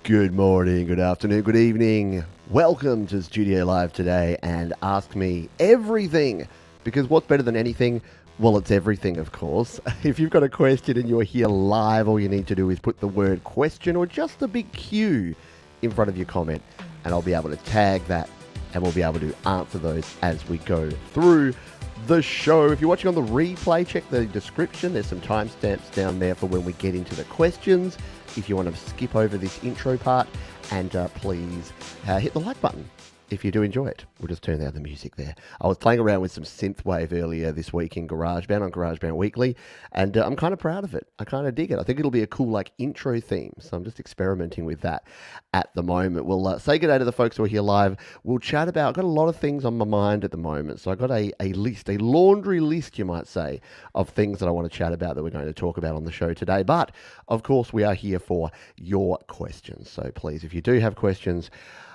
Good morning, good afternoon, good evening. Welcome to Studio Live today and Ask Me Everything. Because what's better than anything? Well, it's everything, of course. If you've got a question and you're here live, all you need to do is put the word question or just a big Q in front of your comment, and I'll be able to tag that and we'll be able to answer those as we go through the show. If you're watching on the replay, check the description. There's some timestamps down there for when we get into the questions. If you want to skip over this intro part, and please hit the like button if you do enjoy it. We'll just turn down the music there. I was playing around with some synthwave earlier this week in GarageBand on GarageBand Weekly, and I'm kind of proud of it. I kind of dig it. I think it'll be a cool intro theme, so I'm just experimenting with that at the moment. We'll say good day to the folks who are here live. We'll chat about, I've got a lot of things on my mind at the moment, so I've got a list, a laundry list, you might say, of things that I want to chat about that we're going to talk about on the show today. But, of course, we are here for your questions. So please, if you do have questions,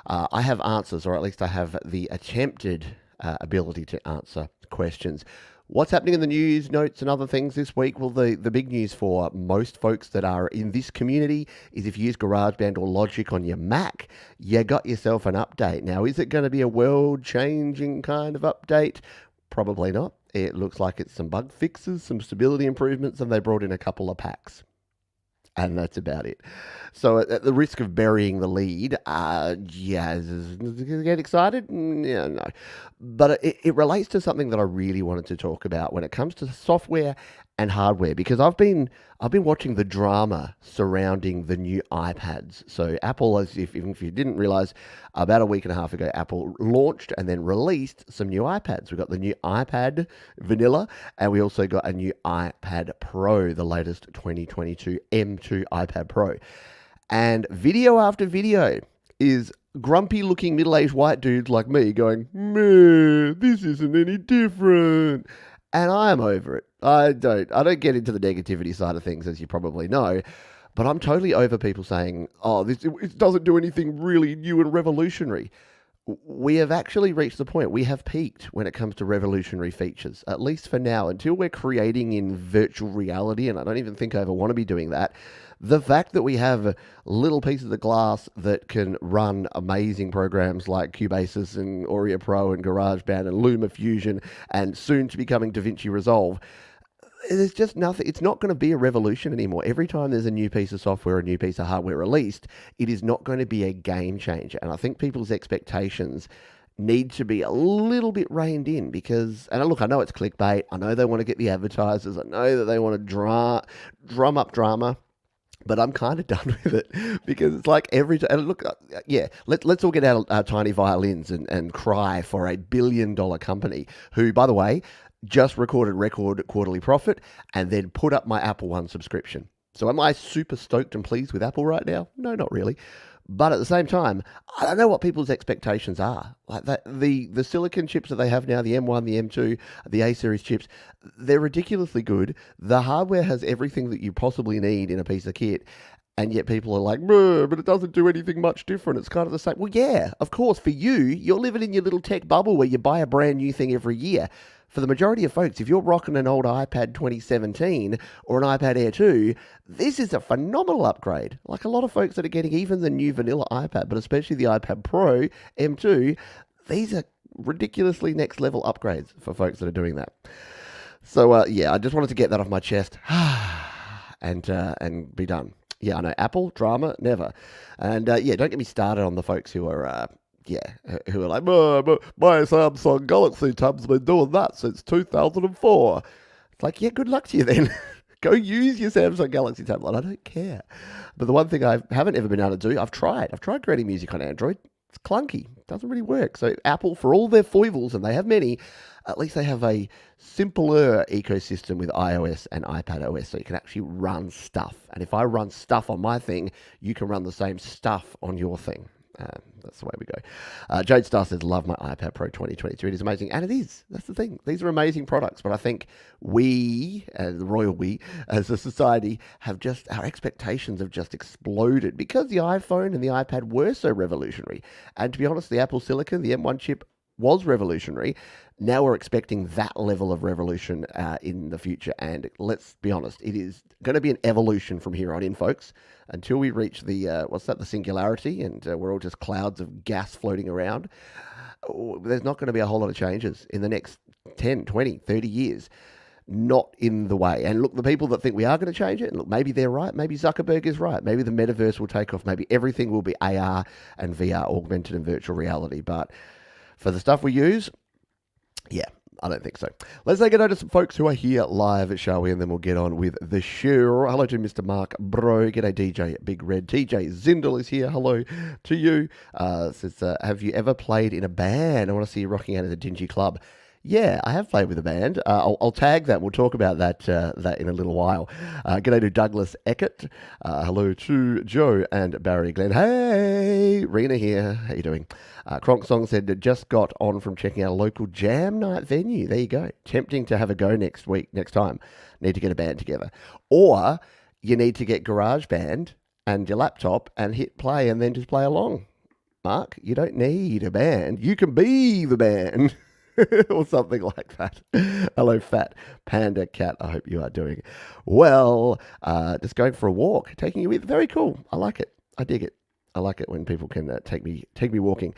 I have answers, or at least I have the attempted ability to answer questions. What's happening in the news, notes, and other things this week? Well, the big news for most folks that are in this community is if you use GarageBand or Logic on your Mac, you got yourself an update. Now, is it going to be a world-changing kind of update? Probably not. It looks like it's some bug fixes, some stability improvements, and they brought in a couple of packs. And that's about it. So at the risk of burying the lead, get excited? Yeah, no. But it relates to something that I really wanted to talk about when it comes to software and hardware, because I've been watching the drama surrounding the new iPads. So Apple, even if you didn't realize, about a week and a half ago, Apple launched and then released some new iPads. We got the new iPad Vanilla, and we also got a new iPad Pro, the latest 2022 M2 iPad Pro. And video after video is grumpy-looking middle-aged white dudes like me going, "Meh, this isn't any different." And I am over it. I don't get into the negativity side of things, as you probably know, but I'm totally over people saying, "Oh, it doesn't do anything really new and revolutionary." We have actually reached the point. We have peaked when it comes to revolutionary features, at least for now, until we're creating in virtual reality, and I don't even think I ever want to be doing that. The fact that we have little pieces of glass that can run amazing programs like Cubasis and Audio Pro and GarageBand and LumaFusion and soon to be coming DaVinci Resolve, there's just nothing. It's not going to be a revolution anymore. Every time there's a new piece of software, a new piece of hardware released, it is not going to be a game changer. And I think people's expectations need to be a little bit reined in because, and look, I know it's clickbait. I know they want to get the advertisers. I know that they want to drum up drama. But I'm kind of done with it because it's like every time. And look, let's all get out our tiny violins and cry for a billion-dollar company who, by the way, just recorded record quarterly profit and then put up my Apple One subscription. So am I super stoked and pleased with Apple right now? No, not really. But at the same time, I don't know what people's expectations are. Like that, the silicon chips that they have now, the M1, the M2, the A series chips, they're ridiculously good. The hardware has everything that you possibly need in a piece of kit. And yet people are like, but it doesn't do anything much different. It's kind of the same. Well, yeah, of course, for you, you're living in your little tech bubble where you buy a brand new thing every year. For the majority of folks, if you're rocking an old iPad 2017 or an iPad Air 2, this is a phenomenal upgrade. Like a lot of folks that are getting even the new vanilla iPad, but especially the iPad Pro M2, these are ridiculously next level upgrades for folks that are doing that. So, I just wanted to get that off my chest and be done. Yeah, I know, Apple, drama, never. And don't get me started on the folks who are... who are like, my Samsung Galaxy tab's been doing that since 2004. It's like, good luck to you then. Go use your Samsung Galaxy tablet. I don't care. But the one thing I haven't ever been able to do, I've tried creating music on Android. It's clunky. It doesn't really work. So Apple, for all their foibles, and they have many, at least they have a simpler ecosystem with iOS and iPadOS, so you can actually run stuff. And if I run stuff on my thing, you can run the same stuff on your thing. That's the way we go. Jade Star says, love my iPad Pro 2022. It is amazing. And it is. That's the thing. These are amazing products. But I think we, the royal we, as a society, our expectations have just exploded because the iPhone and the iPad were so revolutionary. And to be honest, the Apple Silicon, the M1 chip, was revolutionary. Now we're expecting that level of revolution in the future. And let's be honest, it is going to be an evolution from here on in, folks, until we reach the, the singularity, and we're all just clouds of gas floating around. There's not going to be a whole lot of changes in the next 10, 20, 30 years. Not in the way. And look, the people that think we are going to change it, and look, maybe they're right. Maybe Zuckerberg is right. Maybe the metaverse will take off. Maybe everything will be AR and VR, augmented and virtual reality. But for the stuff we use, yeah, I don't think so. Let's take it over to some folks who are here live, shall we? And then we'll get on with the show. Hello to Mr. Mark Bro. G'day, DJ Big Red. TJ Zindel is here. Hello to you. Says, have you ever played in a band? I want to see you rocking out at a dingy club. Yeah, I have played with a band. I'll tag that. We'll talk about that in a little while. G'day to Douglas Eckert. Hello to Joe and Barry Glenn. Hey, Rena here. How you doing? Kronk Song said, just got on from checking out a local jam night venue. There you go. Tempting to have a go next time. Need to get a band together. Or you need to get GarageBand and your laptop and hit play and then just play along. Mark, you don't need a band. You can be the band. Or something like that. Hello, Fat Panda Cat. I hope you are doing well. Just going for a walk, taking you with. Very cool. I like it. I dig it. I like it when people can take me walking.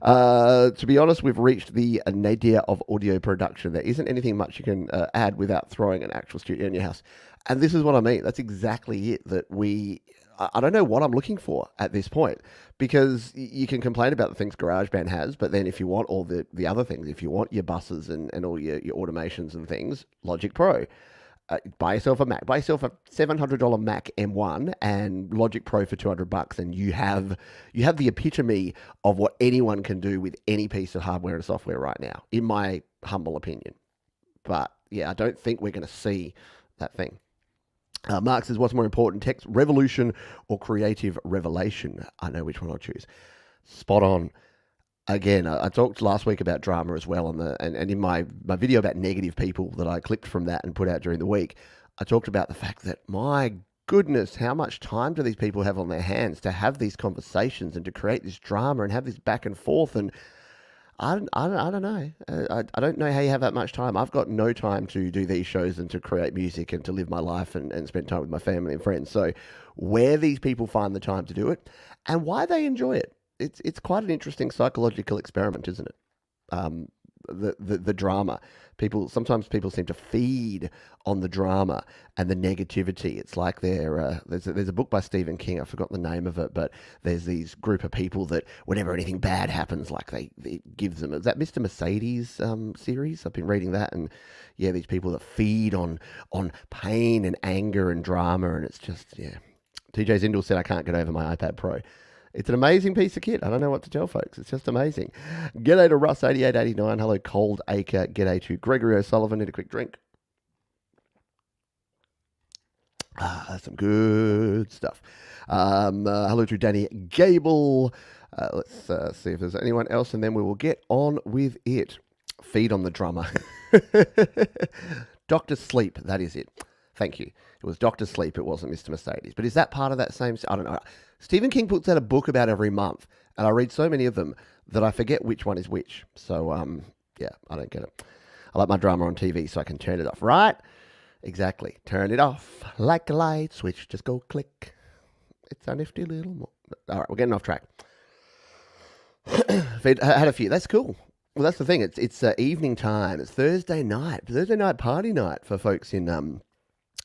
To be honest, we've reached the nadir of audio production. There isn't anything much you can add without throwing an actual studio in your house. And this is what I mean. That's exactly it. I don't know what I'm looking for at this point, because you can complain about the things GarageBand has, but then if you want all the other things, if you want your buses and all your automations and things, Logic Pro. Buy yourself a Mac. Buy yourself a $700 Mac M1 and Logic Pro for $200, and you have the epitome of what anyone can do with any piece of hardware and software right now, in my humble opinion. But yeah, I don't think we're going to see that thing. Mark says, what's more important, text revolution or creative revelation? I know which one I'll choose. Spot on. Again, I talked last week about drama as well, and in my video about negative people that I clipped from that and put out during the week, I talked about the fact that, my goodness, how much time do these people have on their hands to have these conversations and to create this drama and have this back and forth, and I don't know. I don't know how you have that much time. I've got no time to do these shows and to create music and to live my life and spend time with my family and friends. So where these people find the time to do it and why they enjoy it, it's quite an interesting psychological experiment, isn't it? The drama. Sometimes people seem to feed on the drama and the negativity. It's like there's a book by Stephen King. I forgot the name of it, but there's these group of people that whenever anything bad happens, like they gives them. Is that Mr. Mercedes series? I've been reading that, and yeah, these people that feed on pain and anger and drama, and it's just TJ Zindel said, I can't get over my iPad Pro. It's an amazing piece of kit. I don't know what to tell folks. It's just amazing. G'day to Russ8889. Hello, Cold Acre. G'day to Gregory O'Sullivan. Need a quick drink. That's some good stuff. Hello to Danny Gable. Let's see if there's anyone else, and then we will get on with it. Feed on the drummer. Dr. Sleep, that is it. Thank you. It was Dr. Sleep. It wasn't Mr. Mercedes. But is that part of that same... I don't know. Stephen King puts out a book about every month, and I read so many of them that I forget which one is which. So, I don't get it. I like my drama on TV so I can turn it off, right? Exactly. Turn it off like a light switch. Just go click. It's a nifty little more. All right, we're getting off track. I had a few. That's cool. Well, that's the thing. It's evening time. It's Thursday night party night for folks in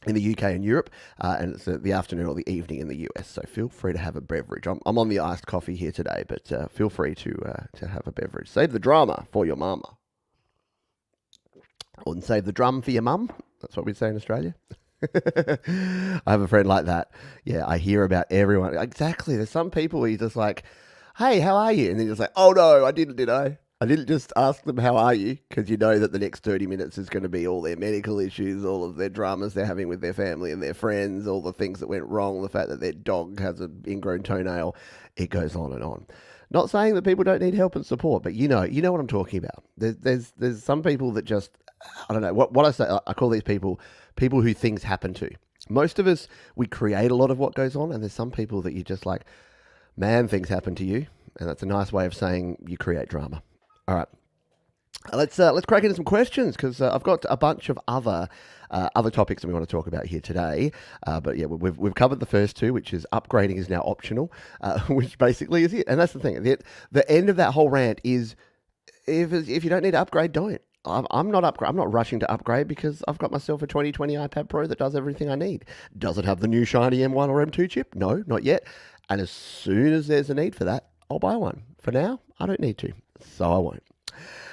the UK and Europe, and it's the afternoon or the evening in the US. So feel free to have a beverage. I'm on the iced coffee here today, but feel free to have a beverage. Save the drama for your mama. Or save the drum for your mum. That's what we'd say in Australia. I have a friend like that. Yeah, I hear about everyone. Exactly. There's some people where you're just like, hey, how are you? And then you're just like, oh no, I didn't, did I? I didn't just ask them, how are you? Because you know that the next 30 minutes is going to be all their medical issues, all of their dramas they're having with their family and their friends, all the things that went wrong, the fact that their dog has an ingrown toenail. It goes on and on. Not saying that people don't need help and support, but you know what I'm talking about. There's some people that just, I don't know, what I say, I call these people who things happen to. Most of us, we create a lot of what goes on, and there's some people that you just like, man, things happen to you. And that's a nice way of saying you create drama. All right. Let's crack into some questions because I've got a bunch of other topics that we want to talk about here today. But yeah, we've covered the first two, which is upgrading is now optional, which basically is it. And that's the thing. The end of that whole rant is if you don't need to upgrade, don't. I'm not rushing to upgrade because I've got myself a 2020 iPad Pro that does everything I need. Does it have the new shiny M1 or M2 chip? No, not yet. And as soon as there's a need for that, I'll buy one. For now, I don't need to, so I won't.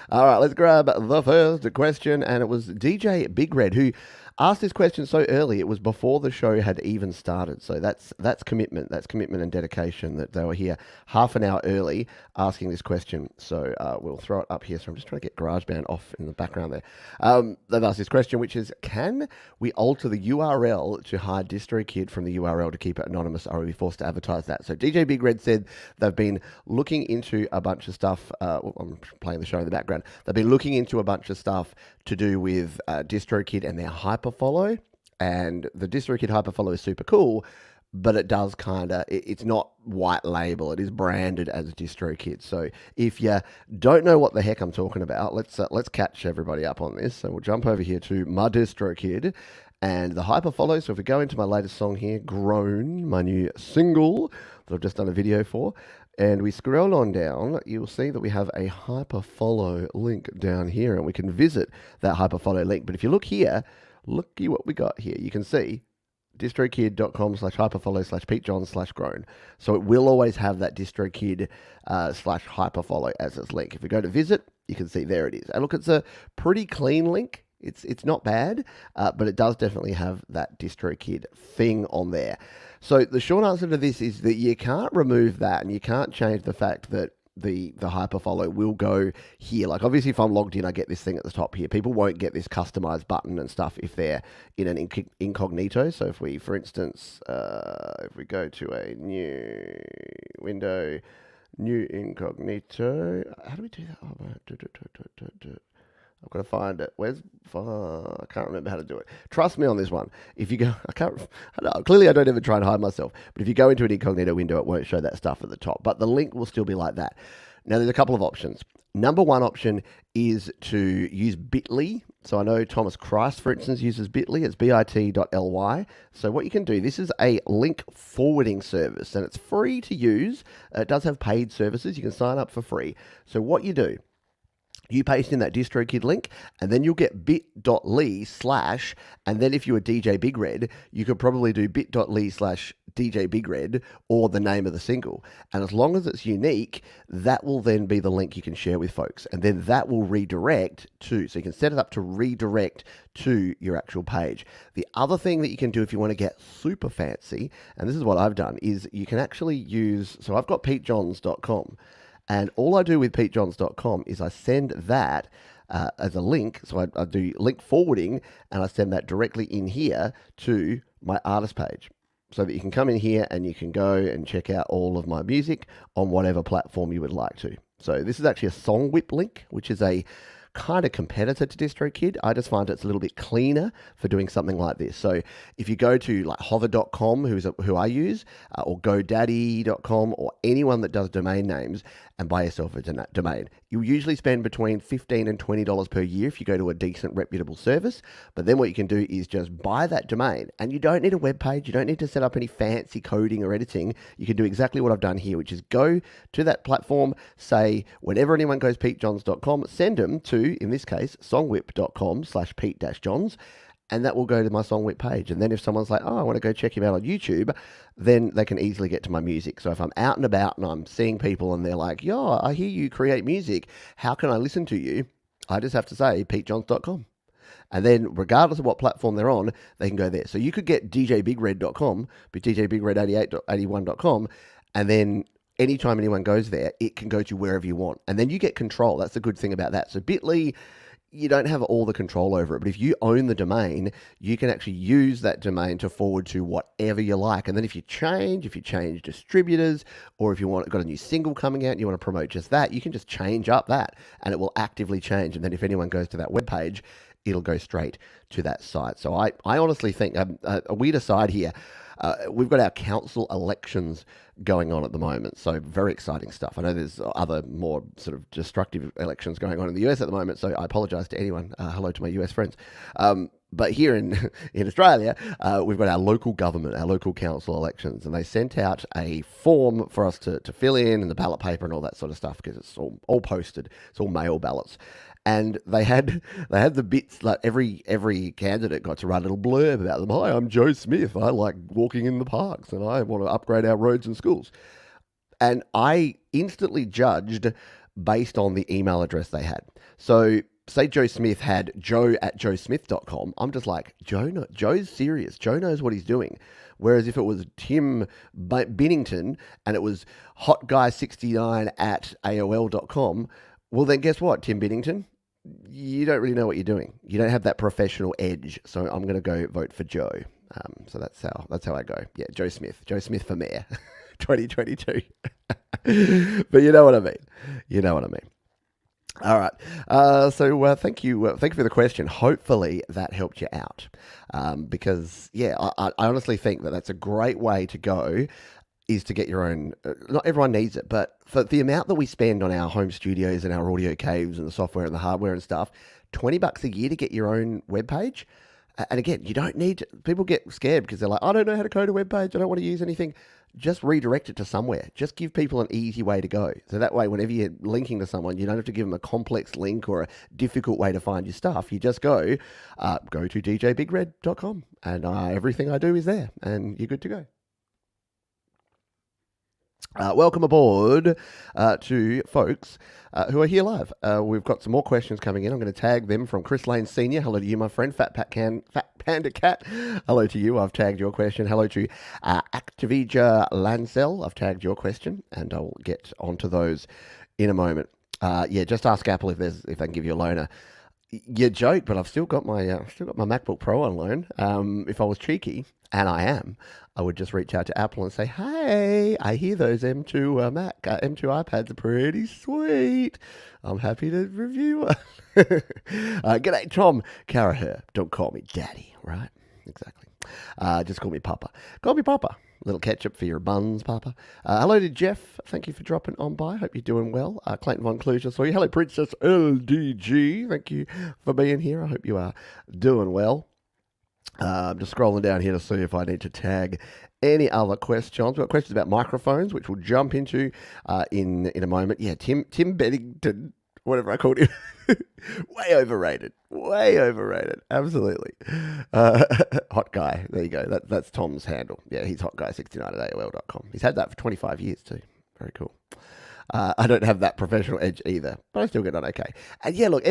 All right, let's grab the first question, and it was DJ Big Red who asked this question so early. It was before the show had even started, so that's commitment. That's commitment and dedication that they were here half an hour early asking this question. So we'll throw it up here. So I'm just trying to get GarageBand off in the background there. They've asked this question, which is, can we alter the URL to hide DistroKid from the URL to keep it anonymous, or are we forced to advertise that? So DJ Big Red said they've been looking into a bunch of stuff. I'm playing the show in the background. They've been looking into a bunch of stuff to do with DistroKid and their hyperfollow. And the DistroKid hyperfollow is super cool, but it does it's not white label. It is branded as DistroKid. So if you don't know what the heck I'm talking about, let's catch everybody up on this. So we'll jump over here to my DistroKid and the hyperfollow. So if we go into my latest song here, Grown, my new single that I've just done a video for, and we scroll on down, you'll see that we have a hyperfollow link down here, and we can visit that hyperfollow link. But if you look here, looky what we got here. You can see distrokid.com/hyperfollow/PeteJohn/grown. So it will always have that distrokid /hyperfollow as its link. If we go to visit, you can see there it is. And look, it's a pretty clean link. It's not bad, but it does definitely have that DistroKid thing on there. So the short answer to this is that you can't remove that, and you can't change the fact that the hyperfollow will go here. Like obviously if I'm logged in, I get this thing at the top here. People won't get this customized button and stuff if they're in an incognito. So if we, for instance, if we go to a new window, new incognito, how do we do that? I've got to find it. I can't remember how to do it. Trust me on this one. If you go, clearly I don't ever try and hide myself, but if you go into an incognito window, it won't show that stuff at the top, but the link will still be like that. Now there's a couple of options. Number one option is to use Bitly. So I know Thomas Christ, for instance, uses Bitly. It's bit.ly. So what you can do, this is a link forwarding service, and it's free to use. It does have paid services. You can sign up for free. So what you do, you paste in that DistroKid link, and then you'll get bit.ly/ and then if you were DJ Big Red, you could probably do bit.ly/ DJ Big Red or the name of the single. And as long as it's unique, that will then be the link you can share with folks. And then that will redirect so you can set it up to redirect to your actual page. The other thing that you can do if you want to get super fancy, and this is what I've done, is you can actually use, so I've got petejohns.com. And all I do with petejohns.com is I send that as a link. So I do link forwarding, and I send that directly in here to my artist page, so that you can come in here and you can go and check out all of my music on whatever platform you would like to. So this is actually a SongWhip link, which is a kind of competitor to DistroKid. I just find it's a little bit cleaner for doing something like this. So if you go to like hover.com, who I use, or godaddy.com, or anyone that does domain names, and buy yourself a domain, you'll usually spend between $15 and $20 per year if you go to a decent, reputable service. But then what you can do is just buy that domain, and you don't need a web page. You don't need to set up any fancy coding or editing. You can do exactly what I've done here, which is go to that platform, say, whenever anyone goes petejohns.com, send them to, in this case, songwhip.com/Pete-Johns, and that will go to my SongWhip page. And then if someone's like, oh, I want to go check him out on YouTube, then they can easily get to my music. So if I'm out and about and I'm seeing people and they're like, yo, I hear you create music, how can I listen to you? I just have to say petejohns.com. And then regardless of what platform they're on, they can go there. So you could get djbigred.com, but djbigred8881.com, and then anytime anyone goes there, it can go to wherever you want. And then you get control. That's the good thing about that. So Bitly, you don't have all the control over it, but if you own the domain, you can actually use that domain to forward to whatever you like. And then if you change distributors, or if got a new single coming out and you want to promote just that, you can just change up that, and it will actively change. And then if anyone goes to that web page, it'll go straight to that site. So I honestly think, a weird aside here, We've got our council elections going on at the moment, so very exciting stuff. I know there's other more sort of destructive elections going on in the US at the moment, so I apologise to anyone. Hello to my US friends. But here in Australia, we've got our local government, our local council elections, and they sent out a form for us to fill in and the ballot paper and all that sort of stuff because it's all posted. It's all mail ballots. And they had the bits like every candidate got to write a little blurb about them. Hi, I'm Joe Smith. I like walking in the parks and I want to upgrade our roads and schools. And I instantly judged based on the email address they had. So say Joe Smith had joe@joesmith.com. I'm just like, Joe's serious. Joe knows what he's doing. Whereas if it was Tim Binnington and it was hotguy69@aol.com, well then guess what, Tim Binnington? You don't really know what you're doing. You don't have that professional edge. So I'm going to go vote for Joe. So that's how I go. Yeah, Joe Smith for mayor, 2022. But you know what I mean. All right. So thank you for the question. Hopefully that helped you out. Because yeah, I honestly think that that's a great way to go. Is to get your own, not everyone needs it, but for the amount that we spend on our home studios and our audio caves and the software and the hardware and stuff, $20 a year to get your own webpage. And again, you don't need to, people get scared because they're like, I don't know how to code a webpage. I don't want to use anything. Just redirect it to somewhere. Just give people an easy way to go. So that way, whenever you're linking to someone, you don't have to give them a complex link or a difficult way to find your stuff. You just go to djbigred.com and everything I do is there and you're good to go. Welcome aboard to folks who are here live. We've got some more questions coming in. I'm going to tag them from Chris Lane Sr. Hello to you, my friend. Fat Panda Cat. Hello to you. I've tagged your question. Hello to Activija Lancel. I've tagged your question, and I'll get onto those in a moment. Yeah, just ask Apple if they can give you a loaner. You joke, but I've still got my MacBook Pro on loan. If I was cheeky, and I am, I would just reach out to Apple and say, "Hey, I hear those M2 M2 iPads are pretty sweet. I'm happy to review one." G'day, Tom Caraher. Don't call me Daddy, right? Exactly. Just call me Papa. Call me Papa. Little ketchup for your buns, Papa. Hello to Jeff. Thank you for dropping on by. Hope you're doing well. Clayton Von Clusier saw you. Hello, Princess LDG. Thank you for being here. I hope you are doing well. I'm just scrolling down here to see if I need to tag any other questions. We've got questions about microphones, which we'll jump into in a moment. Yeah, Tim Bennington, whatever I called him. Way overrated. Absolutely. Hot Guy. There you go. That's Tom's handle. Yeah, he's hotguy69@aol.com. He's had that for 25 years too. Very cool. I don't have that professional edge either, but I still get on okay. And yeah, look,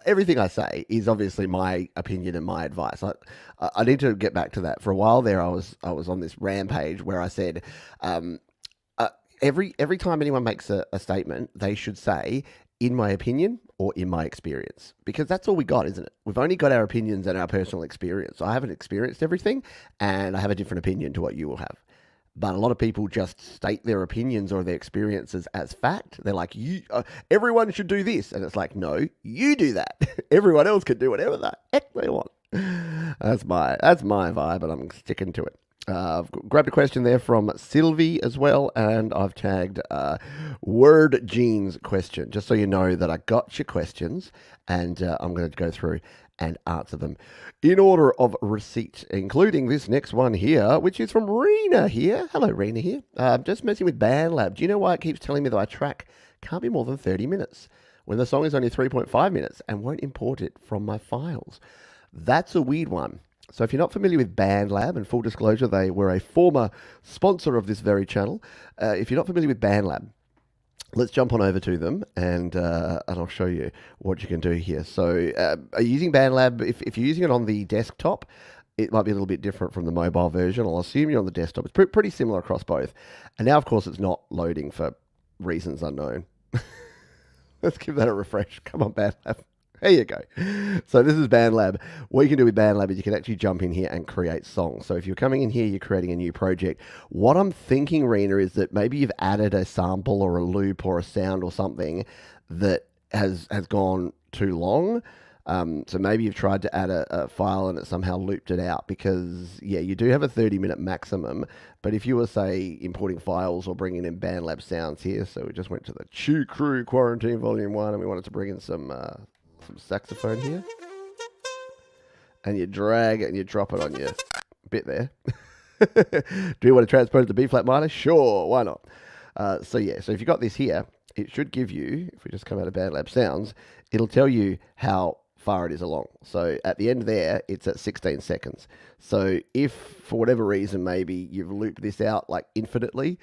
everything I say is obviously my opinion and my advice. I need to get back to that. For a while there, I was on this rampage where I said, every time anyone makes a statement, they should say, in my opinion or in my experience, because that's all we got, isn't it? We've only got our opinions and our personal experience. I haven't experienced everything, and I have a different opinion to what you will have. But a lot of people just state their opinions or their experiences as fact. They're like, everyone should do this. And it's like, no, you do that. Everyone else can do whatever the heck they want. That's my vibe, and I'm sticking to it. I've grabbed a question there from Sylvie as well, and I've tagged Word Genes question, just so you know that I got your questions, and I'm going to go through and answer them in order of receipt, including this next one here, which is from Rena here. Hello, Rena here. Just messing with BandLab. Do you know why it keeps telling me that my track can't be more than 30 minutes when the song is only 3.5 minutes and won't import it from my files? That's a weird one. So if you're not familiar with BandLab, and full disclosure, they were a former sponsor of this very channel. If you're not familiar with BandLab, let's jump on over to them, and I'll show you what you can do here. So are you using BandLab? If you're using it on the desktop, it might be a little bit different from the mobile version. I'll assume you're on the desktop. It's pretty similar across both. And now, of course, it's not loading for reasons unknown. Let's give that a refresh. Come on, BandLab. There you go. So this is BandLab. What you can do with BandLab is you can actually jump in here and create songs. So if you're coming in here, you're creating a new project. What I'm thinking, Rena, is that maybe you've added a sample or a loop or a sound or something that has gone too long. So maybe you've tried to add a file and it somehow looped it out because, yeah, you do have a 30-minute maximum. But if you were, say, importing files or bringing in BandLab sounds here, so we just went to the Chew Crew Quarantine Volume 1 and we wanted to bring in some saxophone here. And you drag it and you drop it on your bit there. Do you want to transpose it to B flat minor? Sure, why not? So if you've got this here, it should give you, if we just come out of BandLab Sounds, it'll tell you how far it is along. So at the end there, it's at 16 seconds. So if for whatever reason, maybe you've looped this out like infinitely,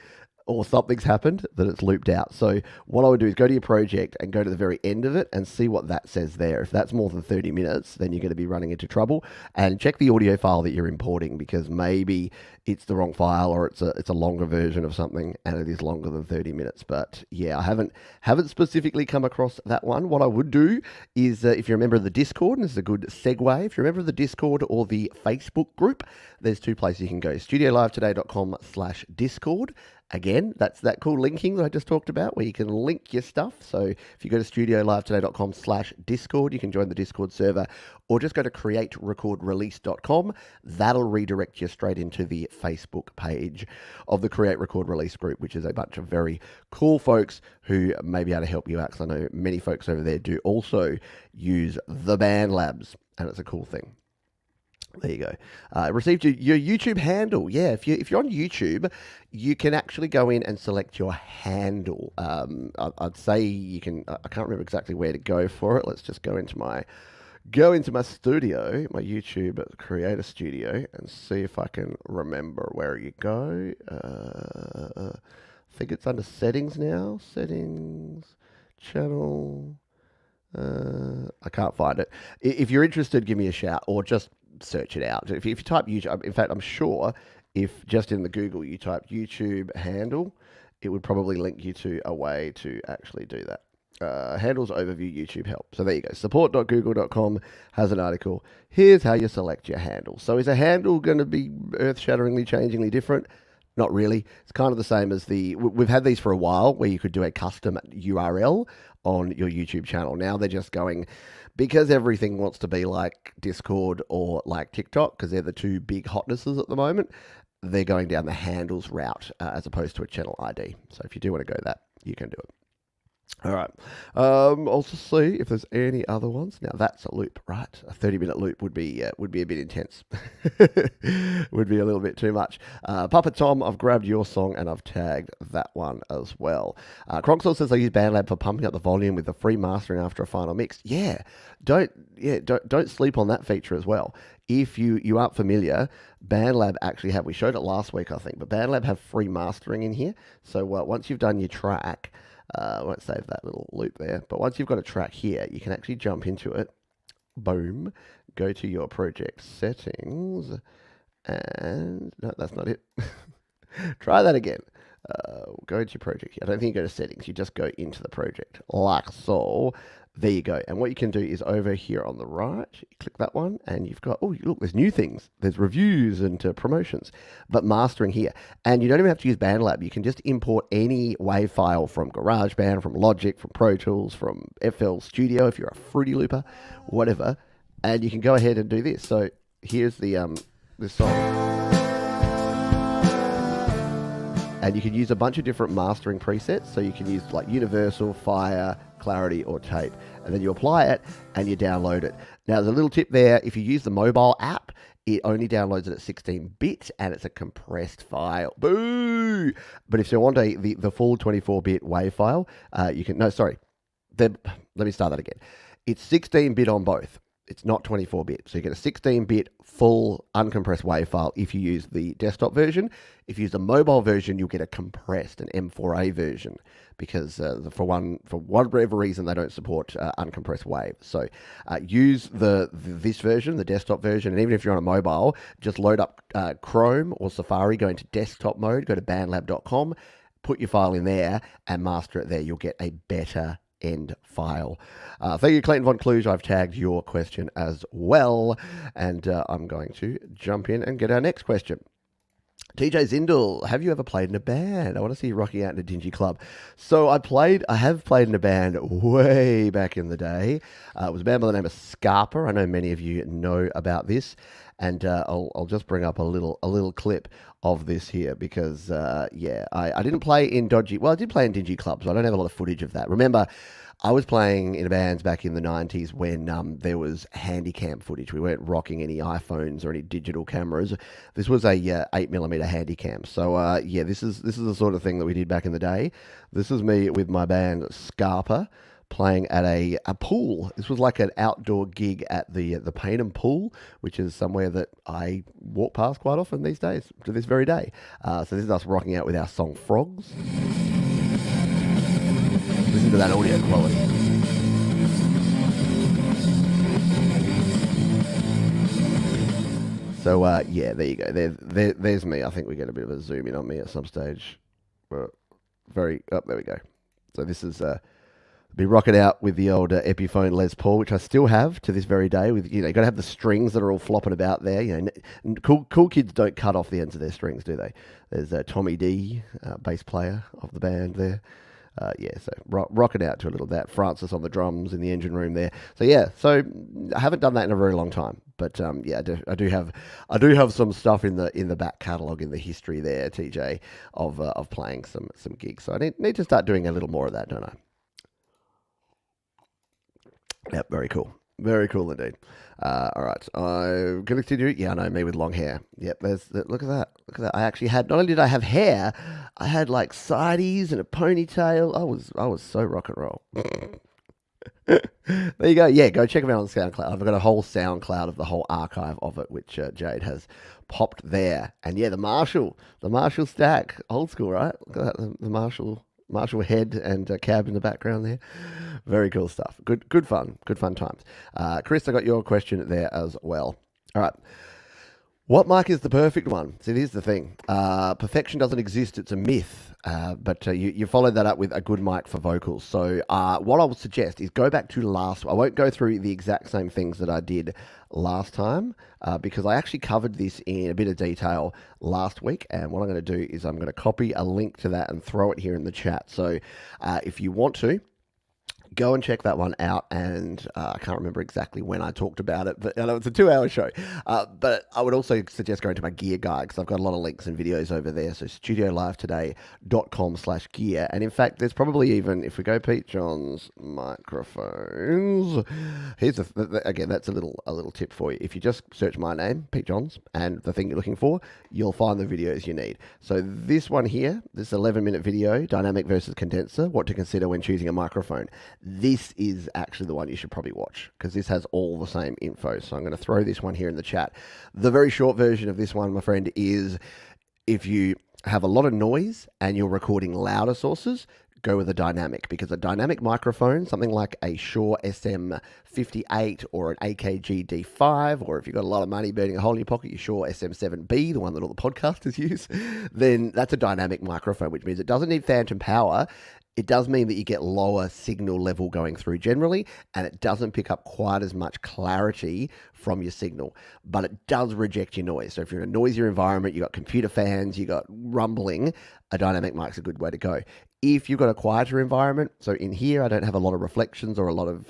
or something's happened that it's looped out. So what I would do is go to your project and go to the very end of it and see what that says there. If that's more than 30 minutes, then you're going to be running into trouble. And check the audio file that you're importing, because maybe it's the wrong file or it's a longer version of something and it is longer than 30 minutes. But yeah, I haven't specifically come across that one. What I would do is if you're a member of the Discord, and this is a good segue, if you're a member of the Discord or the Facebook group, there's two places you can go: studiolivetoday.com/Discord. Again, that's that cool linking that I just talked about, where you can link your stuff. So if you go to studiolivetoday.com/Discord, you can join the Discord server, or just go to createrecordrelease.com. That'll redirect you straight into the Facebook page of the Create Record Release group, which is a bunch of very cool folks who may be able to help you out, because I know many folks over there do also use the Band Labs, and it's a cool thing. There you go. Received your YouTube handle. Yeah, if you're on YouTube, you can actually go in and select your handle. I'd say you can. I can't remember exactly where to go for it. Let's just go into my studio, my YouTube Creator Studio, and see if I can remember where you go. I think it's under Settings now. Settings, Channel. I can't find it. If you're interested, give me a shout, or just search it out. If you type YouTube, in fact, I'm sure if just in the Google you type YouTube handle, it would probably link you to a way to actually do that. Handles overview YouTube help. So there you go. Support.google.com has an article. Here's how you select your handle. So is a handle going to be earth-shatteringly, changingly different? Not really. It's kind of the same as we've had these for a while, where you could do a custom URL on your YouTube channel. Now they're just going, because everything wants to be like Discord or like TikTok, because they're the two big hotnesses at the moment, they're going down the handles route as opposed to a channel ID. So if you do want to go that, you can do it. All right. I'll just see if there's any other ones. Now that's a loop, right? A 30-minute loop would be a bit intense. Would be a little bit too much. Papa Tom, I've grabbed your song and I've tagged that one as well. Cronksol says I use BandLab for pumping up the volume with the free mastering after a final mix. Don't sleep on that feature as well. If you aren't familiar, BandLab actually we showed it last week, I think, but BandLab have free mastering in here. So once you've done your track, I won't save that little loop there, but once you've got a track here, you can actually jump into it, boom, go to your project settings, and no, that's not it. Try that again. Go into your project here. I don't think you go to settings, you just go into the project, like so. There you go. And what you can do is over here on the right, you click that one, and you've got, oh, look, there's new things. There's reviews and promotions, but mastering here. And you don't even have to use BandLab. You can just import any WAV file from GarageBand, from Logic, from Pro Tools, from FL Studio, if you're a Fruity Looper, whatever. And you can go ahead and do this. So here's this song. And you can use a bunch of different mastering presets. So you can use like Universal, Fire, Clarity, or Tape. And then you apply it and you download it. Now, there's a little tip there. If you use the mobile app, it only downloads it at 16-bit and it's a compressed file. Boo! But if you want the full 24-bit WAV file, you can... No, sorry. Let me start that again. It's 16-bit on both. It's not 24-bit. So you get a 16-bit full uncompressed WAV file if you use the desktop version. If you use the mobile version, you'll get a compressed, an M4A version, because for whatever reason, they don't support uncompressed WAV. So use this version, the desktop version, and even if you're on a mobile, just load up Chrome or Safari, go into desktop mode, go to bandlab.com, put your file in there, and master it there. You'll get a better end file. Thank you, Clayton Von Kluge. I've tagged your question as well, and I'm going to jump in and get our next question. TJ Zindel, have you ever played in a band? I want to see you rocking out in a dingy club. So I have played in a band way back in the day. It was a band by the name of Scarpa. I know many of you know about this, and I'll just bring up a little clip of this here because I didn't play in dodgy. Well, I did play in dingy clubs, but I don't have a lot of footage of that. Remember, I was playing in bands back in the 90s when there was handycam footage. We weren't rocking any iPhones or any digital cameras. This was a 8mm handycam. So this is the sort of thing that we did back in the day. This is me with my band Scarpa playing at a pool. This was like an outdoor gig at the Paynham Pool, which is somewhere that I walk past quite often these days, to this very day. So this is us rocking out with our song Frogs. Listen to that audio quality. So, there you go. There's me. I think we get a bit of a zoom in on me at some stage. There we go. So this is, be rocking out with the old Epiphone Les Paul, which I still have to this very day. With, you got to have the strings that are all flopping about there. Cool kids don't cut off the ends of their strings, do they? There's Tommy D, bass player of the band there. So rocking out to a little of that. Francis on the drums in the engine room there. So I haven't done that in a very long time, but I do have some stuff in the back catalogue in the history there, TJ, of playing some gigs. So I need to start doing a little more of that, don't I? Yep, very cool. Very cool indeed. All right, I'm going to continue. Yeah, I know, me with long hair. Yep, look at that. Look at that. I actually had, not only did I have hair, I had like sideys and a ponytail. I was so rock and roll. There you go. Yeah, go check them out on SoundCloud. I've got a whole SoundCloud of the whole archive of it, which Jade has popped there. And yeah, the Marshall stack, old school, right? Look at that, the Marshall head and cab in the background there. Very cool stuff. Good fun times. Chris, I got your question there as well. All right. What mic is the perfect one? See, here's the thing. Perfection doesn't exist. It's a myth. But you followed that up with a good mic for vocals. So what I would suggest is go back to I won't go through the exact same things that I did last time because I actually covered this in a bit of detail last week. And what I'm going to do is I'm going to copy a link to that and throw it here in the chat. So if you want to, go and check that one out, and I can't remember exactly when I talked about it, but I know it's a 2-hour show. But I would also suggest going to my gear guide because I've got a lot of links and videos over there. So studiolivetoday.com/gear. And in fact, there's probably even, if we go Pete John's microphones, here's again, that's a little tip for you. If you just search my name, Pete Johns, and the thing you're looking for, you'll find the videos you need. So this one here, this 11-minute video, dynamic versus condenser, what to consider when choosing a microphone. This is actually the one you should probably watch because this has all the same info. So I'm going to throw this one here in the chat. The very short version of this one, my friend, is if you have a lot of noise and you're recording louder sources, go with a dynamic, because a dynamic microphone, something like a Shure SM58 or an AKG D5, or if you've got a lot of money burning a hole in your pocket, your Shure SM7B, the one that all the podcasters use, then that's a dynamic microphone, which means it doesn't need phantom power. It does mean that you get lower signal level going through generally, and it doesn't pick up quite as much clarity from your signal, but it does reject your noise. So if you're in a noisier environment, you've got computer fans, you've got rumbling, a dynamic mic's a good way to go. If you've got a quieter environment, so in here I don't have a lot of reflections or a lot of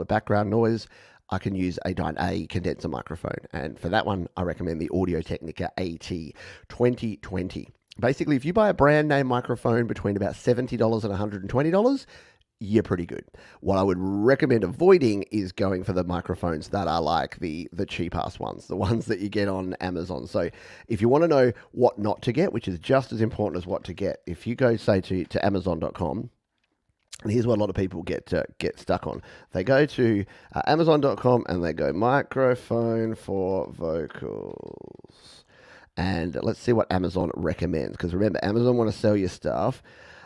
background noise, I can use a condenser microphone. And for that one, I recommend the Audio-Technica AT2020. Basically, if you buy a brand name microphone between about $70 and $120, you're pretty good. What I would recommend avoiding is going for the microphones that are like the cheap-ass ones, the ones that you get on Amazon. So if you want to know what not to get, which is just as important as what to get, if you go, say, to Amazon.com, and here's what a lot of people get stuck on. They go to Amazon.com and they go microphone for vocals. And let's see what Amazon recommends. Because remember, Amazon want to sell you stuff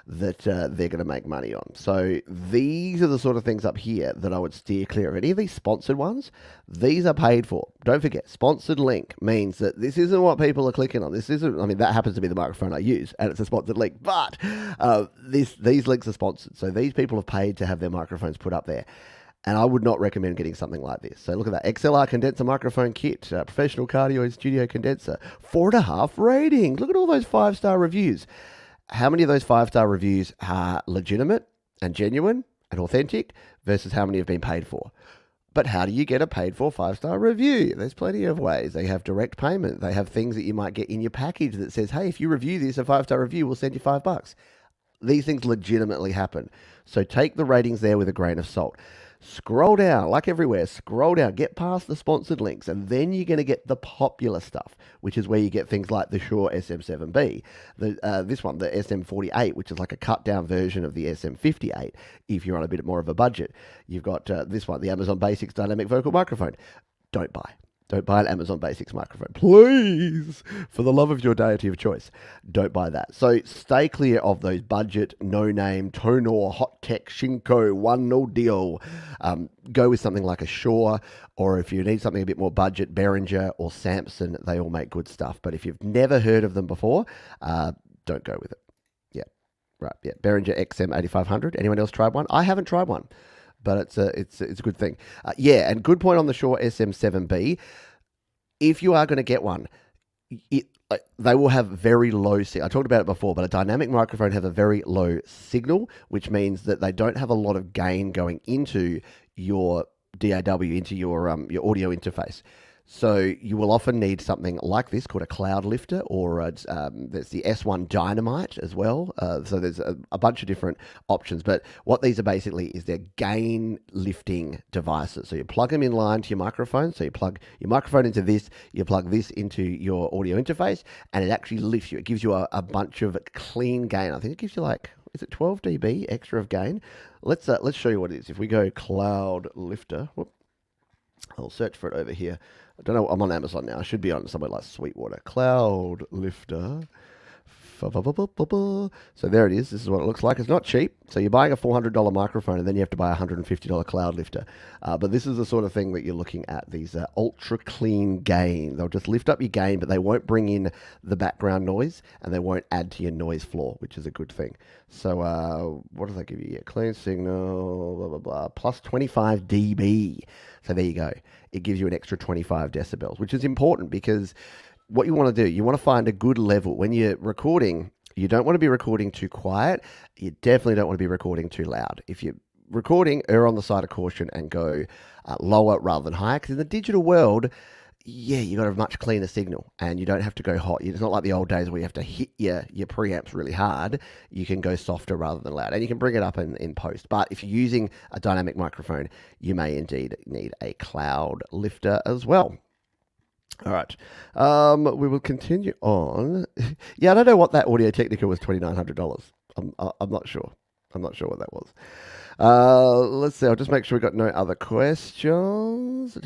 that they're going to make money on. So these are the sort of things up here that I would steer clear of. Any of these sponsored ones, these are paid for. Don't forget, sponsored link means that this isn't what people are clicking on. This isn't, I mean, that happens to be the microphone I use, and it's a sponsored link. But these links are sponsored. So these people have paid to have their microphones put up there. And I would not recommend getting something like this. So look at that. XLR condenser microphone kit, professional cardio studio condenser, 4.5 ratings. Look at all those 5-star reviews. How many of those 5-star reviews are legitimate and genuine and authentic versus how many have been paid for? But how do you get a paid for 5-star review? There's plenty of ways. They have direct payment. They have things that you might get in your package that says, hey, if you review this, a 5-star review, we'll send you $5. These things legitimately happen. So take the ratings there with a grain of salt. Scroll down, like everywhere, scroll down, get past the sponsored links, and then you're going to get the popular stuff, which is where you get things like the Shure SM7B, this one, the SM48, which is like a cut-down version of the SM58, if you're on a bit more of a budget. You've got this one, the Amazon Basics Dynamic Vocal Microphone. Don't buy. Don't buy an Amazon Basics microphone. Please, for the love of your deity of choice, don't buy that. So stay clear of those budget, no-name, Tonor, Hot Tech, Shinko, One No Deal. Go with something like a Shure, or if you need something a bit more budget, Behringer or Samson. They all make good stuff. But if you've never heard of them before, don't go with it. Yeah, right. Yeah, Behringer XM8500. Anyone else tried one? I haven't tried one. But it's a good thing. Yeah, and good point on the Shure SM7B. If you are going to get one, they will have very low I talked about it before, but a dynamic microphone have a very low signal, which means that they don't have a lot of gain going into your DAW, into your audio interface. So you will often need something like this called a cloud lifter, or there's the S1 Dynamite as well. So there's a bunch of different options. But what these are basically is they're gain lifting devices. So you plug them in line to your microphone. So you plug your microphone into this, you plug this into your audio interface, and it actually lifts you. It gives you a bunch of clean gain. I think it gives you is it 12 dB extra of gain? Let's show you what it is. If we go cloud lifter, I'll search for it over here. I don't know. I'm on Amazon now. I should be on somewhere like Sweetwater. Cloud lifter. So there it is. This is what it looks like. It's not cheap. So you're buying a $400 microphone and then you have to buy a $150 cloud lifter. But this is the sort of thing that you're looking at. These ultra clean gain. They'll just lift up your gain, but they won't bring in the background noise and they won't add to your noise floor, which is a good thing. So what do they give you here? Clean signal, blah, blah, blah, plus 25 dB. So there you go. It gives you an extra 25 decibels, which is important because what you want to do, you want to find a good level. When you're recording, you don't want to be recording too quiet. You definitely don't want to be recording too loud. If you're recording, err on the side of caution and go lower rather than higher. Because in the digital world, you got a much cleaner signal and you don't have to go hot. It's not like the old days where you have to hit your preamps really hard. You can go softer rather than loud, and you can bring it up in post. But if you're using a dynamic microphone, you may indeed need a cloud lifter as well. All right. We will continue on. Yeah, I don't know what that Audio Technica was, $2,900. I'm not sure. I'm not sure what that was. Let's see. I'll just make sure we've got no other questions.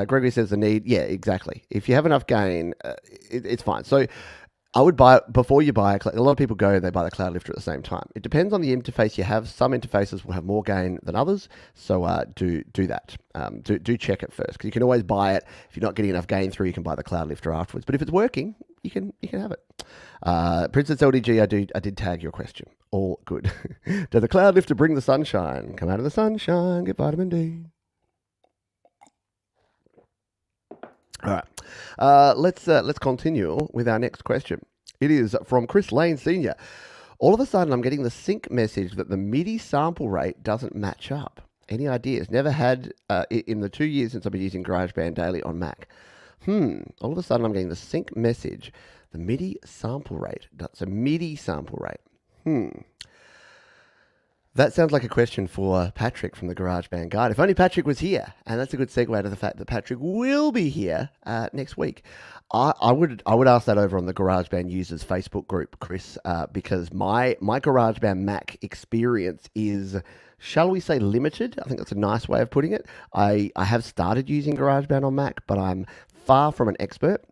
Gregory says the need. Yeah, exactly. If you have enough gain, it's fine. So I would buy it before you buy a lot of people go, they buy the cloud lifter at the same time. It depends on the interface you have. Some interfaces will have more gain than others. So do that. Do check it first, because you can always buy it. If you're not getting enough gain through, you can buy the cloud lifter afterwards. But if it's working, you can have it. Princess LDG, I did tag your question. All good. Does the cloud lifter bring the sunshine? Come out of the sunshine, get vitamin D. All right, let's continue with our next question. It is from Chris Lane Sr. All of a sudden, I'm getting the sync message that the MIDI sample rate doesn't match up. Any ideas? Never had in the 2 years since I've been using GarageBand daily on Mac. All of a sudden, I'm getting the sync message, the MIDI sample rate. That's a MIDI sample rate. That sounds like a question for Patrick from the GarageBand Guide. If only Patrick was here. And that's a good segue to the fact that Patrick will be here next week. I would ask that over on the GarageBand users Facebook group, Chris, because my GarageBand Mac experience is, shall we say, limited. I think that's a nice way of putting it. I have started using GarageBand on Mac, but I'm far from an expert.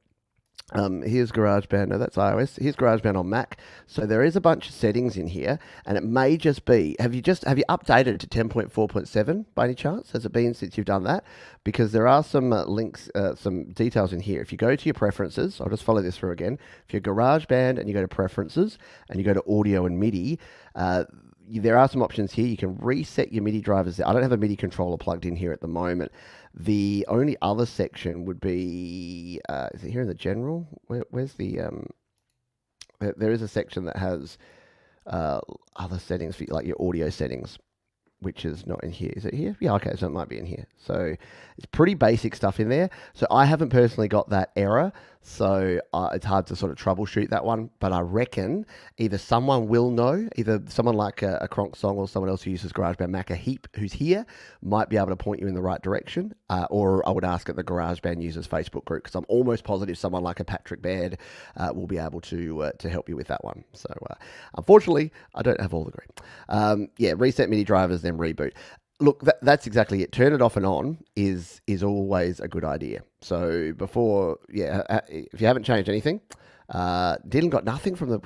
Here's GarageBand. No, that's iOS. Here's GarageBand on Mac. So there is a bunch of settings in here, and it may just be. Have you updated it to 10.4.7 by any chance? Has it been since you've done that? Because there are some links, some details in here. If you go to your preferences, I'll just follow this through again. If you're GarageBand and you go to preferences and you go to audio and MIDI, there are some options here. You can reset your MIDI drivers. I don't have a MIDI controller plugged in here at the moment. The only other section would be, is it here in the general? Where's the, there is a section that has other settings for like your audio settings, which is not in here. Is it here? Yeah, okay, so it might be in here. So it's pretty basic stuff in there. So I haven't personally got that error, so it's hard to sort of troubleshoot that one. But I reckon either someone will know, either someone like a Kronk Song or someone else who uses GarageBand Mac a heap who's here might be able to point you in the right direction. Or I would ask at the GarageBand users Facebook group, because I'm almost positive someone like a Patrick Baird will be able to help you with that one. So unfortunately, I don't have all the green. Yeah, reset MIDI drivers, then reboot. Look, that's exactly it. Turn it off and on is always a good idea. So before, if you haven't changed anything, Dylan got nothing from the...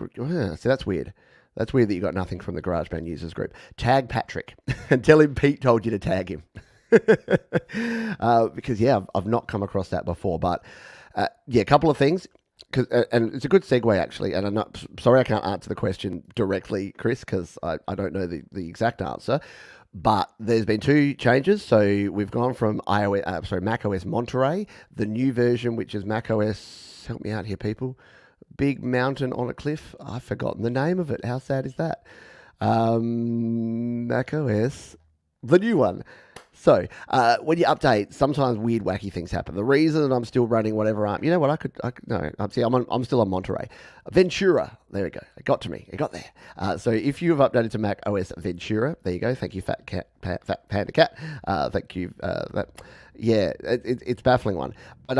So that's weird. That's weird that you got nothing from the GarageBand users group. Tag Patrick and tell him Pete told you to tag him. Because, I've not come across that before. But, a couple of things. And it's a good segue, actually. And I'm not sorry I can't answer the question directly, Chris, because I don't know the exact answer. But there's been two changes. So we've gone from macOS Monterey, the new version, which is macOS, help me out here, people, Big Mountain on a Cliff. I've forgotten the name of it. How sad is that? macOS, the new one. So when you update, sometimes weird, wacky things happen. The reason I'm still running whatever I'm, you know what? I'm still on Monterey. Ventura. There we go. It got to me. It got there. So if you have updated to Mac OS Ventura, there you go. Thank you, Fat Panda Cat. Thank you. It's baffling one. But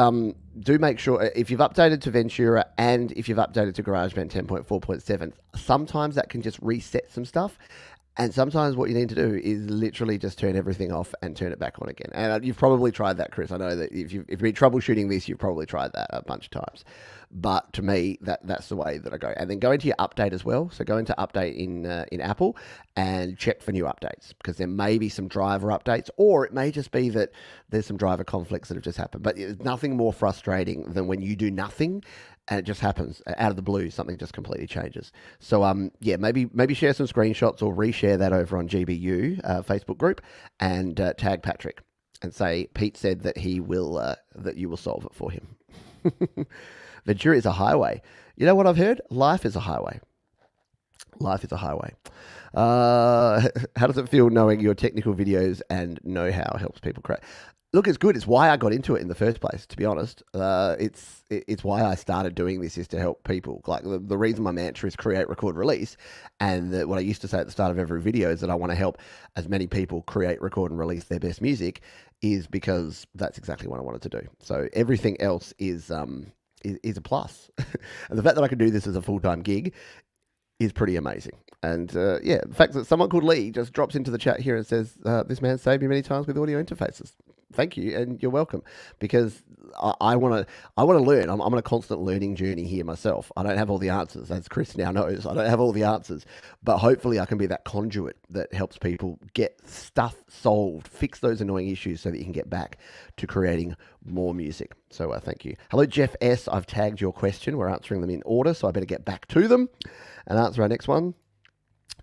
do make sure if you've updated to Ventura and if you've updated to GarageBand 10.4.7, sometimes that can just reset some stuff. And sometimes what you need to do is literally just turn everything off and turn it back on again. And you've probably tried that, Chris. I know that if you've been troubleshooting this, you've probably tried that a bunch of times. But to me, that's the way that I go. And then go into your update as well. So go into update in Apple and check for new updates, because there may be some driver updates, or it may just be that there's some driver conflicts that have just happened. But there's nothing more frustrating than when you do nothing and it just happens out of the blue, something just completely changes. So maybe share some screenshots or reshare that over on GBU Facebook group and tag Patrick and say Pete said that he will that you will solve it for him. Ventura is a highway. You know what I've heard? Life is a highway. Life is a highway. How does it feel knowing your technical videos and know-how helps people create? Look, it's good. It's why I got into it in the first place, to be honest. It's why I started doing this, is to help people. Like the reason my mantra is create, record, release, and what I used to say at the start of every video is that I want to help as many people create, record, and release their best music, is because that's exactly what I wanted to do. So everything else is a plus. And the fact that I can do this as a full-time gig is pretty amazing. And the fact that someone called Lee just drops into the chat here and says, this man saved me many times with audio interfaces. Thank you, and you're welcome, because I want to learn. I'm on a constant learning journey here myself. I don't have all the answers, as Chris now knows. I don't have all the answers, but hopefully I can be that conduit that helps people get stuff solved, fix those annoying issues so that you can get back to creating more music. So thank you. Hello, Jeff S. I've tagged your question. We're answering them in order, so I better get back to them and answer our next one.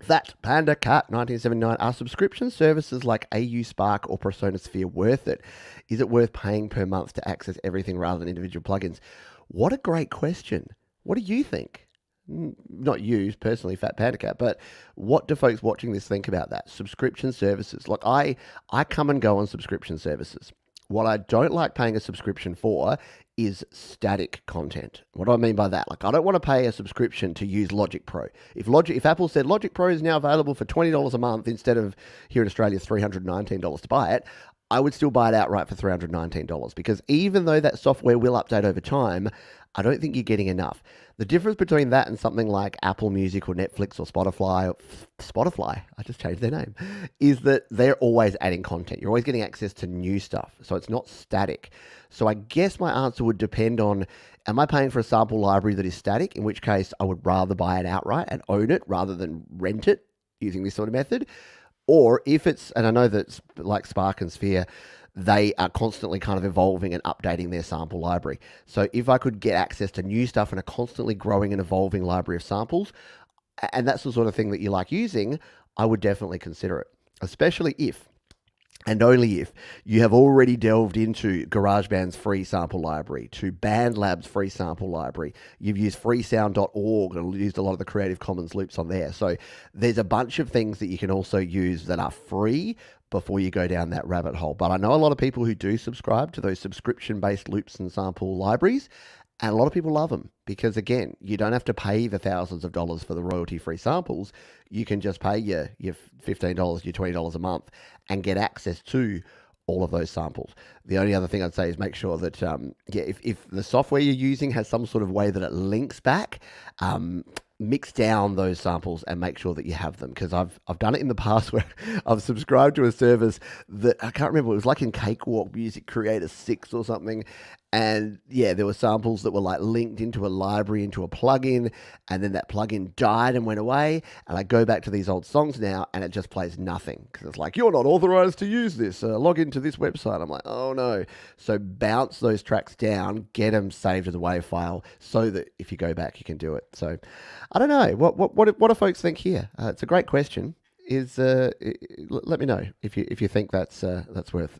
That Panda Cat 1979, are subscription services like AU Spark or Persona Sphere worth it? Is it worth paying per month to access everything rather than individual plugins? What a great question. What do you think? Not you personally, Fat Panda Cat, but what do folks watching this think about that? Subscription services. Like I come and go on subscription services. What I don't like paying a subscription for is static content. What do I mean by that? Like, I don't want to pay a subscription to use Logic Pro. If Apple said Logic Pro is now available for $20 a month instead of here in Australia $319 to buy it, I would still buy it outright for $319, because even though that software will update over time, I don't think you're getting enough. The difference between that and something like Apple Music or Netflix or Spotify, I just changed their name, is that they're always adding content. You're always getting access to new stuff, so it's not static. So I guess my answer would depend on, am I paying for a sample library that is static, in which case I would rather buy it outright and own it rather than rent it using this sort of method? Or if it's, and I know that like Spark and Sphere, they are constantly kind of evolving and updating their sample library. So if I could get access to new stuff and a constantly growing and evolving library of samples, and that's the sort of thing that you like using, I would definitely consider it, especially if and only if you have already delved into GarageBand's free sample library, to BandLab's free sample library. You've used freesound.org and used a lot of the Creative Commons loops on there. So there's a bunch of things that you can also use that are free before you go down that rabbit hole. But I know a lot of people who do subscribe to those subscription-based loops and sample libraries, and a lot of people love them because, again, you don't have to pay the thousands of dollars for the royalty-free samples. You can just pay your $15, your $20 a month and get access to all of those samples. The only other thing I'd say is make sure that, if the software you're using has some sort of way that it links back, mix down those samples and make sure that you have them, because I've done it in the past where I've subscribed to a service that I can't remember, it was like in Cakewalk Music Creator 6 or something, and yeah, there were samples that were like linked into a library, into a plugin, and then that plugin died and went away, and I go back to these old songs now and it just plays nothing because it's like, you're not authorized to use this, log into this website. I'm like, oh no. So bounce those tracks down, get them saved as a WAV file so that if you go back you can do it. So I don't know, what do folks think here? It's a great question. Let me know if you think that's worth.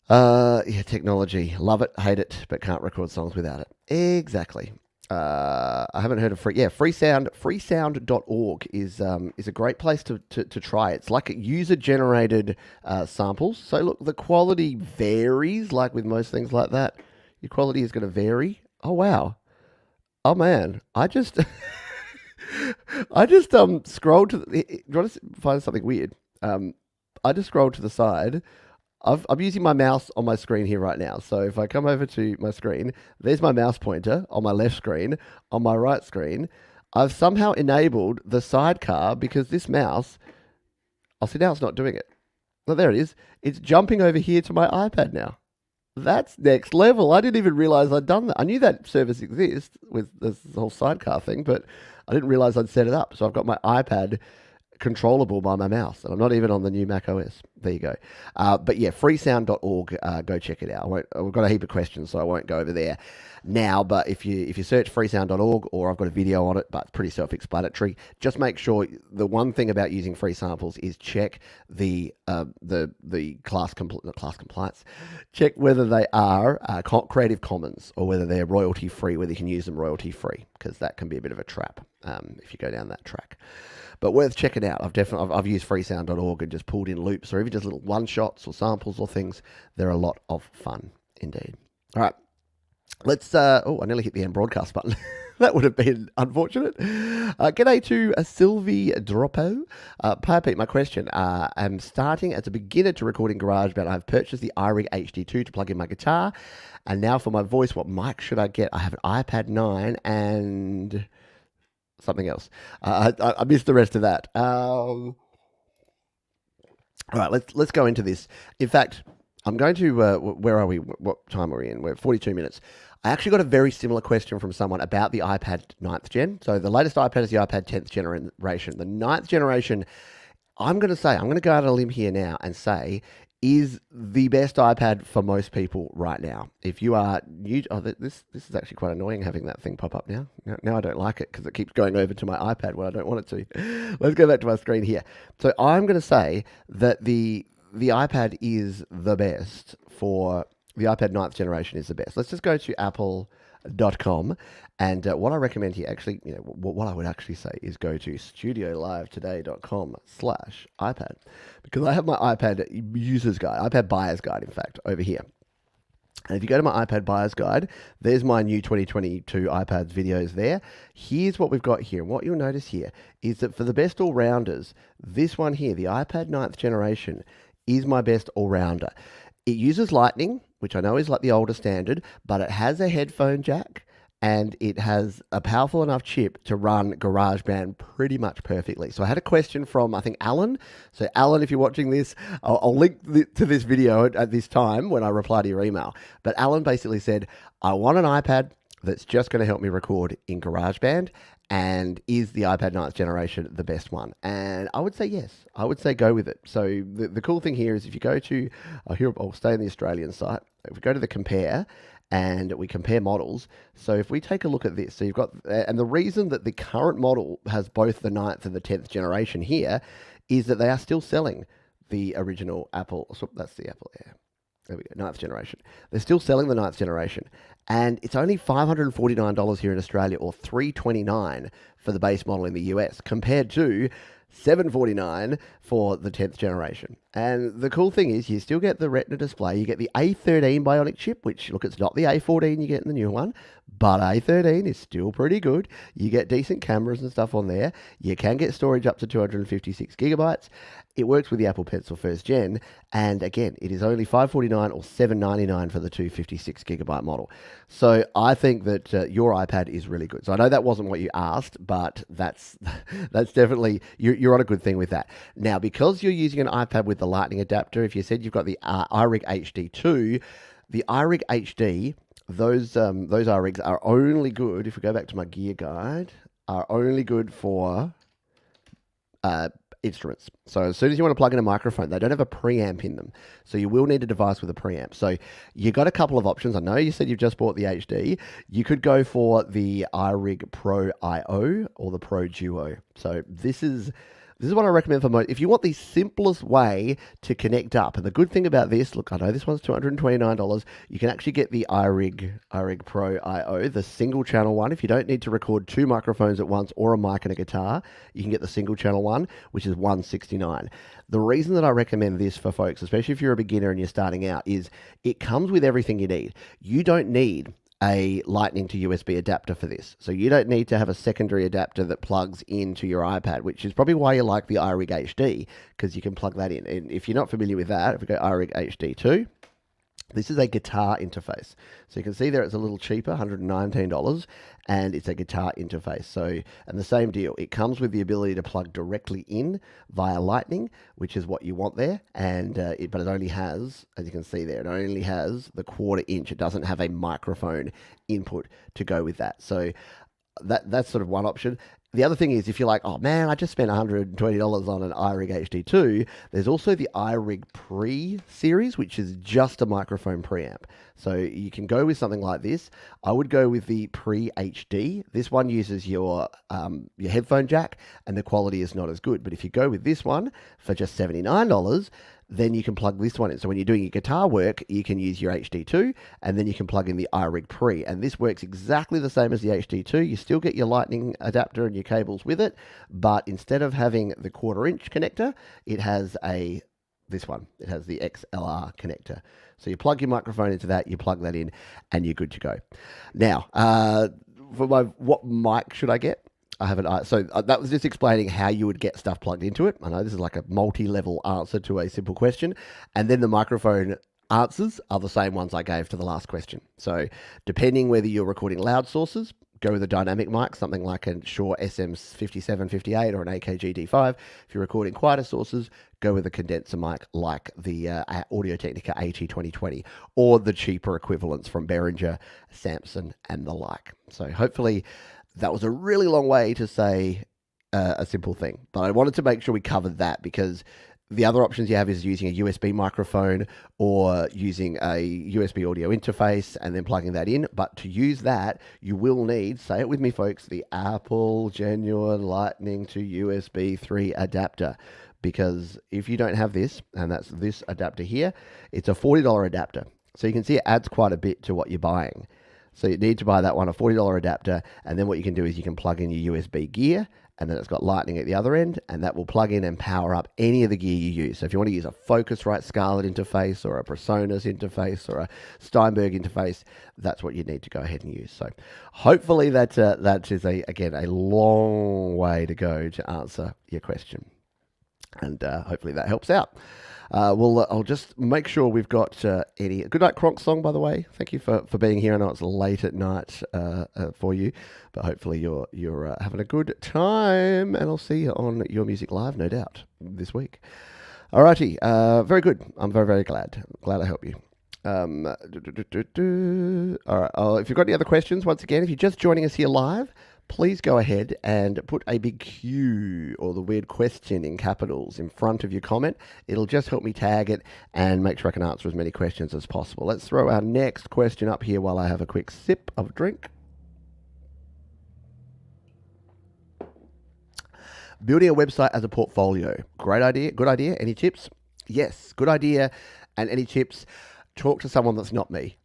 Yeah, technology, love it, hate it, but can't record songs without it. Exactly. I haven't heard of Freesound. Freesound.org is a great place to try. It's like user generated samples. So look, the quality varies, like with most things like that. Your quality is going to vary. Oh wow. Oh man, I just scrolled to do you want to find something weird? I just scrolled to the side. I'm using my mouse on my screen here right now. So if I come over to my screen, there's my mouse pointer on my left screen. On my right screen, I've somehow enabled the sidecar because this mouse, I'll see now it's not doing it. Well, there it is. It's jumping over here to my iPad now. That's next level. I didn't even realize I'd done that. I knew that service exists with this whole sidecar thing, but I didn't realize I'd set it up. So I've got my iPad controllable by my mouse, and I'm not even on the new Mac OS. There you go. But yeah, freesound.org, go check it out. We've got a heap of questions, so I won't go over there now, but if you search freesound.org, or I've got a video on it, but it's pretty self-explanatory. Just make sure, the one thing about using free samples is check the class compliance. Check whether they are Creative Commons or whether they're royalty free, whether you can use them royalty free, because that can be a bit of a trap if you go down that track. But worth checking out. I've used freesound.org and just pulled in loops or even just little one-shots or samples or things. They're a lot of fun indeed. All right. Let's, I nearly hit the end broadcast button. That would have been unfortunate. G'day to Sylvie Droppo. Pete, my question. I'm starting as a beginner to recording GarageBand. I've purchased the iRig HD2 to plug in my guitar. And now for my voice, what mic should I get? I have an iPad 9 and something else. I missed the rest of that. All right, let's go into this. In fact, I'm going to, where are we? What time are we in? We're at 42 minutes. I actually got a very similar question from someone about the iPad 9th gen. So the latest iPad is the iPad 10th generation. The 9th generation, I'm going to go out on a limb here now and say, is the best iPad for most people right now. If you are new, this is actually quite annoying having that thing pop up now. Now I don't like it because it keeps going over to my iPad when I don't want it to. Let's go back to my screen here. So I'm going to say that the iPad is the best for the iPad 9th generation is the best. Let's just go to apple.com. And what I recommend here, actually, what I would actually say is go to studiolivetoday.com/iPad, because I have my iPad user's guide, iPad buyer's guide, in fact, over here. And if you go to my iPad buyer's guide, there's my new 2022 iPads videos there. Here's what we've got here. And what you'll notice here is that for the best all-rounders, this one here, the iPad 9th generation, is my best all-rounder. It uses Lightning, which I know is like the older standard, but it has a headphone jack, and it has a powerful enough chip to run GarageBand pretty much perfectly. So I had a question from, I think, Alan. So Alan, if you're watching this, I'll link to this video at this time when I reply to your email. But Alan basically said, I want an iPad that's just going to help me record in GarageBand, and is the iPad 9th generation the best one? And I would say yes. I would say go with it. So the cool thing here is if you go to, I'll stay on the Australian site. If we go to the compare, and we compare models. So if we take a look at this, so you've got, and the reason that the current model has both the 9th and the 10th generation here is that they are still selling the original Apple. So that's the Apple Air. There we go, 9th generation. They're still selling the 9th generation. And it's only $549 here in Australia, or $329 for the base model in the US, compared to $749 for the 10th generation. And the cool thing is you still get the Retina display. You get the A13 Bionic chip, which, look, it's not the A14 you get in the new one, but A13 is still pretty good. You get decent cameras and stuff on there. You can get storage up to 256 gigabytes. It works with the Apple Pencil first gen. And again, it is only $549 or $799 for the 256 gigabyte model. So I think that your iPad is really good. So I know that wasn't what you asked, but that's definitely, you're on a good thing with that. Now, because you're using an iPad with the Lightning adapter, if you said you've got the iRig HD2, the iRig HD, those iRigs are only good, if we go back to my gear guide, are only good for instruments. So as soon as you want to plug in a microphone, they don't have a preamp in them. So you will need a device with a preamp. So you got a couple of options. I know you said you've just bought the HD. You could go for the iRig Pro IO or the Pro Duo. So this is what I recommend for most. If you want the simplest way to connect up, and the good thing about this, look, I know this one's $229. You can actually get the iRig Pro IO, the single channel one. If you don't need to record 2 microphones at once or a mic and a guitar, you can get the single channel one, which is $169. The reason that I recommend this for folks, especially if you're a beginner and you're starting out, is it comes with everything you need. You don't need a Lightning to USB adapter for this. So you don't need to have a secondary adapter that plugs into your iPad, which is probably why you like the iRig HD, because you can plug that in. And if you're not familiar with that, if we go iRig HD2, this is a guitar interface. So you can see there it's a little cheaper, $119, and it's a guitar interface. So, and the same deal, it comes with the ability to plug directly in via Lightning, which is what you want there. And but it only has, as you can see there, it only has the 1/4 inch. It doesn't have a microphone input to go with that. So that's sort of one option. The other thing is, if you're like, oh man, I just spent $120 on an iRig HD2, there's also the iRig Pre series, which is just a microphone preamp. So you can go with something like this. I would go with the Pre HD. This one uses your headphone jack, and the quality is not as good. But if you go with this one for just $79, then you can plug this one in. So when you're doing your guitar work, you can use your HD2, and then you can plug in the iRig Pre. And this works exactly the same as the HD2. You still get your Lightning adapter and your cables with it, but instead of having the 1/4 inch connector, it has this one. It has the XLR connector. So you plug your microphone into that, you plug that in, and you're good to go. Now, for what mic should I get? I haven't. So that was just explaining how you would get stuff plugged into it. I know this is like a multi-level answer to a simple question. And then the microphone answers are the same ones I gave to the last question. So depending whether you're recording loud sources, go with a dynamic mic, something like a Shure SM5758 or an AKG D5. If you're recording quieter sources, go with a condenser mic like the Audio-Technica AT2020 or the cheaper equivalents from Behringer, Samson, and the like. So hopefully that was a really long way to say a simple thing, but I wanted to make sure we covered that, because the other options you have is using a USB microphone or using a USB audio interface and then plugging that in. But to use that, you will need, say it with me folks, the Apple Genuine Lightning to USB 3 adapter. Because if you don't have this, and that's this adapter here, it's a $40 adapter. So you can see it adds quite a bit to what you're buying. So you need to buy that one, a $40 adapter, and then what you can do is you can plug in your USB gear, and then it's got Lightning at the other end, and that will plug in and power up any of the gear you use. So if you want to use a Focusrite Scarlett interface or a PreSonus interface or a Steinberg interface, that's what you need to go ahead and use. So hopefully that is, again, a long way to go to answer your question. And hopefully that helps out. I'll just make sure we've got any Good Night Kronk song, by the way. Thank you for being here. I know it's late at night for you, but hopefully you're having a good time, and I'll see you on Your Music Live, no doubt, this week. Alrighty, very good. I'm very, very glad I helped you. All right. If you've got any other questions, once again, if you're just joining us here live, please go ahead and put a big Q or the weird question in capitals in front of your comment. It'll just help me tag it and make sure I can answer as many questions as possible. Let's throw our next question up here while I have a quick sip of a drink. Building a website as a portfolio. Great idea. Good idea. Any tips? Yes, good idea. And any tips? Talk to someone that's not me.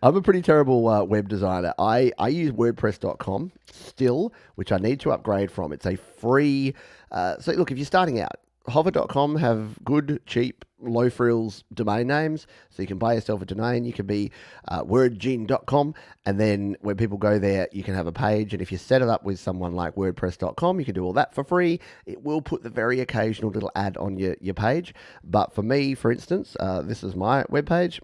I'm a pretty terrible web designer. I use WordPress.com still, which I need to upgrade from. It's a free... so look, if you're starting out, Hover.com have good, cheap, low frills domain names. So you can buy yourself a domain. You can be wordgene.com. And then when people go there, you can have a page. And if you set it up with someone like WordPress.com, you can do all that for free. It will put the very occasional little ad on your page. But for me, for instance, this is my webpage.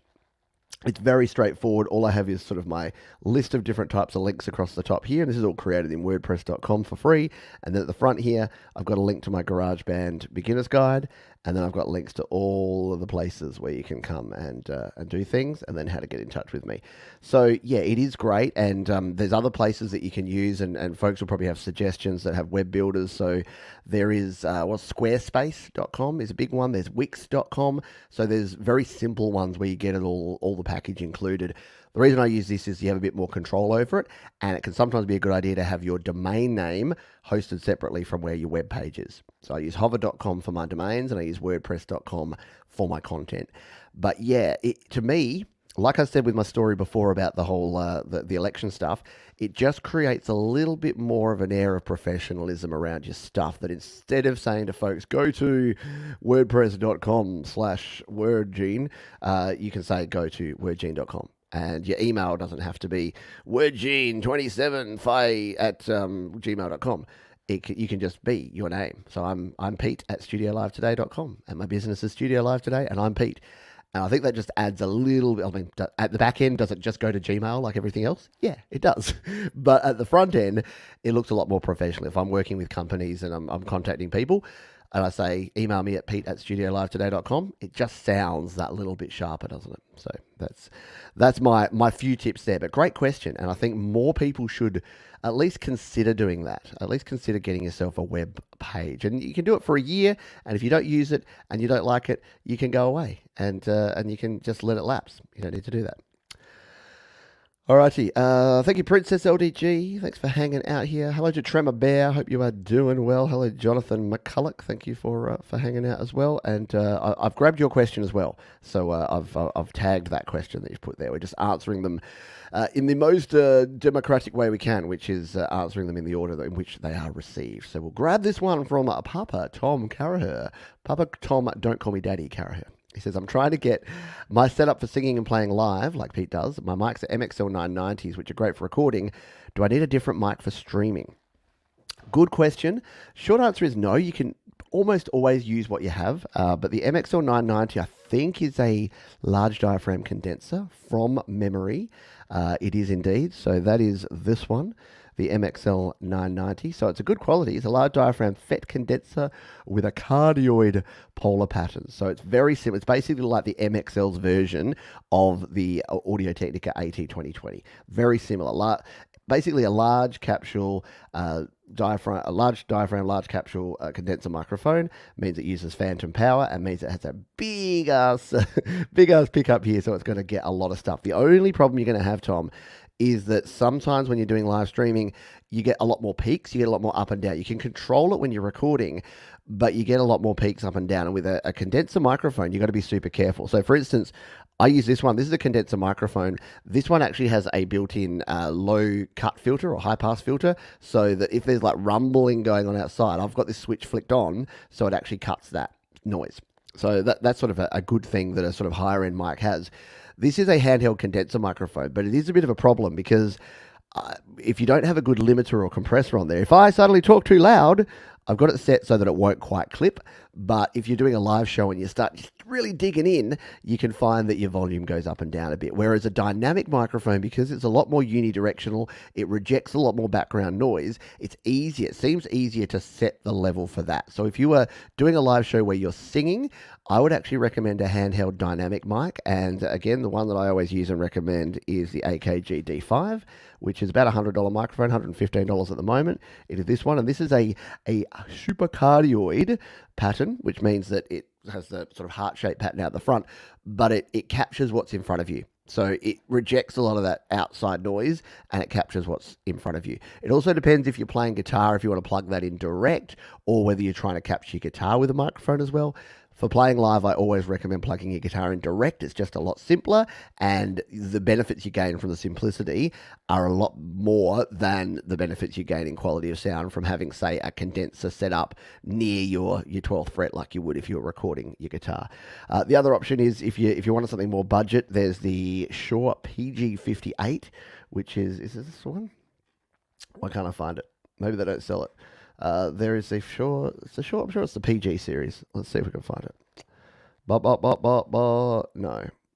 It's very straightforward. All I have is sort of my list of different types of links across the top here. And this is all created in WordPress.com for free. And then at the front here, I've got a link to my GarageBand beginner's guide. And then I've got links to all of the places where you can come and do things, and then how to get in touch with me. So yeah, it is great. And there's other places that you can use, and folks will probably have suggestions that have web builders. So there is Squarespace.com is a big one. There's Wix.com. So there's very simple ones where you get it all the package included. The reason I use this is you have a bit more control over it, and it can sometimes be a good idea to have your domain name hosted separately from where your web page is. So I use hover.com for my domains, and I use wordpress.com for my content. But yeah, to me, like I said with my story before about the whole the election stuff, it just creates a little bit more of an air of professionalism around your stuff, that instead of saying to folks, go to wordpress.com/wordgene, you can say go to wordgene.com. And your email doesn't have to be wordgene27fi@gmail.com. You can just be your name. So I'm Pete at studiolivetoday.com, and my business is Studio Live Today, and I'm Pete. And I think that just adds a little bit. I mean, at the back end, does it just go to Gmail like everything else? Yeah, it does. But at the front end, it looks a lot more professional. If I'm working with companies and I'm contacting people, and I say, email me at pete@studiolivetoday.com, it just sounds that little bit sharper, doesn't it? So that's my few tips there. But great question. And I think more people should at least consider doing that. At least consider getting yourself a web page. And you can do it for a year. And if you don't use it and you don't like it, you can go away and you can just let it lapse. You don't need to do that. Alrighty, thank you, Princess LDG. Thanks for hanging out here. Hello to Tremor Bear. Hope you are doing well. Hello, Jonathan McCulloch. Thank you for hanging out as well. And I've grabbed your question as well. So I've tagged that question that you've put there. We're just answering them in the most democratic way we can, which is answering them in the order in which they are received. So we'll grab this one from Papa Tom Carraher. Papa Tom, don't call me Daddy Carraher. He says, I'm trying to get my setup for singing and playing live, like Pete does. My mics are MXL 990s, which are great for recording. Do I need a different mic for streaming? Good question. Short answer is no. You can almost always use what you have. But the MXL 990, I think, is a large diaphragm condenser from memory. It is indeed. So that is this one, the MXL 990. So it's a good quality. It's a large diaphragm FET condenser with a cardioid polar pattern. So it's very simple. It's basically like the MXL's version of the Audio-Technica AT2020. Very similar. Basically a large capsule large capsule condenser microphone. Means it uses phantom power, and means it has a big ass pickup here, so it's going to get a lot of stuff. The only problem you're going to have, Tom, is that sometimes when you're doing live streaming, you get a lot more peaks, you get a lot more up and down. You can control it when you're recording, but you get a lot more peaks up and down. And with a condenser microphone, you've got to be super careful. So for instance, I use this one. This is a condenser microphone. This one actually has a built-in low cut filter or high pass filter, so that if there's like rumbling going on outside, I've got this switch flicked on, so it actually cuts that noise. So that's sort of a good thing that a sort of higher end mic has. This is a handheld condenser microphone, but it is a bit of a problem because if you don't have a good limiter or compressor on there, if I suddenly talk too loud, I've got it set so that it won't quite clip, But if you're doing a live show and you start just really digging in, you can find that your volume goes up and down a bit. Whereas a dynamic microphone, because it's a lot more unidirectional, it rejects a lot more background noise. It's easier. It seems easier to set the level for that. So if you are doing a live show where you're singing, I would actually recommend a handheld dynamic mic. And again, the one that I always use and recommend is the AKG D5, which is about a $100 microphone, $115 at the moment. It is this one, and this is a supercardioid pattern, which means that it has the sort of heart-shaped pattern out the front, but it captures what's in front of you. So it rejects a lot of that outside noise and it captures what's in front of you. It also depends if you're playing guitar, if you want to plug that in direct, or whether you're trying to capture your guitar with a microphone as well. For playing live, I always recommend plugging your guitar in direct. It's just a lot simpler, and the benefits you gain from the simplicity are a lot more than the benefits you gain in quality of sound from having, say, a condenser set up near your 12th fret like you would if you were recording your guitar. The other option is if you wanted something more budget, there's the Shure PG58, which is this one? Why can't I find it? Maybe they don't sell it. There is a Shure, I'm sure it's the PG series. Let's see if we can find it. No.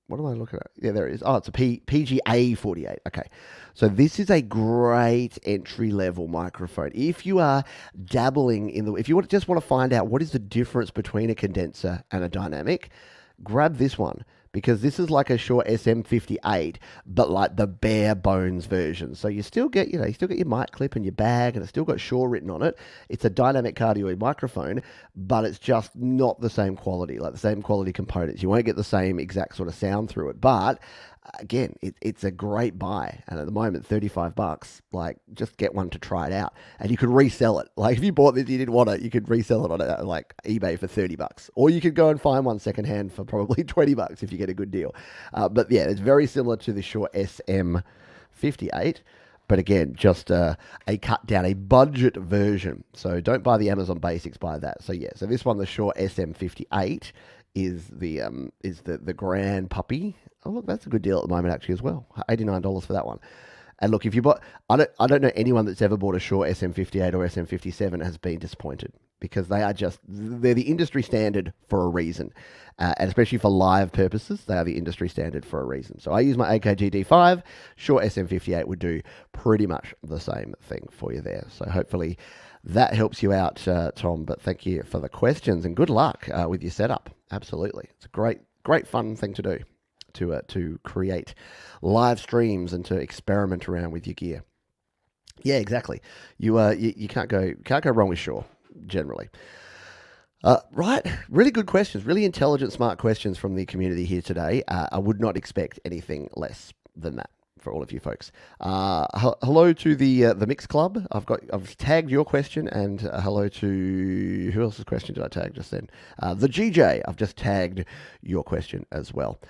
What am I looking at? Yeah, there it is. Oh, it's a PGA 48. Okay. So this is a great entry-level microphone. If you are dabbling if you just want to find out what is the difference between a condenser and a dynamic, grab this one. Because this is like a Shure SM58, but like the bare bones version. So you still get your mic clip and your bag, and it's still got Shure written on it. It's a dynamic cardioid microphone, but it's just not the same quality, like the same quality components. You won't get the same exact sort of sound through it, but again, it's a great buy. And at the moment, $35, like just get one to try it out. And you could resell it. Like if you bought this, you didn't want it, you could resell it on like eBay for $30. Or you could go and find one secondhand for probably $20 if you get a good deal. But yeah, it's very similar to the Shure SM58. But again, just a cut down, a budget version. So don't buy the Amazon Basics, buy that. So yeah, so this one, the Shure SM58, is the grand puppy. Oh look, that's a good deal at the moment actually as well. $89 for that one. And look, if you bought, I don't know anyone that's ever bought a Shure SM58 or SM57 has been disappointed, because they're the industry standard for a reason. And especially for live purposes, they are the industry standard for a reason. So I use my AKG D5. Shure SM58 would do pretty much the same thing for you there. So hopefully that helps you out, Tom. But thank you for the questions and good luck with your setup. Absolutely. It's a great fun thing to do, to create live streams and to experiment around with your gear. Yeah, exactly. You can't go wrong with Shure generally. Right, really good questions, really intelligent, smart questions from the community here today. I would not expect anything less than that for all of you folks. Hello to the Mix Club. I've tagged your question, and hello to who else's question did I tag just then? The GJ. I've just tagged your question as well.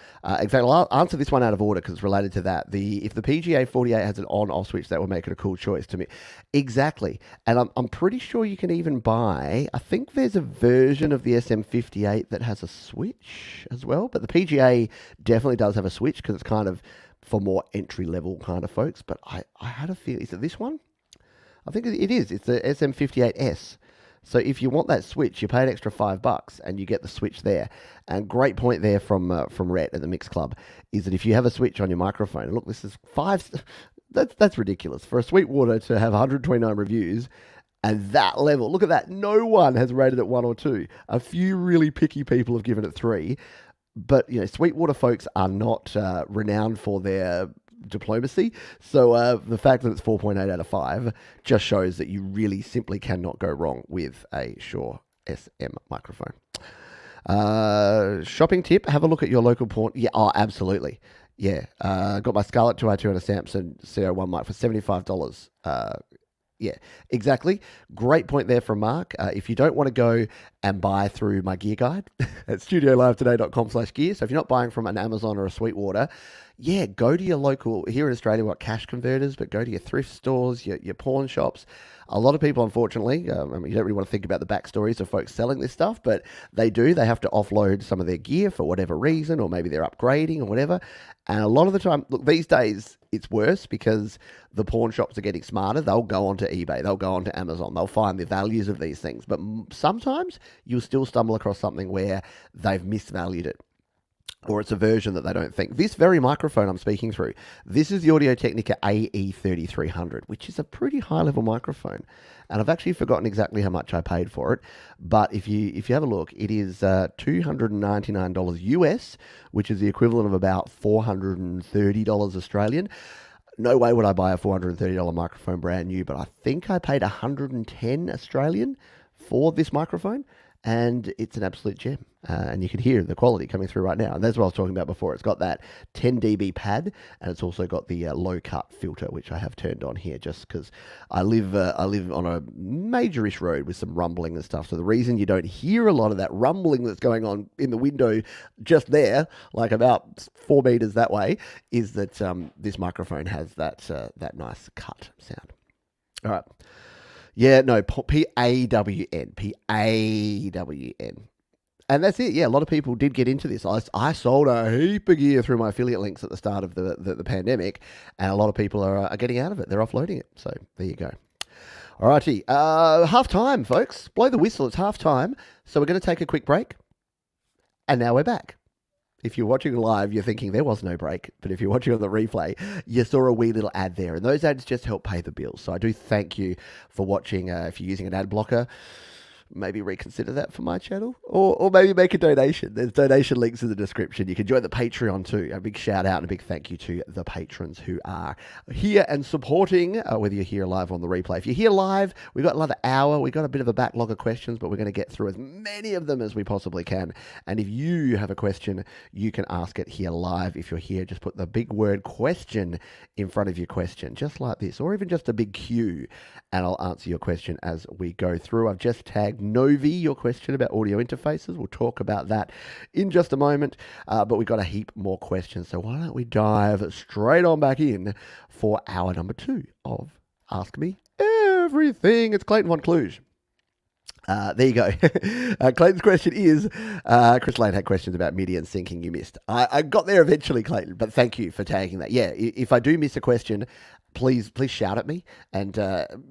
In fact, I'll answer this one out of order because it's related to that. If the PGA 48 has an on-off switch, that would make it a cool choice to me. Exactly, and I'm pretty sure you can even buy. I think there's a version of the SM58 that has a switch as well, but the PGA definitely does have a switch because it's kind of for more entry-level kind of folks. But I had a feel, is it this one? I think it is. It's the SM58S. So if you want that switch, you pay an extra $5 and you get the switch there. And great point there from Rhett at the Mix Club is that if you have a switch on your microphone, look, this is that's ridiculous. For a Sweetwater to have 129 reviews and that level, look at that. No one has rated it 1 or 2. A few really picky people have given it 3. But, Sweetwater folks are not renowned for their diplomacy. So the fact that it's 4.8 out of 5 just shows that you really simply cannot go wrong with a Shure SM microphone. Shopping tip, have a look at your local pawn. Yeah, oh, absolutely. Yeah, got my Scarlett 2i2 and a Samson CO1 mic for $75. Yeah, exactly. Great point there from Mark. If you don't want to go and buy through my gear guide at studiolivetoday.com/gear, so if you're not buying from an Amazon or a Sweetwater, yeah, go to your local, here in Australia, we've got cash converters, but go to your thrift stores, your pawn shops. A lot of people, unfortunately, you don't really want to think about the backstories of folks selling this stuff, but they do. They have to offload some of their gear for whatever reason, or maybe they're upgrading or whatever. And a lot of the time, look, these days, it's worse because the pawn shops are getting smarter. They'll go onto eBay. They'll go onto Amazon. They'll find the values of these things. But sometimes you'll still stumble across something where they've misvalued it, or it's a version that they don't think. This very microphone I'm speaking through, this is the Audio-Technica AE3300, which is a pretty high-level microphone. And I've actually forgotten exactly how much I paid for it. But if you have a look, it is $299 US, which is the equivalent of about $430 Australian. No way would I buy a $430 microphone brand new, but I think I paid $110 Australian for this microphone. And it's an absolute gem. And you can hear the quality coming through right now. And that's what I was talking about before. It's got that 10 dB pad, and it's also got the low cut filter, which I have turned on here just because I live on a majorish road with some rumbling and stuff. So the reason you don't hear a lot of that rumbling that's going on in the window just there, like about 4 meters that way, is that this microphone has that nice cut sound. All right. Yeah, no, P-A-W-N. P-A-W-N. And that's it. Yeah, a lot of people did get into this. I sold a heap of gear through my affiliate links at the start of the pandemic, and a lot of people are getting out of it. They're offloading it. So there you go. All righty. Half time, folks. Blow the whistle. It's half time. So we're going to take a quick break. And now we're back. If you're watching live, you're thinking there was no break. But if you're watching on the replay, you saw a wee little ad there. And those ads just help pay the bills. So I do thank you for watching. If you're using an ad blocker, maybe reconsider that for my channel, or maybe make a donation. There's donation links in the description. You can join the Patreon too. A big shout out and a big thank you to the patrons who are here and supporting, whether you're here live or on the replay. If you're here live, we've got another hour. We've got a bit of a backlog of questions, but we're going to get through as many of them as we possibly can. And if you have a question, you can ask it here live. If you're here, just put the big word question in front of your question, just like this, or even just a big Q, and I'll answer your question as we go through. I've just tagged Novi your question about audio interfaces. We'll talk about that in just a moment, but we've got a heap more questions. So why don't we dive straight on back in for hour number 2 of Ask Me Everything. It's Clayton von Kluge. There you go. Clayton's question is, Chris Lane had questions about MIDI and syncing you missed. I got there eventually, Clayton, but thank you for tagging that. Yeah, if I do miss a question, please shout at me, and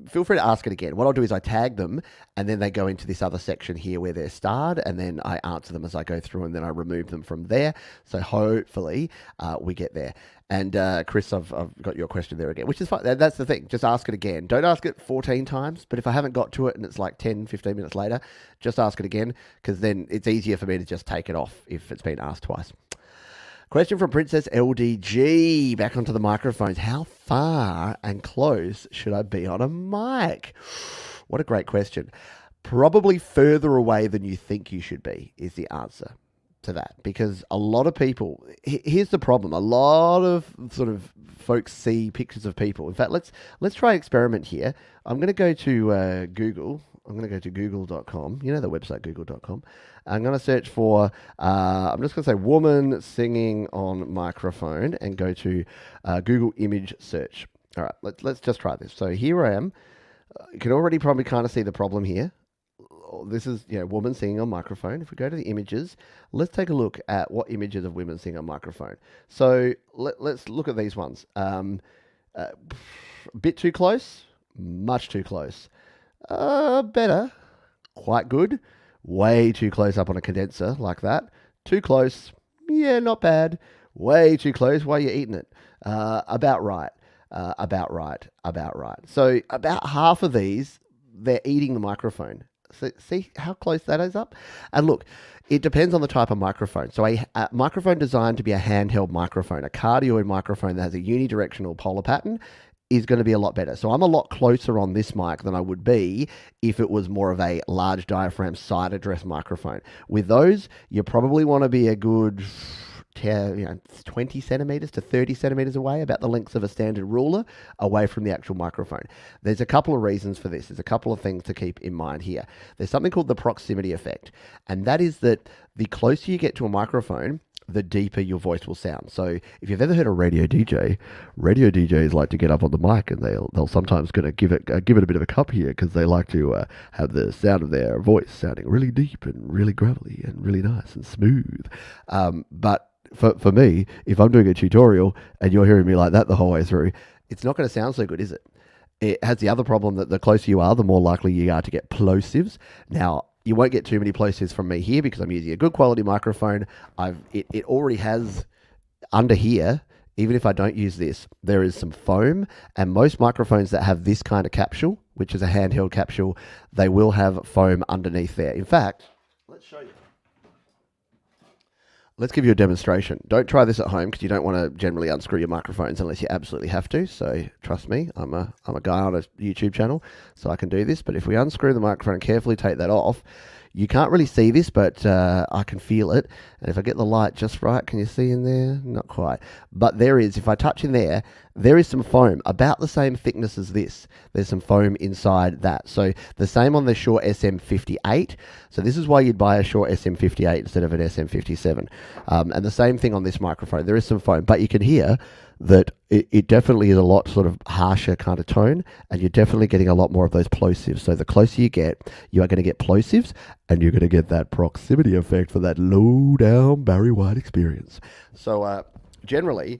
feel free to ask it again. What I'll do is I tag them, and then they go into this other section here where they're starred, and then I answer them as I go through, and then I remove them from there. So hopefully we get there. And Chris, I've got your question there again, which is fine. That's the thing. Just ask it again. Don't ask it 14 times, but if I haven't got to it and it's like 10, 15 minutes later, just ask it again, because then it's easier for me to just take it off if it's been asked twice. Question from Princess LDG. Back onto the microphones. How far and close should I be on a mic? What a great question. Probably further away than you think you should be is the answer to that, because a lot of people, here's the problem. A lot of sort of folks see pictures of people. In fact, let's try an experiment here. I'm going to go to Google. I'm going to go to google.com. You know the website, google.com. I'm going to search for, I'm just going to say woman singing on microphone and go to Google image search. All right, let's just try this. So here I am. You can already probably kind of see the problem here. This is, woman singing on microphone. If we go to the images, let's take a look at what images of women sing on microphone. So let's look at these ones. A bit too close, much too close. Better, quite good. Way too close up on a condenser like that. Too close, yeah, not bad. Way too close, why are you eating it? About right. About right. So about half of these, they're eating the microphone. So see how close that is up? And look, it depends on the type of microphone. So a microphone designed to be a handheld microphone, a cardioid microphone that has a unidirectional polar pattern, is going to be a lot better. So I'm a lot closer on this mic than I would be if it was more of a large diaphragm side address microphone. With those, you probably want to be a good 20 centimeters to 30 centimeters away, about the length of a standard ruler, away from the actual microphone. There's a couple of reasons for this. There's a couple of things to keep in mind here. There's something called the proximity effect, and that is that the closer you get to a microphone, the deeper your voice will sound. So if you've ever heard a radio DJs like to get up on the mic, and they'll sometimes gonna give it a bit of a cup here, because they like to have the sound of their voice sounding really deep and really gravelly and really nice and smooth. But for me, if I'm doing a tutorial and you're hearing me like that the whole way through, it's not going to sound so good, is it? It has the other problem that the closer you are, the more likely you are to get plosives. Now, You won't get too many plosives from me here because I'm using a good quality microphone. It already has under here, even if I don't use this, there is some foam, and most microphones that have this kind of capsule, which is a handheld capsule, they will have foam underneath there. In fact, let's show you. Let's give you a demonstration. Don't try this at home because you don't want to generally unscrew your microphones unless you absolutely have to. So trust me, I'm a guy on a YouTube channel, so I can do this. But if we unscrew the microphone and carefully take that off, you can't really see this, but I can feel it. And if I get the light just right, can you see in there? Not quite. But there is, if I touch in there, there is some foam about the same thickness as this. There's some foam inside that. So the same on the Shure SM58. So this is why you'd buy a Shure SM58 instead of an SM57. And the same thing on this microphone. There is some foam, but you can hear that it definitely is a lot sort of harsher kind of tone, and you're definitely getting a lot more of those plosives. So the closer you get, you are going to get plosives, and you're going to get that proximity effect for that low down Barry White experience. So generally,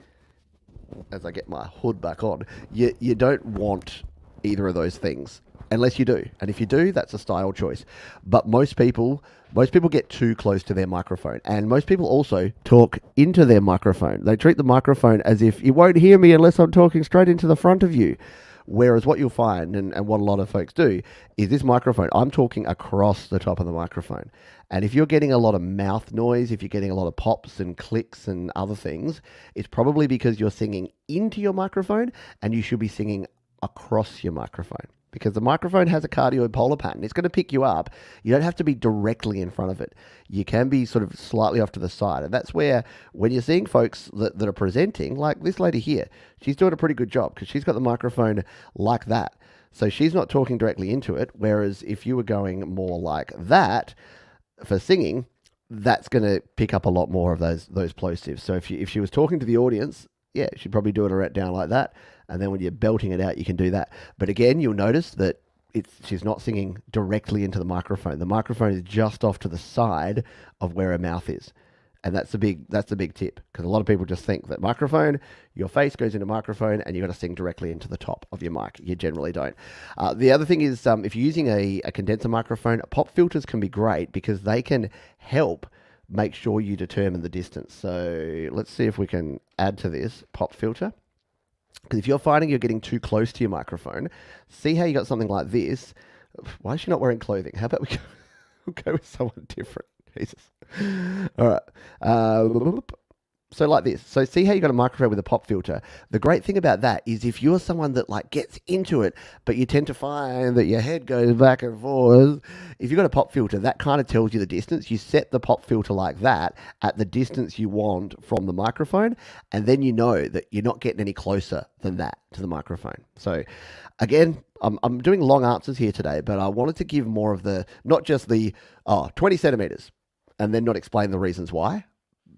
as I get my hood back on, you don't want either of those things unless you do. And if you do, that's a style choice. But most people get too close to their microphone, and most people also talk into their microphone. They treat the microphone as if you won't hear me unless I'm talking straight into the front of you. Whereas what you'll find, and what a lot of folks do, is this microphone, I'm talking across the top of the microphone. And if you're getting a lot of mouth noise, if you're getting a lot of pops and clicks and other things, it's probably because you're singing into your microphone, and you should be singing across your microphone. Because the microphone has a cardioid polar pattern. It's going to pick you up. You don't have to be directly in front of it. You can be sort of slightly off to the side. And that's where, when you're seeing folks that are presenting, like this lady here, she's doing a pretty good job because she's got the microphone like that. So she's not talking directly into it. Whereas if you were going more like that for singing, that's going to pick up a lot more of those plosives. So if she was talking to the audience, yeah, she'd probably do it right down like that. And then when you're belting it out, you can do that. But again, you'll notice that she's not singing directly into the microphone. The microphone is just off to the side of where her mouth is. And that's a big tip, because a lot of people just think that microphone, your face goes into microphone and you've got to sing directly into the top of your mic. You generally don't. The other thing is, if you're using a condenser microphone, pop filters can be great because they can help make sure you determine the distance. So let's see if we can add to this pop filter. Because if you're finding you're getting too close to your microphone, see how you got something like this. Why is she not wearing clothing? How about we'll go with someone different? Jesus. All right. So like this. So see how you got a microphone with a pop filter. The great thing about that is if you're someone that like gets into it, but you tend to find that your head goes back and forth, if you've got a pop filter, that kind of tells you the distance. You set the pop filter like that at the distance you want from the microphone, and then you know that you're not getting any closer than that to the microphone. So again, I'm doing long answers here today, but I wanted to give more of the, not just the 20 centimeters, and then not explain the reasons why.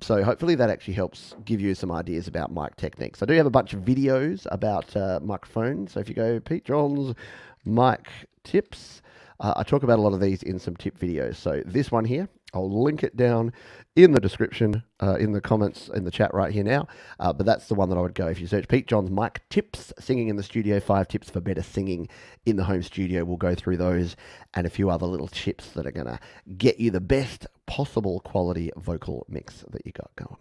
So hopefully that actually helps give you some ideas about mic techniques. I do have a bunch of videos about microphones. So if you go Pete John's mic tips, I talk about a lot of these in some tip videos. So this one here, I'll link it down in the description, in the comments, in the chat right here now. But that's the one that I would go. If you search Pete John's mic tips, singing in the studio, 5 tips for better singing in the home studio. We'll go through those and a few other little tips that are going to get you the best possible quality vocal mix that you got going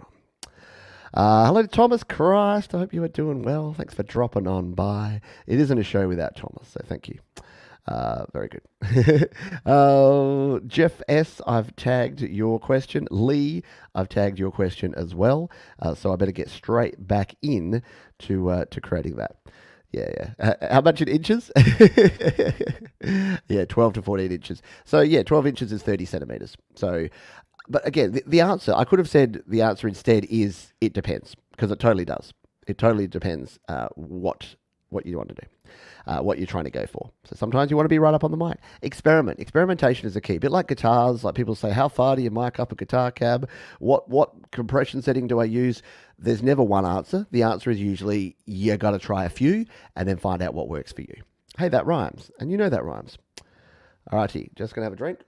on. Hello to Thomas Christ. I hope you are doing well. Thanks for dropping on by. It isn't a show without Thomas, so thank you. Very good. Jeff S., I've tagged your question. Lee, I've tagged your question as well. So I better get straight back in to creating that. Yeah. How much in inches? Yeah, 12 to 14 inches. So yeah, 12 inches is 30 centimeters. So, but again, the answer, I could have said the answer instead is it depends, because it totally does. It totally depends what you want to do. What you're trying to go for. So sometimes you want to be right up on the mic. Experiment. Experimentation is a key. A bit like guitars, like people say, how far do you mic up a guitar cab? What compression setting do I use? There's never one answer. The answer is usually you got to try a few and then find out what works for you. Hey, that rhymes. And you know that rhymes. All righty, just going to have a drink.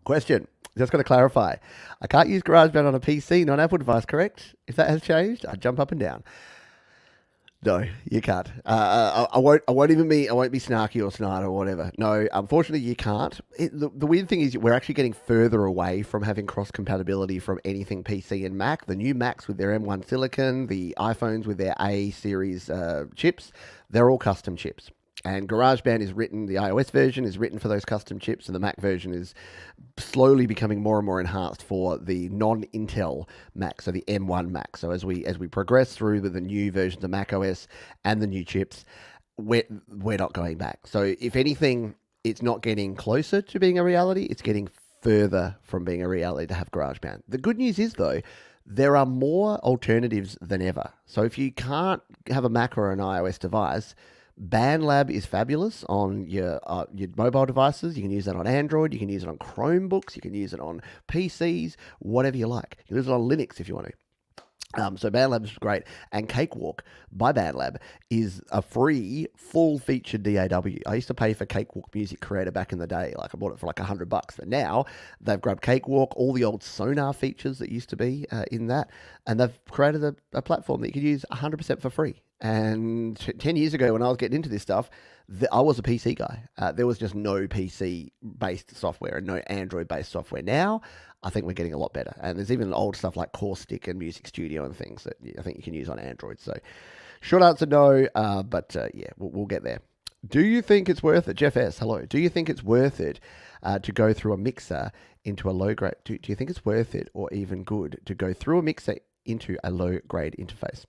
Question. Just got to clarify. I can't use GarageBand on a PC, not an Apple device, correct? If that has changed, I'd jump up and down. No, you can't. I won't. I won't even be. I won't be snarky or snide or whatever. No, unfortunately, you can't. The weird thing is, we're actually getting further away from having cross compatibility from anything PC and Mac. The new Macs with their M1 silicon, the iPhones with their A series chips, they're all custom chips. And GarageBand is written, the iOS version is written for those custom chips, and the Mac version is slowly becoming more and more enhanced for the non-Intel Mac, so the M1 Mac. So as we progress through with the new versions of Mac OS and the new chips, we're not going back. So if anything, it's not getting closer to being a reality, it's getting further from being a reality to have GarageBand. The good news is, though, there are more alternatives than ever. So if you can't have a Mac or an iOS device, BandLab is fabulous on your mobile devices. You can use that on Android. You can use it on Chromebooks. You can use it on PCs, whatever you like. You can use it on Linux if you want to. So BandLab is great, and Cakewalk by BandLab is a free, full-featured DAW. I used to pay for Cakewalk Music Creator back in the day. Like I bought it for like $100, but now they've grabbed Cakewalk, all the old Sonar features that used to be in that, and they've created a platform that you could use 100% for free. And 10 years ago, when I was getting into this stuff, I was a PC guy. There was just no PC-based software and no Android-based software. Now, I think we're getting a lot better. And there's even old stuff like Caustic and Music Studio and things that I think you can use on Android. So, short answer, no. But yeah, we'll get there. Do you think it's worth it? Jeff S., hello. Do you think it's worth it to go through a mixer into a low-grade... Do you think it's worth it or even good to go through a mixer into a low-grade interface?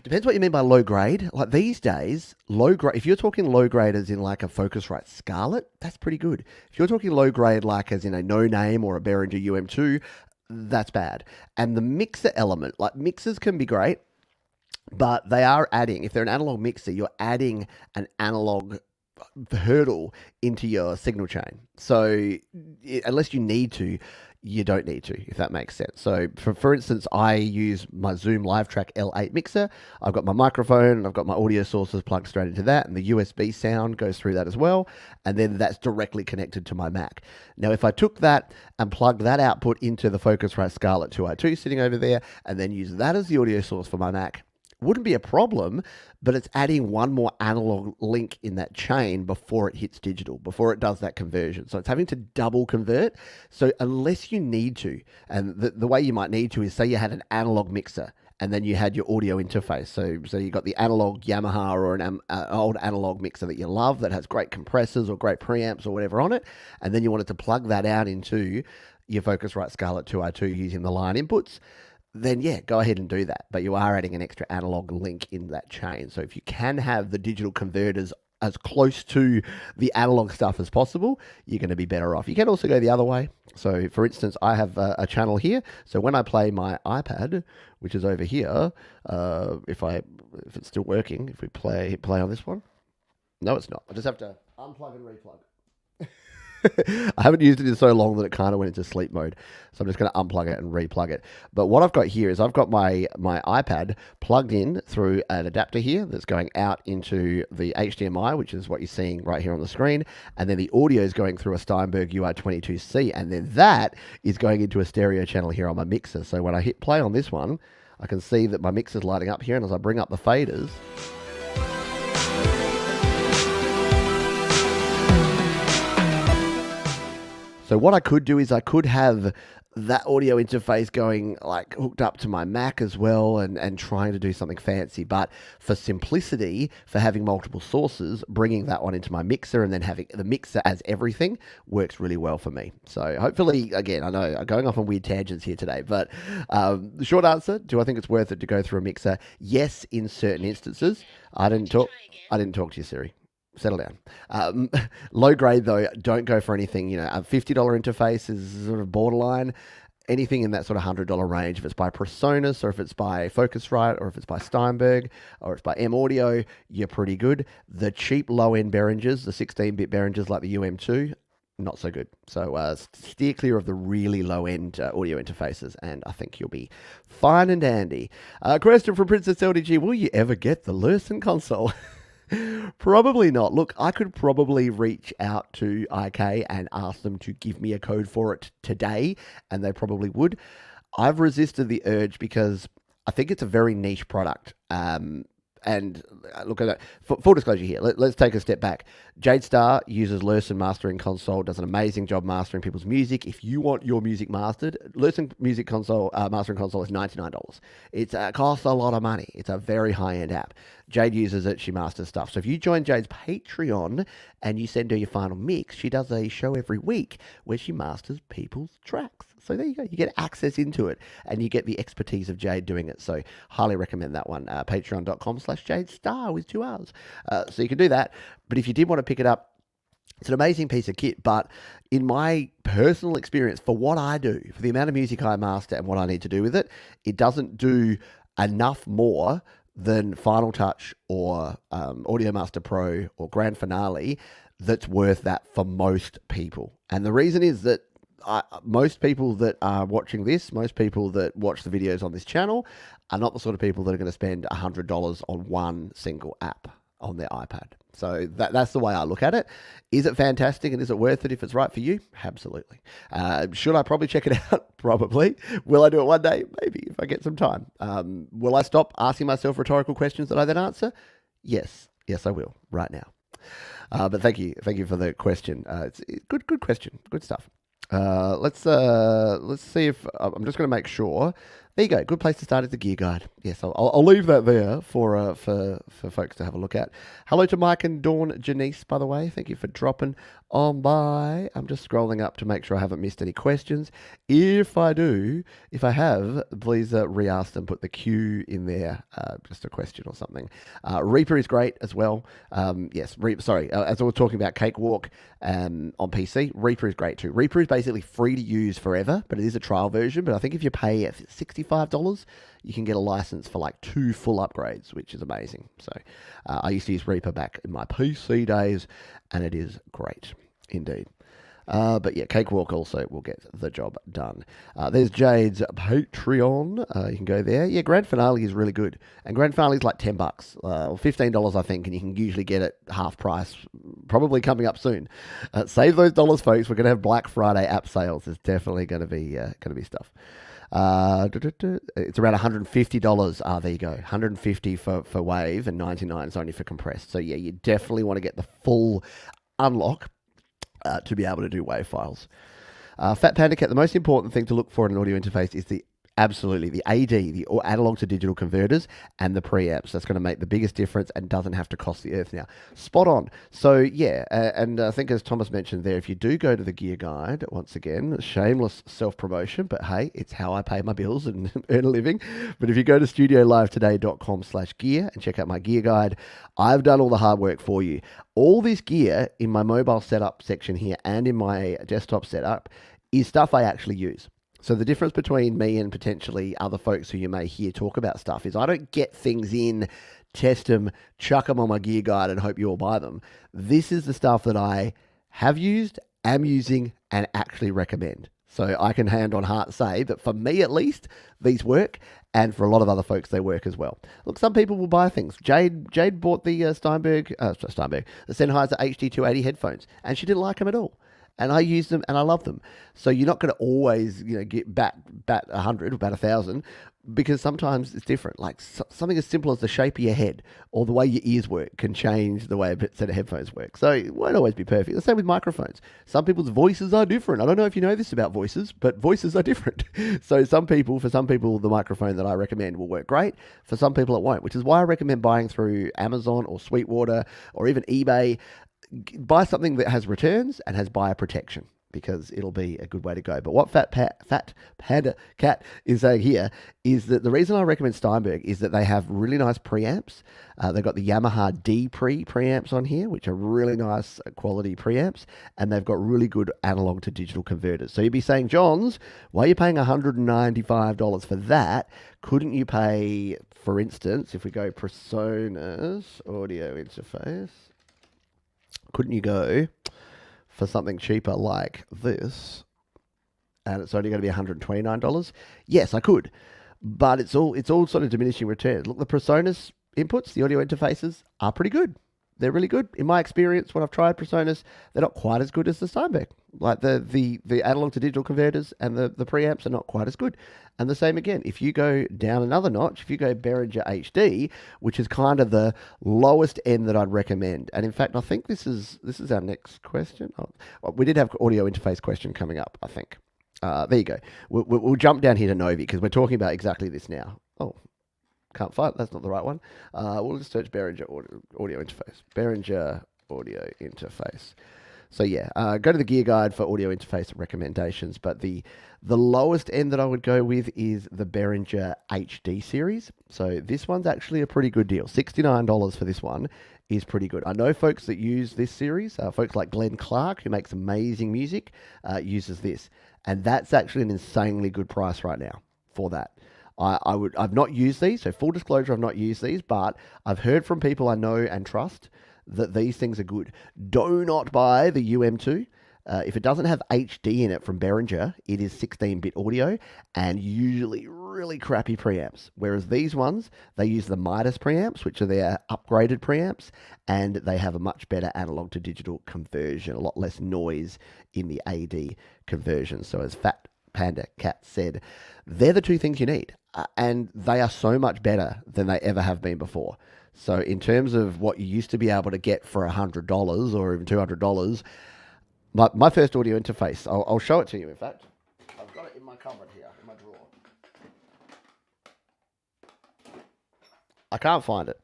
Depends what you mean by low grade. Like these days, low grade, if you're talking low grade as in like a Focusrite Scarlett, that's pretty good. If you're talking low grade like as in a No Name or a Behringer UM2, that's bad. And the mixer element, like mixers can be great, but they are adding, if they're an analog mixer, you're adding an analog hurdle into your signal chain. So unless you need to, you don't need to, if that makes sense. So for instance, I use my Zoom LiveTrack L8 mixer. I've got my microphone and I've got my audio sources plugged straight into that, and the USB sound goes through that as well. And then that's directly connected to my Mac. Now, if I took that and plugged that output into the Focusrite Scarlett 2i2 sitting over there, and then use that as the audio source for my Mac, wouldn't be a problem, but it's adding one more analog link in that chain before it hits digital, before it does that conversion. So it's having to double convert. So unless you need to, and the way you might need to is, say you had an analog mixer and then you had your audio interface. So you got the analog Yamaha or an old analog mixer that you love that has great compressors or great preamps or whatever on it, and then you wanted to plug that out into your Focusrite Scarlett 2i2 using the line inputs, then yeah, go ahead and do that. But you are adding an extra analog link in that chain. So if you can have the digital converters as close to the analog stuff as possible, you're going to be better off. You can also go the other way. So for instance, I have a channel here. So when I play my iPad, which is over here, if it's still working, if we play on this one, no, it's not. I just have to unplug and replug. I haven't used it in so long that it kind of went into sleep mode. So I'm just going to unplug it and replug it. But what I've got here is I've got my iPad plugged in through an adapter here that's going out into the HDMI, which is what you're seeing right here on the screen. And then the audio is going through a Steinberg UR22C. And then that is going into a stereo channel here on my mixer. So when I hit play on this one, I can see that my mixer's lighting up here. And as I bring up the faders... So what I could do is I could have that audio interface going like hooked up to my Mac as well and trying to do something fancy. But for simplicity, for having multiple sources, bringing that one into my mixer and then having the mixer as everything works really well for me. So hopefully, again, I know I'm going off on weird tangents here today, but the short answer, do I think it's worth it to go through a mixer? Yes, in certain instances. I didn't talk to you, Siri. Settle down. Low grade, though, don't go for anything. You know, a $50 interface is sort of borderline. Anything in that sort of $100 range, if it's by PreSonus or if it's by Focusrite or if it's by Steinberg or it's by M Audio, you're pretty good. The cheap low-end Behringers, the 16-bit Behringers like the UM2, not so good. So steer clear of the really low-end audio interfaces, and I think you'll be fine and dandy. Question from Princess LDG, will you ever get the Lursen console? Probably not. Look, I could probably reach out to IK and ask them to give me a code for it today, and they probably would. I've resisted the urge because I think it's a very niche product. And look at that. Full disclosure here. Let's take a step back. Jade Star uses Lursen Mastering Console, does an amazing job mastering people's music. If you want your music mastered, Lursen Music Console Mastering Console is $99. It costs a lot of money. It's a very high-end app. Jade uses it. She masters stuff. So if you join Jade's Patreon and you send her your final mix, she does a show every week where she masters people's tracks. So there you go. You get access into it and you get the expertise of Jade doing it. So highly recommend that one. Patreon.com/Jade Star with 2 R's. So you can do that. But if you did want to pick it up, it's an amazing piece of kit. But in my personal experience, for what I do, for the amount of music I master and what I need to do with it, it doesn't do enough more than Final Touch or Audio Master Pro or Grand Finale that's worth that for most people. And the reason is that most people that are watching this, most people that watch the videos on this channel are not the sort of people that are going to spend $100 on one single app on their iPad. So that's the way I look at it. Is it fantastic and is it worth it if it's right for you? Absolutely. Should I probably check it out? Probably. Will I do it one day? Maybe, if I get some time. Will I stop asking myself rhetorical questions that I then answer? Yes. Yes, I will right now. But thank you for the question. It's good question. Good stuff. Let's see if I'm just going to make sure. There you go. Good place to start is the gear guide. Yes, I'll leave that there for folks to have a look at. Hello to Mike and Dawn Janice, by the way. Thank you for dropping on by. I'm just scrolling up to make sure I haven't missed any questions. If I have, please re-ask them. Put the Q in there, just a question or something. Reaper is great as well. Yes, as I was talking about Cakewalk on PC, Reaper is great too. Reaper is basically free to use forever, but it is a trial version. But I think if you pay $65, you can get a license for like 2 full upgrades, which is amazing. So I used to use Reaper back in my PC days, and it is great indeed. But yeah, Cakewalk also will get the job done. There's Jade's Patreon. You can go there. Yeah, Grand Finale is really good. And Grand Finale is like $10 or $15, I think, and you can usually get it half price, probably coming up soon. Save those dollars, folks. We're going to have Black Friday app sales. There's definitely going to be stuff. It's around $150. There you go. $150 for Wave and $99 is only for compressed. So yeah, you definitely want to get the full unlock to be able to do WAV files. Fat Panda Cat, the most important thing to look for in an audio interface is the AD, the analog to digital converters, and the preamps. That's going to make the biggest difference and doesn't have to cost the earth now. Spot on. So yeah, and I think as Thomas mentioned there, if you do go to the gear guide, once again, shameless self-promotion, but hey, it's how I pay my bills and earn a living. But if you go to studiolivetoday.com/gear and check out my gear guide, I've done all the hard work for you. All this gear in my mobile setup section here and in my desktop setup is stuff I actually use. So the difference between me and potentially other folks who you may hear talk about stuff is I don't get things in, test them, chuck them on my gear guide and hope you all buy them. This is the stuff that I have used, am using, and actually recommend. So I can hand on heart say that for me at least, these work, and for a lot of other folks, they work as well. Look, some people will buy things. Jade bought the Steinberg, the Sennheiser HD280 headphones, and she didn't like them at all. And I use them and I love them. So you're not going to always, get bat 100 or bat 1,000, because sometimes it's different. Like something as simple as the shape of your head or the way your ears work can change the way a set of headphones work. So it won't always be perfect. The same with microphones. Some people's voices are different. I don't know if you know this about voices, but voices are different. So for some people, the microphone that I recommend will work great. For some people, it won't, which is why I recommend buying through Amazon or Sweetwater or even eBay. Buy something that has returns and has buyer protection, because it'll be a good way to go. But what Fat Panda Cat is saying here is that the reason I recommend Steinberg is that they have really nice preamps. They've got the Yamaha D preamps on here, which are really nice quality preamps, and they've got really good analog to digital converters. So you'd be saying, Johns, why are you paying $195 for that? Couldn't you pay, for instance, if we go PreSonus audio interface, couldn't you go for something cheaper like this, and it's only going to be $129? Yes, I could, but it's all sort of diminishing returns. Look, the PreSonus inputs, the audio interfaces are pretty good. they're really good. In my experience, when I've tried Presonus, they're not quite as good as the Steinberg. Like the analog to digital converters and the preamps are not quite as good. And the same again, if you go down another notch, if you go Behringer HD, which is kind of the lowest end that I'd recommend. And in fact, I think this is our next question. Oh, well, we did have audio interface question coming up, I think. There you go. We'll jump down here to Novi because we're talking about exactly this now. Oh, can't find it. That's not the right one. We'll just search Behringer audio interface. Behringer audio interface. So yeah, go to the gear guide for audio interface recommendations. But the lowest end that I would go with is the Behringer HD series. So this one's actually a pretty good deal. $69 for this one is pretty good. I know folks that use this series, folks like Glenn Clark, who makes amazing music, uses this. And that's actually an insanely good price right now for that. I've not used these, so full disclosure, I've not used these, but I've heard from people I know and trust that these things are good. Do not buy the UM2. If it doesn't have HD in it from Behringer, it is 16-bit audio and usually really crappy preamps. Whereas these ones, they use the Midas preamps, which are their upgraded preamps, and they have a much better analog to digital conversion, a lot less noise in the AD conversion. So as Fat Panda Cat said, they're the two things you need, and they are so much better than they ever have been before. So in terms of what you used to be able to get for $100 or even $200, my first audio interface, I'll show it to you, in fact. I've got it in my cupboard here, in my drawer. I can't find it.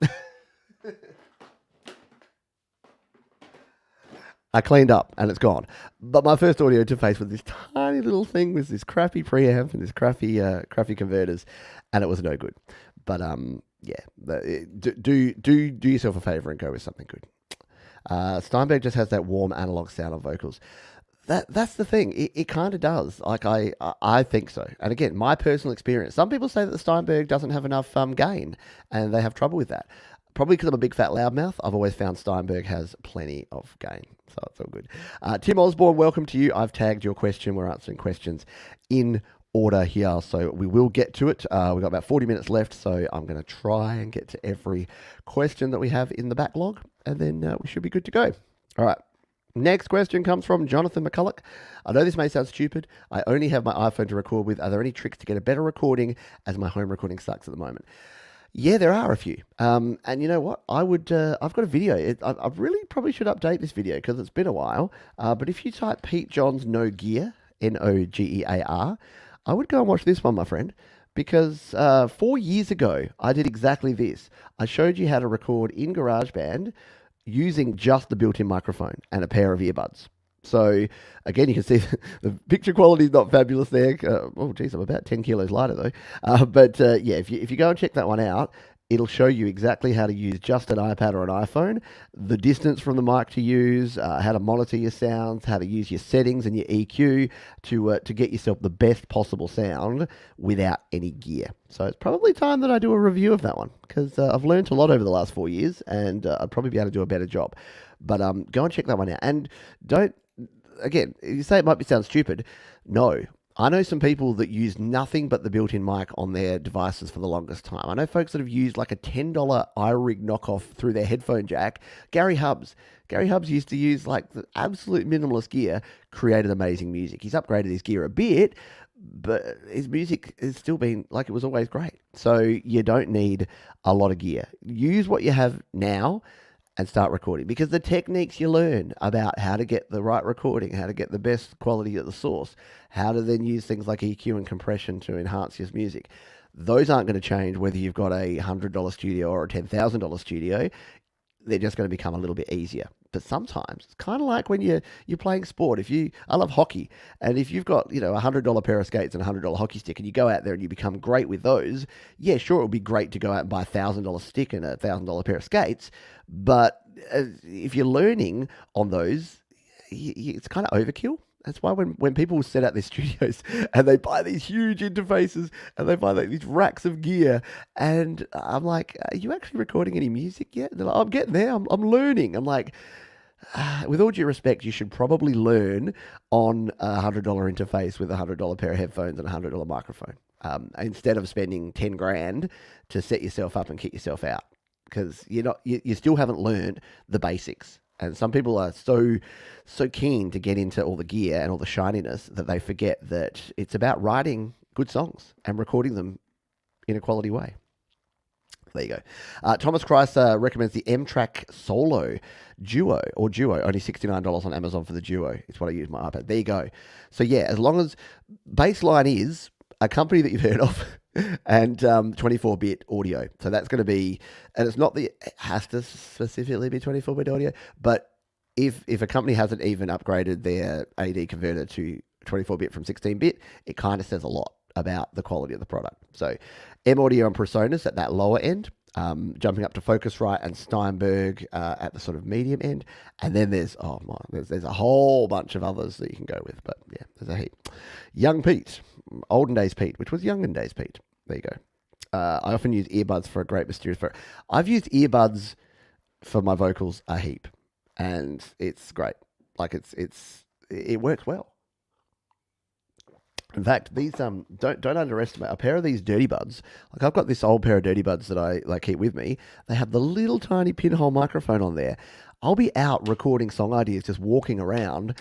I cleaned up and it's gone. But my first audio interface was this tiny little thing with this crappy preamp and this crappy converters, and it was no good. But yeah, do yourself a favor and go with something good. Steinberg just has that warm analog sound on vocals. That's the thing. It kind of does. Like I think so. And again, my personal experience. Some people say that the Steinberg doesn't have enough gain, and they have trouble with that. Probably because I'm a big fat loudmouth. I've always found Steinberg has plenty of gain, so it's all good. Tim Osborne, welcome to you. I've tagged your question. We're answering questions in order here, so we will get to it. We've got about 40 minutes left, so I'm going to try and get to every question that we have in the backlog, and then we should be good to go. All right. Next question comes from Jonathan McCulloch. I know this may sound stupid. I only have my iPhone to record with. Are there any tricks to get a better recording, as my home recording sucks at the moment? Yeah, there are a few. And you know what? I've got a video. I really probably should update this video because it's been a while. But if you type Pete Johns No Gear, Nogear, I would go and watch this one, my friend. Because 4 years ago, I did exactly this. I showed you how to record in GarageBand using just the built-in microphone and a pair of earbuds. So, again, you can see the picture quality is not fabulous there. Oh, geez, I'm about 10 kilos lighter, though. But yeah, if you go and check that one out, it'll show you exactly how to use just an iPad or an iPhone, the distance from the mic to use, how to monitor your sounds, how to use your settings and your EQ to get yourself the best possible sound without any gear. So it's probably time that I do a review of that one because I've learned a lot over the last 4 years, and I'd probably be able to do a better job. But go and check that one out. And don't, again, you say it might sound stupid. No. I know some people that use nothing but the built-in mic on their devices for the longest time. I know folks that have used like a $10 iRig knockoff through their headphone jack. Gary Hubbs used to use like the absolute minimalist gear, created amazing music. He's upgraded his gear a bit, but his music has still been like it was always great. So you don't need a lot of gear. Use what you have now and start recording, because the techniques you learn about how to get the right recording, how to get the best quality at the source, how to then use things like EQ and compression to enhance your music, those aren't going to change whether you've got a $100 studio or a $10,000 studio. They're just going to become a little bit easier. But sometimes it's kind of like when you're playing sport. I love hockey, and if you've got a $100 pair of skates and a $100 hockey stick, and you go out there and you become great with those, yeah, sure, it would be great to go out and buy a $1,000 stick and a $1,000 pair of skates. But if you're learning on those, it's kind of overkill. That's why when people set out their studios and they buy these huge interfaces and they buy these racks of gear, and I'm like, are you actually recording any music yet? They're like, I'm getting there. I'm learning. I'm like, with all due respect, you should probably learn on a $100 interface with a $100 pair of headphones and a $100 microphone, instead of spending 10 grand to set yourself up and kick yourself out. because you still haven't learned the basics. And some people are so keen to get into all the gear and all the shininess that they forget that it's about writing good songs and recording them in a quality way. There you go. Thomas Christ recommends the M-Track Solo Duo, only $69 on Amazon for the Duo. It's what I use my iPad. There you go. So yeah, as long as Baseline is a company that you've heard of and 24-bit audio. So that's going to be, and it's not it has to specifically be 24-bit audio, but if a company hasn't even upgraded their AD converter to 24-bit from 16-bit, it kind of says a lot about the quality of the product. So M Audio and Presonus at that lower end, jumping up to Focusrite and Steinberg at the sort of medium end, and then there's a whole bunch of others that you can go with, but yeah, there's a heap. Young Pete, Olden Days Pete, which was Youngin Days Pete. There you go. I often use earbuds for a great mysterious. I've used earbuds for my vocals a heap, and it's great. Like it works well. In fact, these don't underestimate a pair of these Dirty Buds. Like I've got this old pair of Dirty Buds that I keep with me. They have the little tiny pinhole microphone on there. I'll be out recording song ideas, just walking around,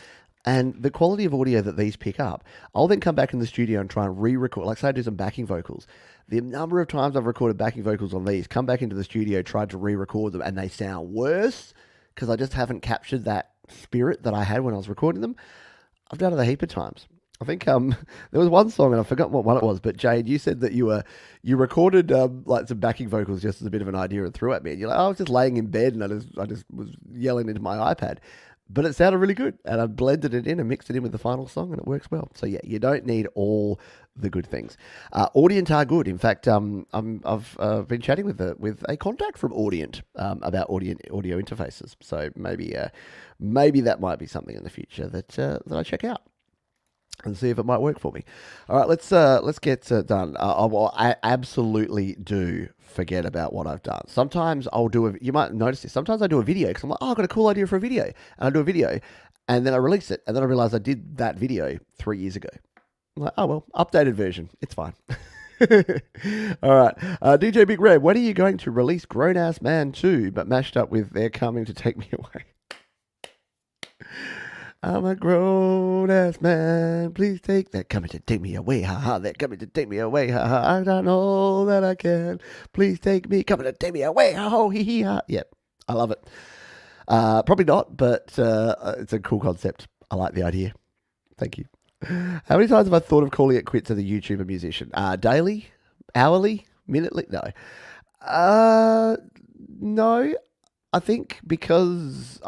and the quality of audio that these pick up, I'll then come back in the studio and try and re-record. Like say I do some backing vocals. The number of times I've recorded backing vocals on these, come back into the studio, tried to re-record them, and they sound worse because I just haven't captured that spirit that I had when I was recording them. I've done it a heap of times. I think there was one song, and I forgot what one it was, but Jade, you said that you recorded like some backing vocals just as a bit of an idea and threw at me. And you're like, I was just laying in bed and I just was yelling into my iPad. But it sounded really good, and I blended it in and mixed it in with the final song, and it works well. So yeah, you don't need all the good things. Audient are good. In fact, I've been chatting with a contact from Audient about audio interfaces. So maybe that might be something in the future that I check out and see if it might work for me. All right, let's get done. I absolutely do forget about what I've done. Sometimes you might notice this. Sometimes I do a video because I'm like, I've got a cool idea for a video. And I do a video and then I release it. And then I realize I did that video 3 years ago. I'm like, oh, well, updated version. It's fine. All right. DJ Big Red, when are you going to release Grown Ass Man 2, but mashed up with They're Coming to Take Me Away? I'm a grown-ass man, please they're coming to take me away, ha-ha, they're coming to take me away, ha-ha, I don't know that I can, please take me, coming to take me away, ha-ho, hee-hee-ha. Yep, I love it. Probably not, but it's a cool concept. I like the idea. Thank you. How many times have I thought of calling it quits as a YouTuber musician? Daily? Hourly? Minutely? No. No, I think because...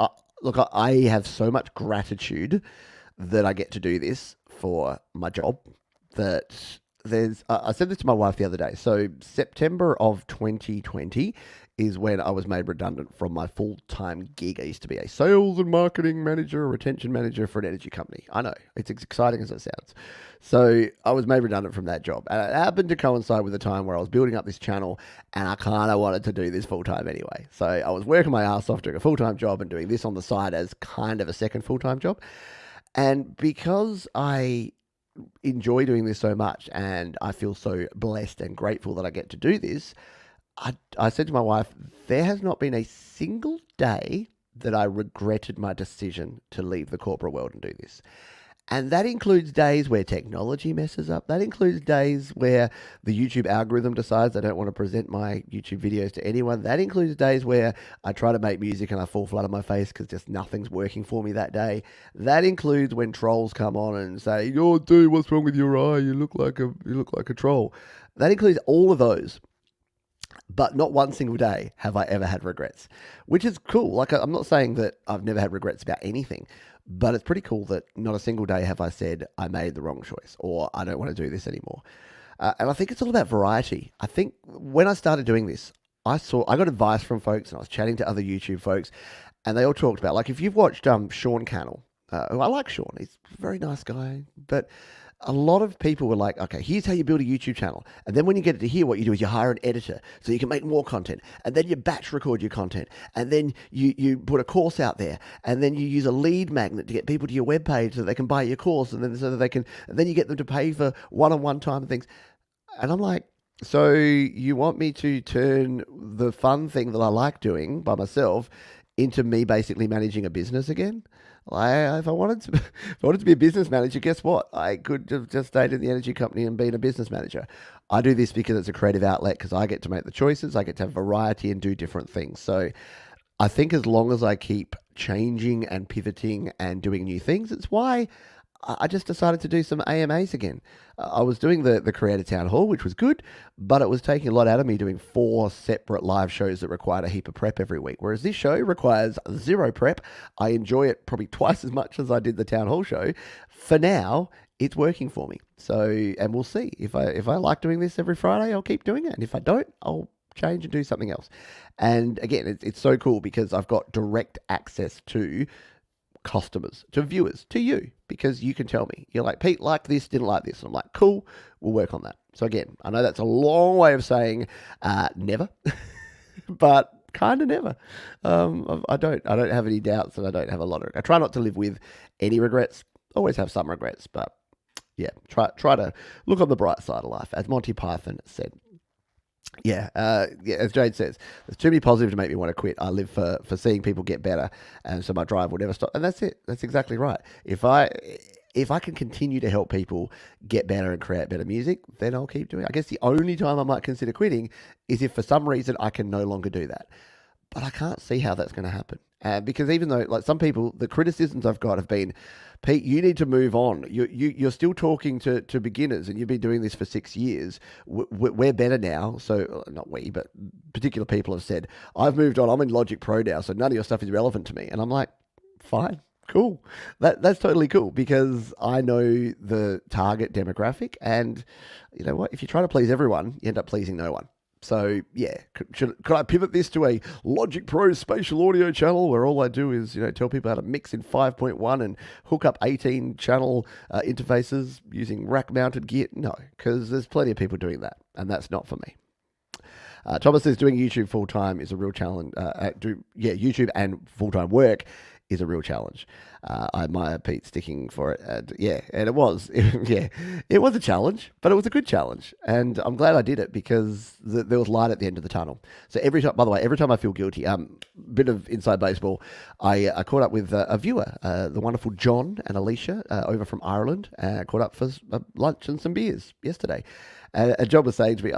Look, I have so much gratitude that I get to do this for my job that I said this to my wife the other day. So September of 2020 is when I was made redundant from my full-time gig. I used to be a sales and marketing manager, retention manager for an energy company. I know, it's as exciting as it sounds. So I was made redundant from that job. And it happened to coincide with the time where I was building up this channel and I kind of wanted to do this full-time anyway. So I was working my ass off doing a full-time job and doing this on the side as kind of a second full-time job. And because I enjoy doing this so much and I feel so blessed and grateful that I get to do this, I said to my wife, there has not been a single day that I regretted my decision to leave the corporate world and do this. And that includes days where technology messes up. That includes days where the YouTube algorithm decides I don't want to present my YouTube videos to anyone. That includes days where I try to make music and I fall flat on my face because just nothing's working for me that day. That includes when trolls come on and say, "Oh, dude, what's wrong with your eye? You look like a troll." That includes all of those. But not one single day have I ever had regrets, which is cool. Like, I'm not saying that I've never had regrets about anything, but it's pretty cool that not a single day have I said I made the wrong choice or I don't want to do this anymore. And I think it's all about variety. I think when I started doing this, I got advice from folks and I was chatting to other YouTube folks and they all talked about, like, if you've watched Sean Cannell, I like Sean, he's a very nice guy, but a lot of people were like, okay, here's how you build a YouTube channel. And then when you get to here, what you do is you hire an editor so you can make more content. And then you batch record your content. And then you put a course out there. And then you use a lead magnet to get people to your webpage so they can buy your course. And then and then you get them to pay for one-on-one time and things. And I'm like, So you want me to turn the fun thing that I like doing by myself into me basically managing a business again? If I wanted to, if I wanted to be a business manager, guess what? I could have just stayed in the energy company and been a business manager. I do this because it's a creative outlet because I get to make the choices, I get to have variety and do different things. So I think as long as I keep changing and pivoting and doing new things, it's why I just decided to do some AMAs again. I was doing the Creator Town Hall, which was good, but it was taking a lot out of me doing four separate live shows that required a heap of prep every week. Whereas this show requires zero prep. I enjoy it probably twice as much as I did the Town Hall show. For now, it's working for me. So, and we'll see. If I like doing this every Friday, I'll keep doing it. And if I don't, I'll change and do something else. And again, it's so cool because I've got direct access to customers, to viewers, to you, because you can tell me. You're like, Pete, like this, didn't like this. And I'm like, cool, we'll work on that. So again, I know that's a long way of saying never, but kind of never. I don't have any doubts, and I don't have a lot of. I try not to live with any regrets. Always have some regrets, but yeah, try to look on the bright side of life, as Monty Python said. Yeah, as Jade says, there's too many positives to make me want to quit. I live for seeing people get better, and so my drive will never stop. And that's it. That's exactly right. If I can continue to help people get better and create better music, then I'll keep doing it. I guess the only time I might consider quitting is if for some reason I can no longer do that. But I can't see how that's going to happen. Because even though, like some people, the criticisms I've got have been, Pete, you need to move on. You're still talking to beginners, and you've been doing this for 6 years. We're better now. So, not we, but particular people have said, I've moved on. I'm in Logic Pro now, so none of your stuff is relevant to me. And I'm like, fine, cool. That's totally cool because I know the target demographic. And you know what? If you try to please everyone, you end up pleasing no one. So yeah, could I pivot this to a Logic Pro spatial audio channel where all I do is tell people how to mix in 5.1 and hook up 18 channel interfaces using rack mounted gear? No, because there's plenty of people doing that, and that's not for me. Thomas says doing YouTube full time is a real challenge. YouTube and full time work is a real challenge. I admire Pete sticking for it. And it was. It was a challenge, but it was a good challenge. And I'm glad I did it because there was light at the end of the tunnel. So by the way, every time I feel guilty, bit of inside baseball, I caught up with a viewer, the wonderful John and Alicia over from Ireland. Caught up for lunch and some beers yesterday. And John was saying to me,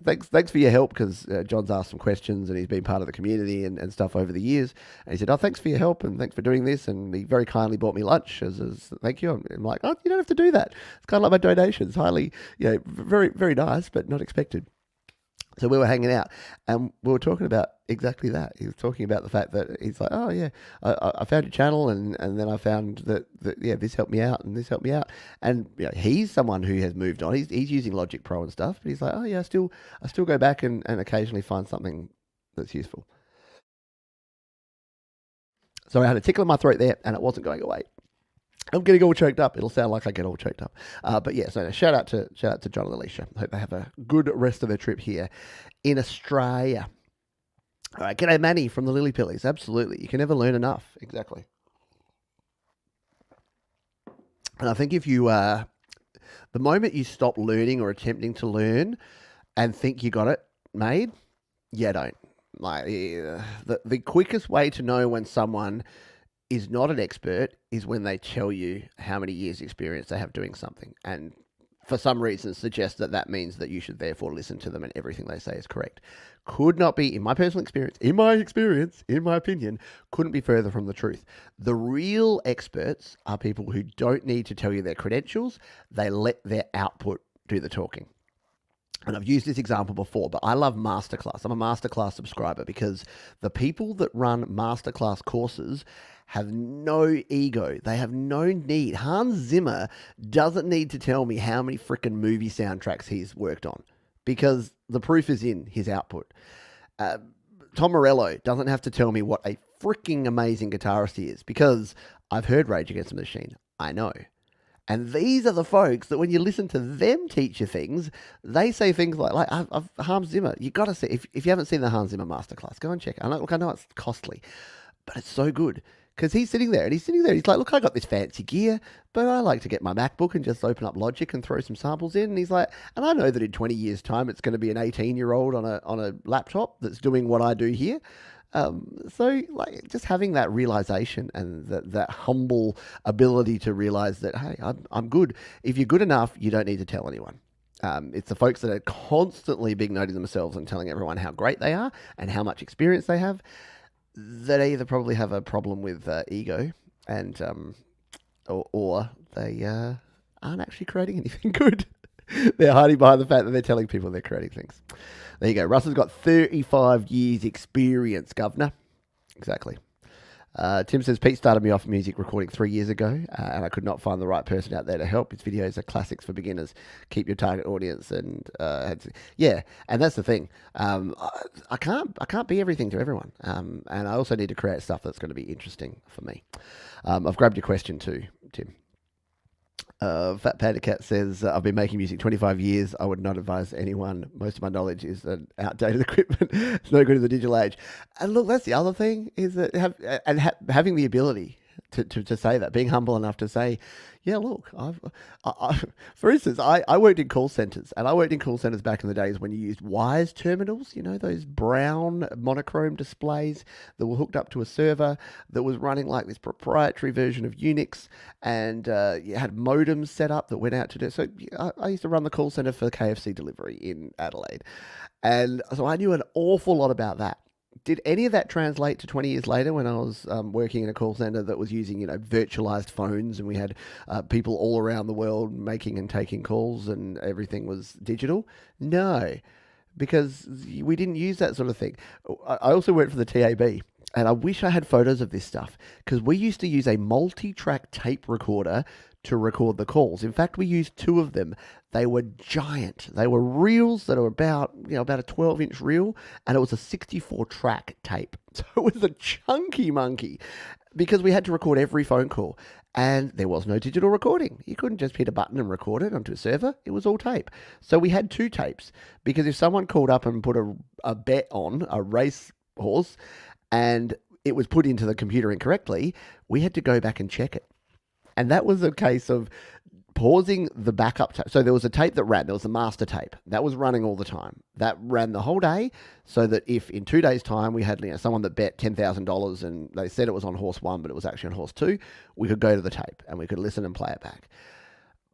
thanks for your help, because John's asked some questions and he's been part of the community and stuff over the years. And he said, thanks for your help and thanks for doing this. And he very kindly bought me lunch as thank you. I'm like, you don't have to do that. It's kind of like my donations. Highly, very, very nice, but not expected. So we were hanging out and we were talking about exactly that. He was talking about the fact that he's like, oh yeah, I found your channel and then I found that this helped me out and this helped me out. And he's someone who has moved on. He's using Logic Pro and stuff, but he's like, oh yeah, I still go back and occasionally find something that's useful. So I had a tickle in my throat there and it wasn't going away. I'm getting all choked up. It'll sound like I get all choked up. But yeah, so shout out to John and Alicia. Hope they have a good rest of their trip here in Australia. All right, g'day Manny from the Lily Pillies. Absolutely. You can never learn enough. Exactly. And I think if you, the moment you stop learning or attempting to learn and think you got it made, don't. Like the quickest way to know when someone is not an expert is when they tell you how many years experience they have doing something, and for some reason suggest that means that you should therefore listen to them and everything they say is correct. Could not be, in my personal experience, in my opinion, couldn't be further from the truth. The real experts are people who don't need to tell you their credentials. They let their output do the talking. And I've used this example before, but I love Masterclass. I'm a Masterclass subscriber because the people that run Masterclass courses have no ego. They have no need. Hans Zimmer doesn't need to tell me how many freaking movie soundtracks he's worked on because the proof is in his output. Tom Morello doesn't have to tell me what a freaking amazing guitarist he is because I've heard Rage Against the Machine. I know. And these are the folks that when you listen to them teach you things, they say things like Hans Zimmer. You got to see, if you haven't seen the Hans Zimmer Masterclass, go and check it. I know it's costly, but it's so good Because he's sitting there. He's like, look, I got this fancy gear, but I like to get my MacBook and just open up Logic and throw some samples in. And he's like, and I know that in 20 years' time, it's going to be an 18-year-old on a laptop that's doing what I do here. So, like, just having that realization and that humble ability to realize that, hey, I'm good. If you're good enough, you don't need to tell anyone. It's the folks that are constantly big noting themselves and telling everyone how great they are and how much experience they have that either probably have a problem with ego and or they aren't actually creating anything good. They're hiding behind the fact that they're telling people they're creating things. There you go. Russell's got 35 years experience, governor. Exactly. Tim says, Pete started me off music recording 3 years ago, and I could not find the right person out there to help. His videos are classics for beginners. Keep your target audience, and yeah, and that's the thing. I can't be everything to everyone, and I also need to create stuff that's going to be interesting for me. I've grabbed your question too, Tim. Fat Panda Cat says, I've been making music 25 years. I would not advise anyone. Most of my knowledge is outdated equipment. It's no good in the digital age. And look, that's the other thing, is that having the ability to say that, being humble enough to say, yeah, look, for instance, I worked in call centers, and I worked in call centers back in the days when you used wires terminals, those brown monochrome displays that were hooked up to a server that was running like this proprietary version of Unix, and you had modems set up that went out to do. So I used to run the call center for KFC delivery in Adelaide. And so I knew an awful lot about that. Did any of that translate to 20 years later when I was working in a call center that was using, virtualized phones, and we had people all around the world making and taking calls and everything was digital? No, because we didn't use that sort of thing. I also worked for the TAB, and I wish I had photos of this stuff, because we used to use a multi-track tape recorder to record the calls. In fact, we used two of them. They were giant. They were reels that are about a 12-inch reel, and it was a 64-track tape. So it was a chunky monkey, because we had to record every phone call, and there was no digital recording. You couldn't just hit a button and record it onto a server. It was all tape. So we had two tapes, because if someone called up and put a bet on a race horse, and it was put into the computer incorrectly, we had to go back and check it. And that was a case of pausing the backup tape. So there was a tape that ran. There was a master tape. That was running all the time. That ran the whole day, so that if in 2 days' time we had someone that bet $10,000 and they said it was on horse 1, but it was actually on horse 2, we could go to the tape and we could listen and play it back.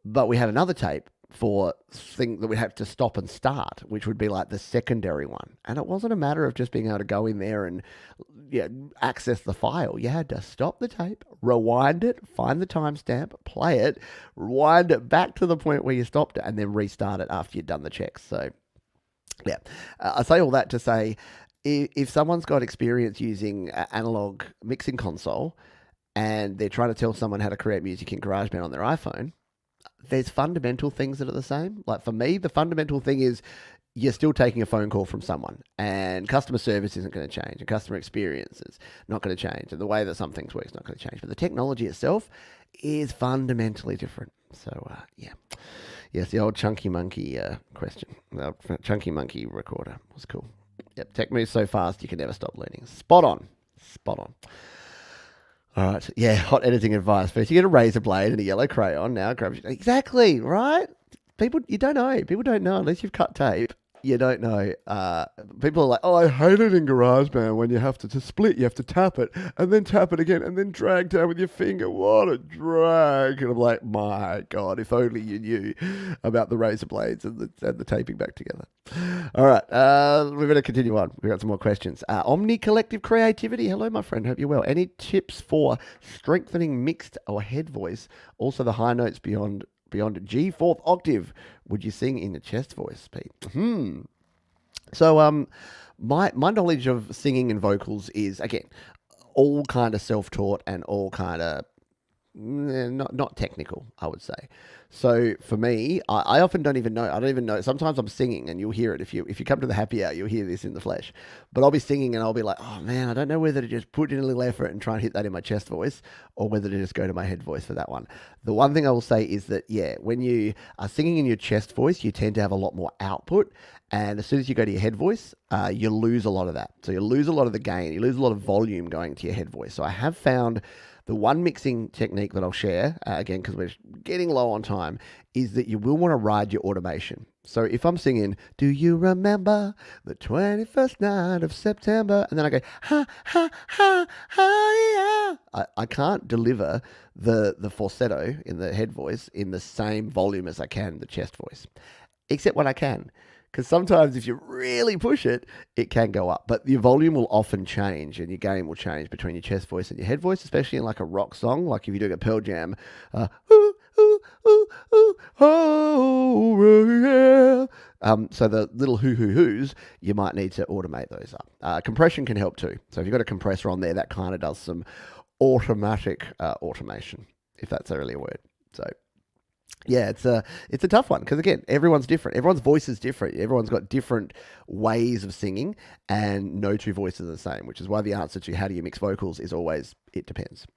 But we had another tape for thing that we'd have to stop and start, which would be like the secondary one. And it wasn't a matter of just being able to go in there and access the file. You had to stop the tape, rewind it, find the timestamp, play it, rewind it back to the point where you stopped it, and then restart it after you'd done the checks. So, yeah, I say all that to say, if someone's got experience using an analog mixing console and they're trying to tell someone how to create music in GarageBand on their iPhone, there's fundamental things that are the same. Like for me, the fundamental thing is you're still taking a phone call from someone, and customer service isn't going to change, and customer experience is not going to change, and the way that some things work is not going to change. But the technology itself is fundamentally different. So, yeah. Yes, the old chunky monkey question. The chunky monkey recorder was cool. Yep, tech moves so fast you can never stop learning. Spot on. Spot on. All right. Yeah, hot editing advice. First, you get a razor blade and a yellow crayon. Now, exactly, right? You don't know. People don't know unless you've cut tape. You don't know. People are like, oh, I hate it in GarageBand when you have to split. You have to tap it and then tap it again and then drag down with your finger. What a drag. And I'm like, my God, if only you knew about the razor blades and the taping back together. All right. We're going to continue on. We've got some more questions. Omni Collective Creativity. Hello, my friend. Hope you're well. Any tips for strengthening mixed or head voice? Also, the high notes beyond G fourth octave. Would you sing in a chest voice, Pete? So my knowledge of singing and vocals is, again, all kind of self-taught and all kind of not technical, I would say. So for me, I often don't even know. I don't even know. Sometimes I'm singing, and you'll hear it if you come to the happy hour, you'll hear this in the flesh. But I'll be singing, and I'll be like, oh man, I don't know whether to just put in a little effort and try and hit that in my chest voice, or whether to just go to my head voice for that one. The one thing I will say is that yeah, when you are singing in your chest voice, you tend to have a lot more output. And as soon as you go to your head voice, you lose a lot of that. So you lose a lot of the gain, you lose a lot of volume going to your head voice. So I have found the one mixing technique that I'll share, again, because we're getting low on time, is that you will want to ride your automation. So if I'm singing, do you remember the 21st night of September? And then I go, ha, ha, ha, ha, yeah. I can't deliver the falsetto in the head voice in the same volume as I can in the chest voice, except when I can. Because sometimes if you really push it, it can go up. But your volume will often change and your gain will change between your chest voice and your head voice, especially in like a rock song. Like if you're doing a Pearl Jam, ooh, ooh, ooh, ooh, oh, yeah. So the little hoo-hoo-hoos, you might need to automate those up. Compression can help too. So if you've got a compressor on there, that kind of does some automatic automation, if that's really a word. So yeah, it's a tough one because again, everyone's different. Everyone's voice is different. Everyone's got different ways of singing, and no two voices are the same. Which is why the answer to how do you mix vocals is always it depends.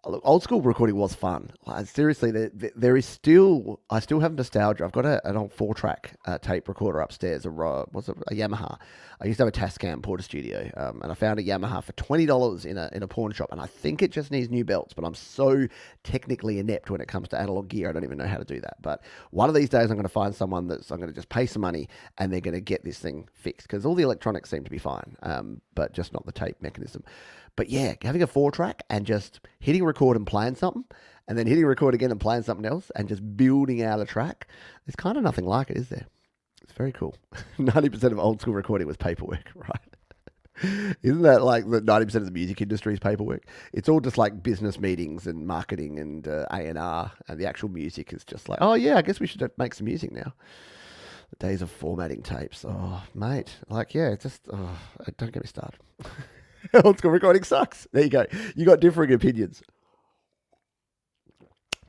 Look, old school recording was fun. Like, seriously, there is still, I still have nostalgia. I've got an old 4-track tape recorder upstairs, a Yamaha. I used to have a Tascam Portastudio, and I found a Yamaha for $20 in a pawn shop, and I think it just needs new belts, but I'm so technically inept when it comes to analog gear, I don't even know how to do that. But one of these days, I'm going to find someone I'm going to just pay some money, and they're going to get this thing fixed, because all the electronics seem to be fine, but just not the tape mechanism. But yeah, having a 4-track and just hitting record and playing something, and then hitting record again and playing something else, and just building out a track, there's kind of nothing like it, is there? It's very cool. 90% of old school recording was paperwork, right? Isn't that like the 90% of the music industry is paperwork? It's all just like business meetings and marketing and A&R, and the actual music is just like, oh yeah, I guess we should make some music now. The days of formatting tapes. Oh, mate. Like, yeah, don't get me started. Old school recording sucks. There you go. You got differing opinions.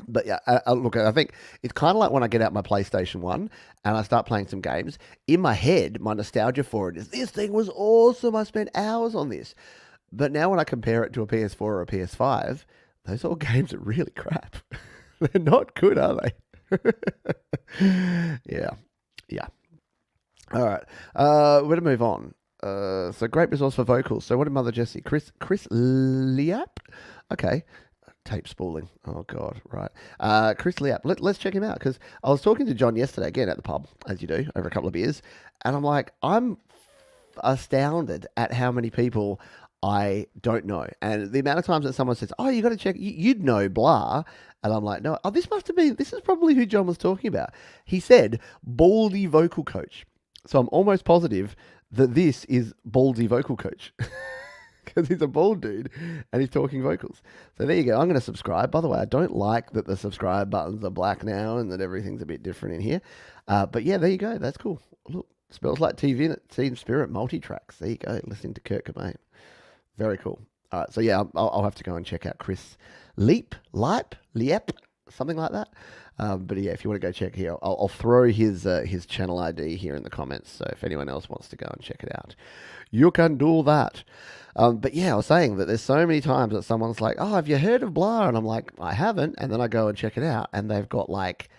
But yeah, look, I think it's kind of like when I get out my PlayStation 1 and I start playing some games. In my head, my nostalgia for it is, this thing was awesome. I spent hours on this. But now when I compare it to a PS4 or a PS5, those old games are really crap. They're not good, are they? Yeah. Yeah. All right. We're going to move on. So great resource for vocals. So what did Mother Jessie? Chris Liap? Okay. Tape spooling. Oh God, right. Chris Liap. Let's check him out, because I was talking to John yesterday, again at the pub, as you do, over a couple of beers, and I'm like, I'm astounded at how many people I don't know. And the amount of times that someone says, oh, you got to check, you'd know blah. And I'm like, no, this is probably who John was talking about. He said, Baldy vocal coach. So I'm almost positive that this is Baldy vocal coach, because he's a bald dude and he's talking vocals. So there you go. I'm going to subscribe. By the way, I don't like that the subscribe buttons are black now and that everything's a bit different in here. But yeah, there you go. That's cool. Look, smells like Team Spirit multi-tracks. There you go. Listening to Kurt Cobain. Very cool. All right. So yeah, I'll have to go and check out Chris Liep, something like that. But yeah, if you want to go check here, I'll throw his channel ID here in the comments. So if anyone else wants to go and check it out, you can do that. But yeah, I was saying that there's so many times that someone's like, oh, have you heard of blah? And I'm like, I haven't. And then I go and check it out, and they've got like,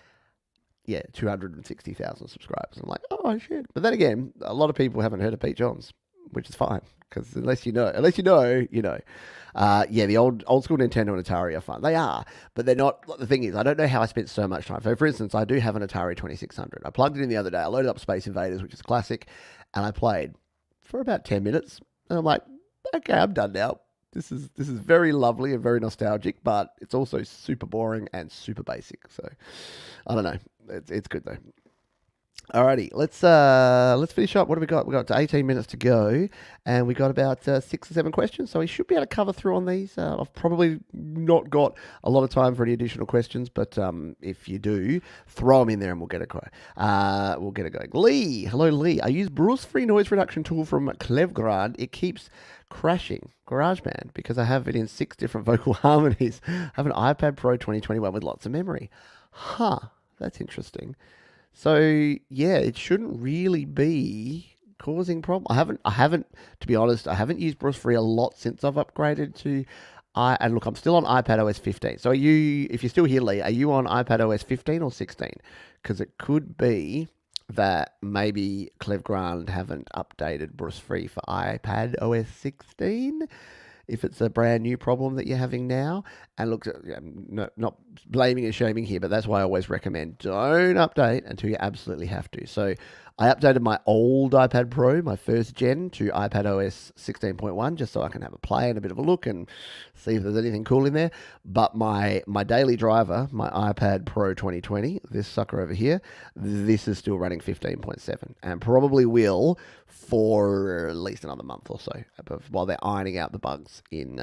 260,000 subscribers. I'm like, oh shit. But then again, a lot of people haven't heard of Pete Johns, which is fine, because unless you know, you know. The old school Nintendo and Atari are fun. They are, but they're not. The thing is, I don't know how I spent so much time. So, for instance, I do have an Atari 2600. I plugged it in the other day. I loaded up Space Invaders, which is classic, and I played for about 10 minutes. And I'm like, okay, I'm done now. This is very lovely and very nostalgic, but it's also super boring and super basic. So, I don't know. It's good though. Alrighty, let's finish up. What have we got? We got 18 minutes to go, and we got about 6 or 7 questions. So we should be able to cover through on these. I've probably not got a lot of time for any additional questions, but if you do, throw them in there, and we'll get it going. We'll get it going. Lee, hello Lee. I use Bruce-free noise reduction tool from GarageBand. It keeps crashing GarageBand because I have it in 6 different vocal harmonies. I have an iPad Pro 2021 with lots of memory. Huh, that's interesting. So yeah, it shouldn't really be causing problem. I haven't, to be honest, I haven't used Bruce Free a lot since I've upgraded to and look, I'm still on iPad OS 15. So if you're still here, Lee, are you on iPad OS 15 or 16? Because it could be that maybe Clevgrand haven't updated Bruce Free for iPad OS 16. If it's a brand new problem that you're having now. And look, not blaming and shaming here, but that's why I always recommend don't update until you absolutely have to. So I updated my old iPad Pro, my first gen, to iPad OS 16.1, just so I can have a play and a bit of a look and see if there's anything cool in there. But my daily driver, my iPad Pro 2020, this sucker over here, this is still running 15.7 and probably will for at least another month or so while they're ironing out the bugs in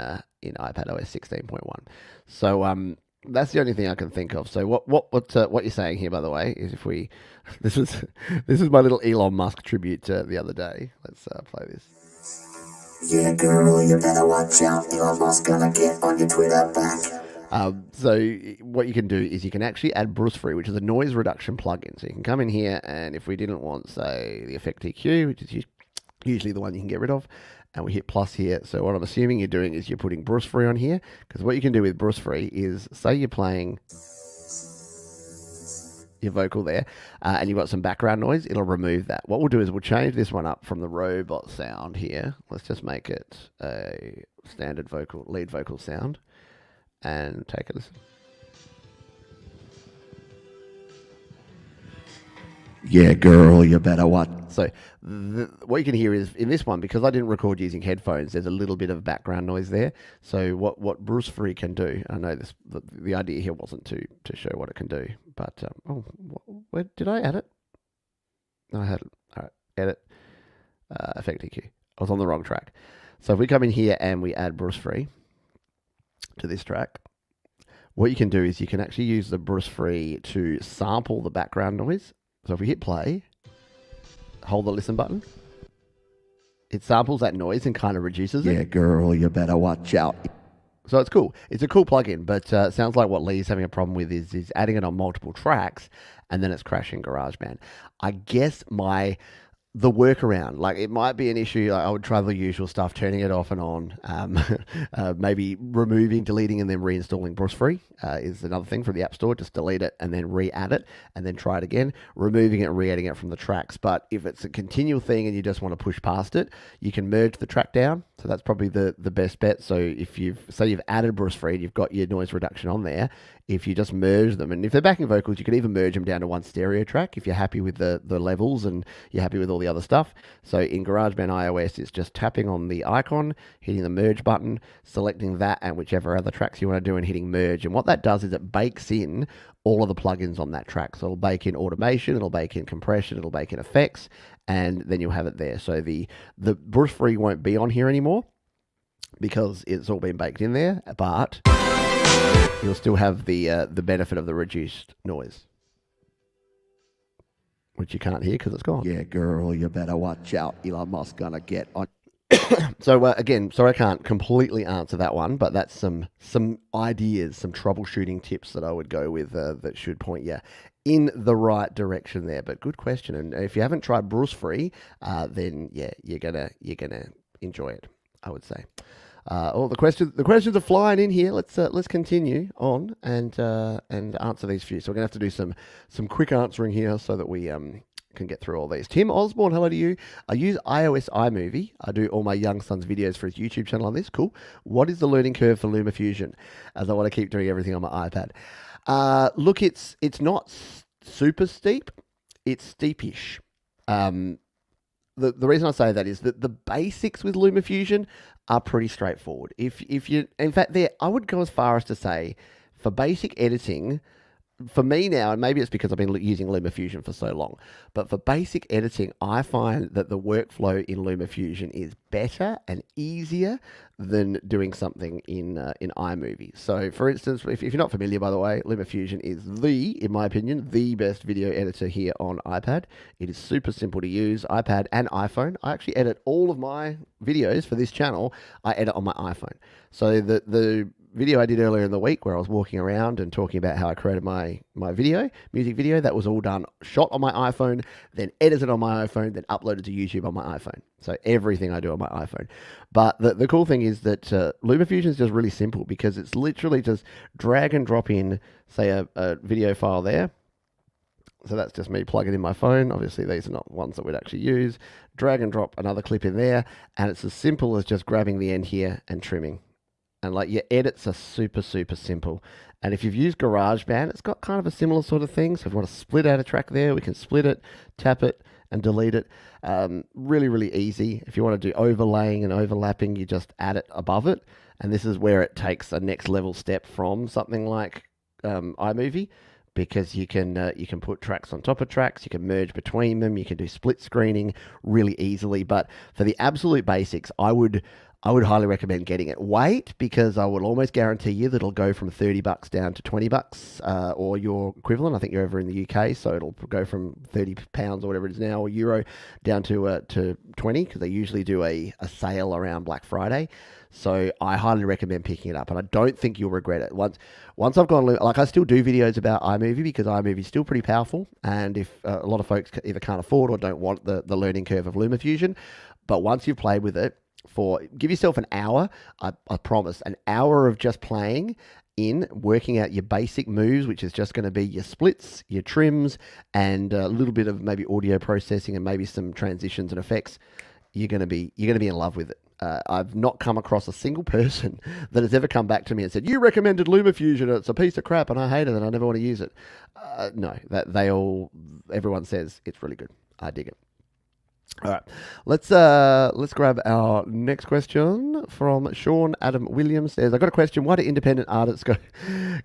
iPad OS 16.1. So that's the only thing I can think of. So what you're saying here, by the way, is if we this is my little Elon Musk tribute the other day. Let's play this. Yeah, girl, you better watch out. Elon Musk gonna get on your Twitter back. So what you can do is you can actually add Bruce Free, which is a noise reduction plugin. So you can come in here, and if we didn't want, say, the Effect EQ, which is usually the one you can get rid of, and we hit plus here. So what I'm assuming you're doing is you're putting Bruce Free on here, because what you can do with Bruce Free is, say you're playing your vocal there, and you've got some background noise, it'll remove that. What we'll do is we'll change this one up from the robot sound here. Let's just make it a standard lead vocal sound, and take a listen. Yeah, girl, you better watch. So what you can hear is, in this one, because I didn't record using headphones, there's a little bit of background noise there. So what Bruce Free can do, I know the idea here wasn't to show what it can do, but where did I add it? No, I had it. All right, edit, Effect EQ. I was on the wrong track. So if we come in here and we add Bruce Free to this track, what you can do is you can actually use the Bruce Free to sample the background noise. So if we hit play, hold the listen button, it samples that noise and kind of reduces it. Yeah, girl, you better watch out. So it's cool. It's a cool plugin, but it sounds like what Lee's having a problem with is adding it on multiple tracks, and then it's crashing GarageBand. I guess the workaround, like, it might be an issue. Like, I would try the usual stuff, turning it off and on, maybe removing, deleting, and then reinstalling Bruce Free is another thing from the App Store. Just delete it and then re-add it, and then try it again, removing it and re-adding it from the tracks. But if it's a continual thing and you just want to push past it, you can merge the track down. So that's probably the best bet. So if you've added Bruce Free and you've got your noise reduction on there, if you just merge them, and if they're backing vocals, you can even merge them down to one stereo track if you're happy with the levels and you're happy with all the other stuff. So in GarageBand iOS, it's just tapping on the icon, hitting the merge button, selecting that and whichever other tracks you want to do, and hitting merge. And what that does is it bakes in all of the plugins on that track. So it'll bake in automation, it'll bake in compression, it'll bake in effects, and then you'll have it there. So the Bruce Free won't be on here anymore because it's all been baked in there, but you'll still have the benefit of the reduced noise, which you can't hear because it's gone. Yeah, girl, you better watch out. Elon Musk gonna get on. So again, sorry I can't completely answer that one, but that's some ideas, some troubleshooting tips that I would go with that should point you in the right direction there. But good question, and if you haven't tried Bruce Free, then yeah, you're gonna enjoy it, I would say. The questions are flying in here. Let's continue on and answer these few. So we're gonna have to do some quick answering here so that we can get through all these. Tim Osborne, hello to you. I use iOS iMovie. I do all my young son's videos for his YouTube channel on this. Cool. What is the learning curve for LumaFusion? As I want to keep doing everything on my iPad. Look, it's not super steep. It's steepish. The reason I say that is that the basics with LumaFusion are pretty straightforward. If you, in fact, I would go as far as to say, for basic editing, for me now, and maybe it's because I've been using LumaFusion for so long, but for basic editing, I find that the workflow in LumaFusion is better and easier than doing something in iMovie. So, for instance, if you're not familiar, by the way, LumaFusion is in my opinion, the best video editor here on iPad. It is super simple to use, iPad and iPhone. I actually edit all of my videos for this channel. I edit on my iPhone. So the video I did earlier in the week where I was walking around and talking about how I created my music video, that was all done, shot on my iPhone, then edited on my iPhone, then uploaded to YouTube on my iPhone. So everything I do on my iPhone. But the cool thing is that LumaFusion is just really simple because it's literally just drag and drop in, say, a video file there. So that's just me plugging in my phone. Obviously, these are not ones that we'd actually use. Drag and drop another clip in there, and it's as simple as just grabbing the end here and trimming. And like your edits are super, super simple. And if you've used GarageBand, it's got kind of a similar sort of thing. So if we want to split out a track there, we can split it, tap it, and delete it. Really, really easy. If you want to do overlaying and overlapping, you just add it above it. And this is where it takes a next level step from something like iMovie, because you can put tracks on top of tracks, you can merge between them, you can do split screening really easily. But for the absolute basics, I would highly recommend getting it. Wait, because I will almost guarantee you that it'll go from $30 down to $20 or your equivalent. I think you're over in the UK, so it'll go from £30 or whatever it is now, or euro, down to 20, because they usually do a sale around Black Friday. So I highly recommend picking it up, and I don't think you'll regret it. Once I've gone, like I still do videos about iMovie because iMovie is still pretty powerful, and if a lot of folks either can't afford or don't want the learning curve of LumaFusion, but once you've played with it, give yourself an hour, I promise, an hour of just playing in, working out your basic moves, which is just going to be your splits, your trims, and a little bit of maybe audio processing and maybe some transitions and effects. You're going to be in love with it. I've not come across a single person that has ever come back to me and said, "You recommended LumaFusion, it's a piece of crap, and I hate it, and I never want to use it." No, everyone says it's really good. I dig it. All right, let's grab our next question from Sean Adam Williams. Says, "I got a question. Why do independent artists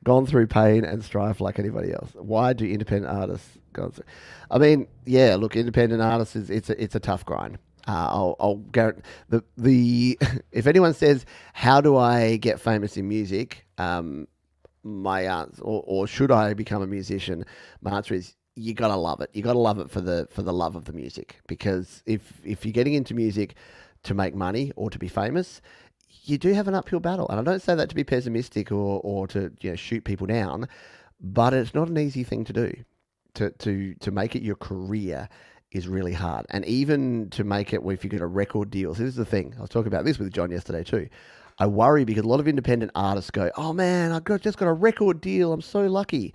gone through pain and strife like anybody else? Why do independent artists go through?" I mean, yeah, look, independent artists it's a tough grind. I'll guarantee the if anyone says, "How do I get famous in music?" My answer, or should I become a musician? My answer is, you gotta love it. You gotta love it for the love of the music. Because if you're getting into music to make money or to be famous, you do have an uphill battle. And I don't say that to be pessimistic or to shoot people down, but it's not an easy thing to do. To make it your career is really hard. And even to make it where if you get a record deal. So this is the thing. I was talking about this with John yesterday too. I worry because a lot of independent artists go, "Oh man, just got a record deal. I'm so lucky."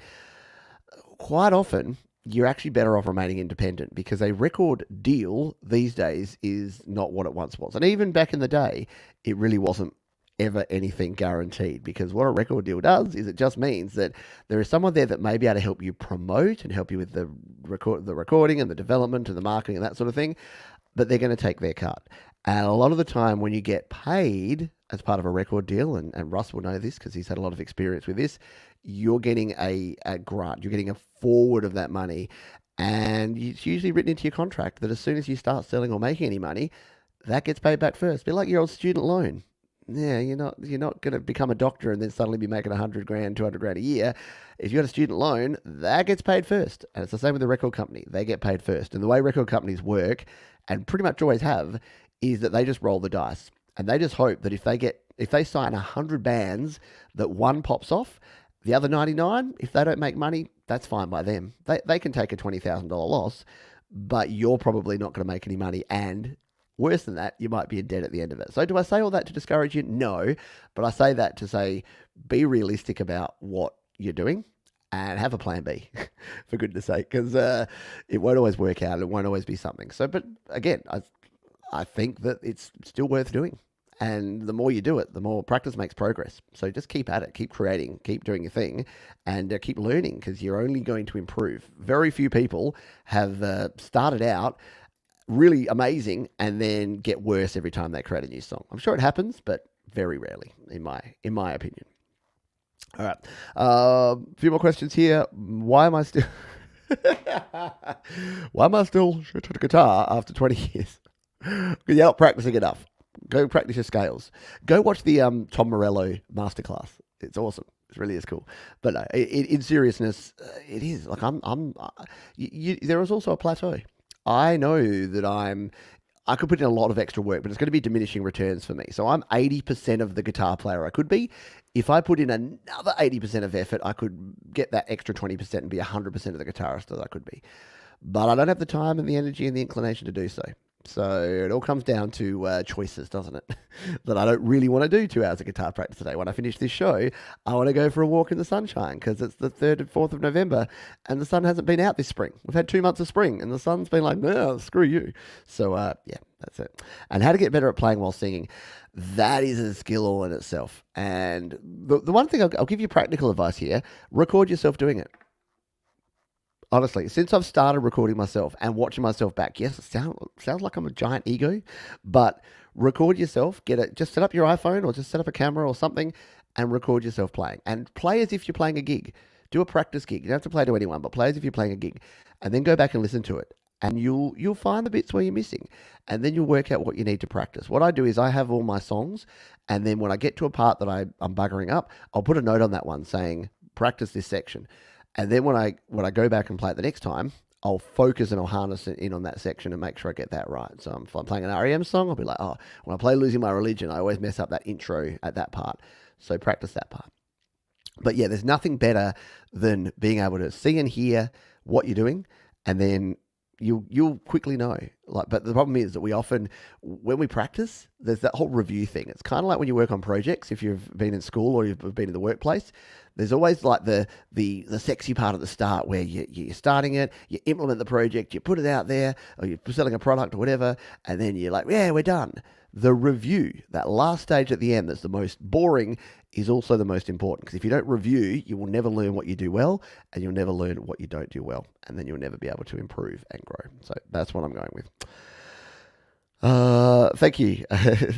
Quite often, you're actually better off remaining independent because a record deal these days is not what it once was. And even back in the day, it really wasn't ever anything guaranteed, because what a record deal does is it just means that there is someone there that may be able to help you promote and help you with the recording and the development and the marketing and that sort of thing, but they're going to take their cut. And a lot of the time when you get paid as part of a record deal, and Russ will know this because he's had a lot of experience with this, you're getting a grant, you're getting a forward of that money, and it's usually written into your contract that as soon as you start selling or making any money, that gets paid back first. A bit like your old student loan. Yeah, you're not going to become a doctor and then suddenly be making 100 grand, 200 grand a year. If you got a student loan, that gets paid first. And it's the same with the record company. They get paid first. And the way record companies work, and pretty much always have, is that they just roll the dice. And they just hope that if they sign 100 bands, that one pops off, the other 99, if they don't make money, that's fine by them. They can take a $20,000 loss, but you're probably not going to make any money, and worse than that, you might be in debt at the end of it. So do I say all that to discourage you? No, but I say that to say, be realistic about what you're doing and have a plan B, for goodness sake, because it won't always work out. It won't always be something. So, but again, I think that it's still worth doing. And the more you do it, the more practice makes progress. So just keep at it, keep creating, keep doing your thing, and keep learning, because you're only going to improve. Very few people have started out really amazing and then get worse every time they create a new song. I'm sure it happens, but very rarely, in my opinion. All right. A few more questions here. Why am I still why am I still shit at a guitar after 20 years? You're not practicing enough. Go practice your scales. Go watch the Tom Morello masterclass. It's awesome. It really is cool. But no, in seriousness, it is like there is also a plateau. I know that I could put in a lot of extra work, but it's going to be diminishing returns for me. So I'm 80% of the guitar player I could be. If I put in another 80% of effort, I could get that extra 20% and be 100% of the guitarist that I could be. But I don't have the time and the energy and the inclination to do so. So it all comes down to choices, doesn't it? That I don't really want to do 2 hours of guitar practice today. When I finish this show, I want to go for a walk in the sunshine because it's the 3rd and 4th of November and the sun hasn't been out this spring. We've had 2 months of spring and the sun's been like, no, screw you. So, yeah, that's it. And how to get better at playing while singing. That is a skill all in itself. And the one thing I'll give you practical advice here, record yourself doing it. Honestly, since I've started recording myself and watching myself back, yes, it sounds like I'm a giant ego, but record yourself, just set up your iPhone or just set up a camera or something and record yourself playing. And play as if you're playing a gig. Do a practice gig. You don't have to play to anyone, but play as if you're playing a gig. And then go back and listen to it. And you'll find the bits where you're missing. And then you'll work out what you need to practice. What I do is I have all my songs, and then when I get to a part that I'm buggering up, I'll put a note on that one saying, practice this section. And then when I go back and play it the next time, I'll focus and I'll harness it in on that section and make sure I get that right. So if I'm playing an REM song, I'll be like, oh, when I play Losing My Religion, I always mess up that intro at that part. So practice that part. But yeah, there's nothing better than being able to see and hear what you're doing, and then you'll quickly know. But the problem is that we often, when we practice, there's that whole review thing. It's kind of like when you work on projects. If you've been in school or you've been in the workplace, there's always like the sexy part at the start where you're starting it, you implement the project, you put it out there, or you're selling a product or whatever, and then you're like, yeah, we're done. The review, that last stage at the end that's the most boring, is also the most important, because if you don't review, you will never learn what you do well, and you'll never learn what you don't do well, and then you'll never be able to improve and grow. So that's what I'm going with. Thank you.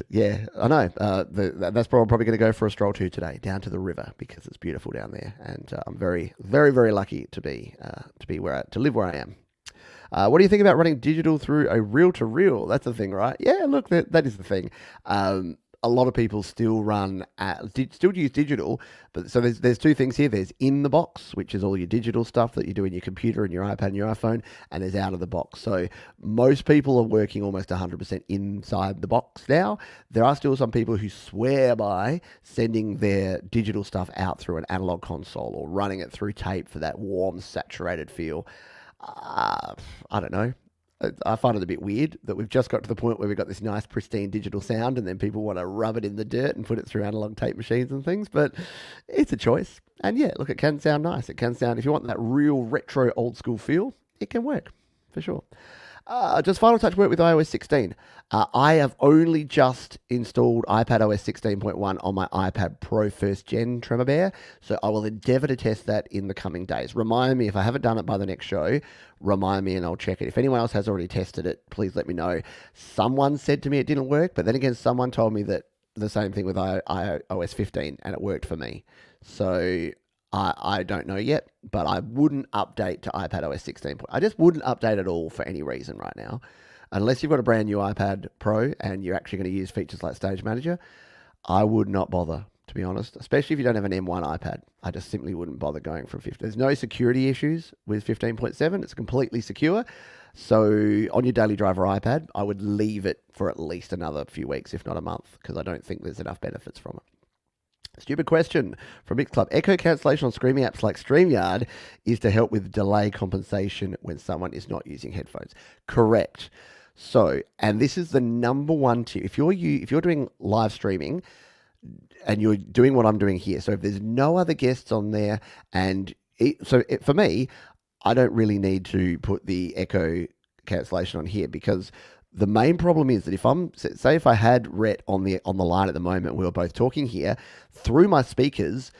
Yeah, I know. That's probably going to go for a stroll too today, down to the river, because it's beautiful down there, and I'm very, very, very lucky to live where I am. What do you think about running digital through a reel-to-reel? That's the thing, right? Yeah, look, that is the thing. A lot of people still still use digital, but so there's 2 things here. There's in the box, which is all your digital stuff that you do in your computer and your iPad and your iPhone, and there's out of the box. So most people are working almost 100% inside the box now. There are still some people who swear by sending their digital stuff out through an analog console or running it through tape for that warm, saturated feel. I don't know. I find it a bit weird that we've just got to the point where we've got this nice, pristine digital sound, and then people want to rub it in the dirt and put it through analog tape machines and things. But it's a choice. And yeah, look, it can sound nice. It can sound, if you want that real retro old school feel, it can work for sure. Does Final Touch work with iOS 16? I have only just installed iPadOS 16.1 on my iPad Pro first gen Tremor Bear, so I will endeavour to test that in the coming days. Remind me, if I haven't done it by the next show, remind me and I'll check it. If anyone else has already tested it, please let me know. Someone said to me it didn't work, but then again, someone told me that the same thing with iOS 15 and it worked for me. So I don't know yet, but I wouldn't update to iPadOS 16. I just wouldn't update at all for any reason right now. Unless you've got a brand new iPad Pro and you're actually going to use features like Stage Manager, I would not bother, to be honest, especially if you don't have an M1 iPad. I just simply wouldn't bother going from 15. There's no security issues with 15.7. It's completely secure. So on your daily driver iPad, I would leave it for at least another few weeks, if not a month, because I don't think there's enough benefits from it. Stupid question from Mixed Club. Echo cancellation on streaming apps like StreamYard is to help with delay compensation when someone is not using headphones. Correct. So, and this is the number one tip. If you're doing live streaming and you're doing what I'm doing here, so if there's no other guests on there, for me, I don't really need to put the echo cancellation on here, because the main problem is that if I had Rhett on the line at the moment, we were both talking here, through my speakers,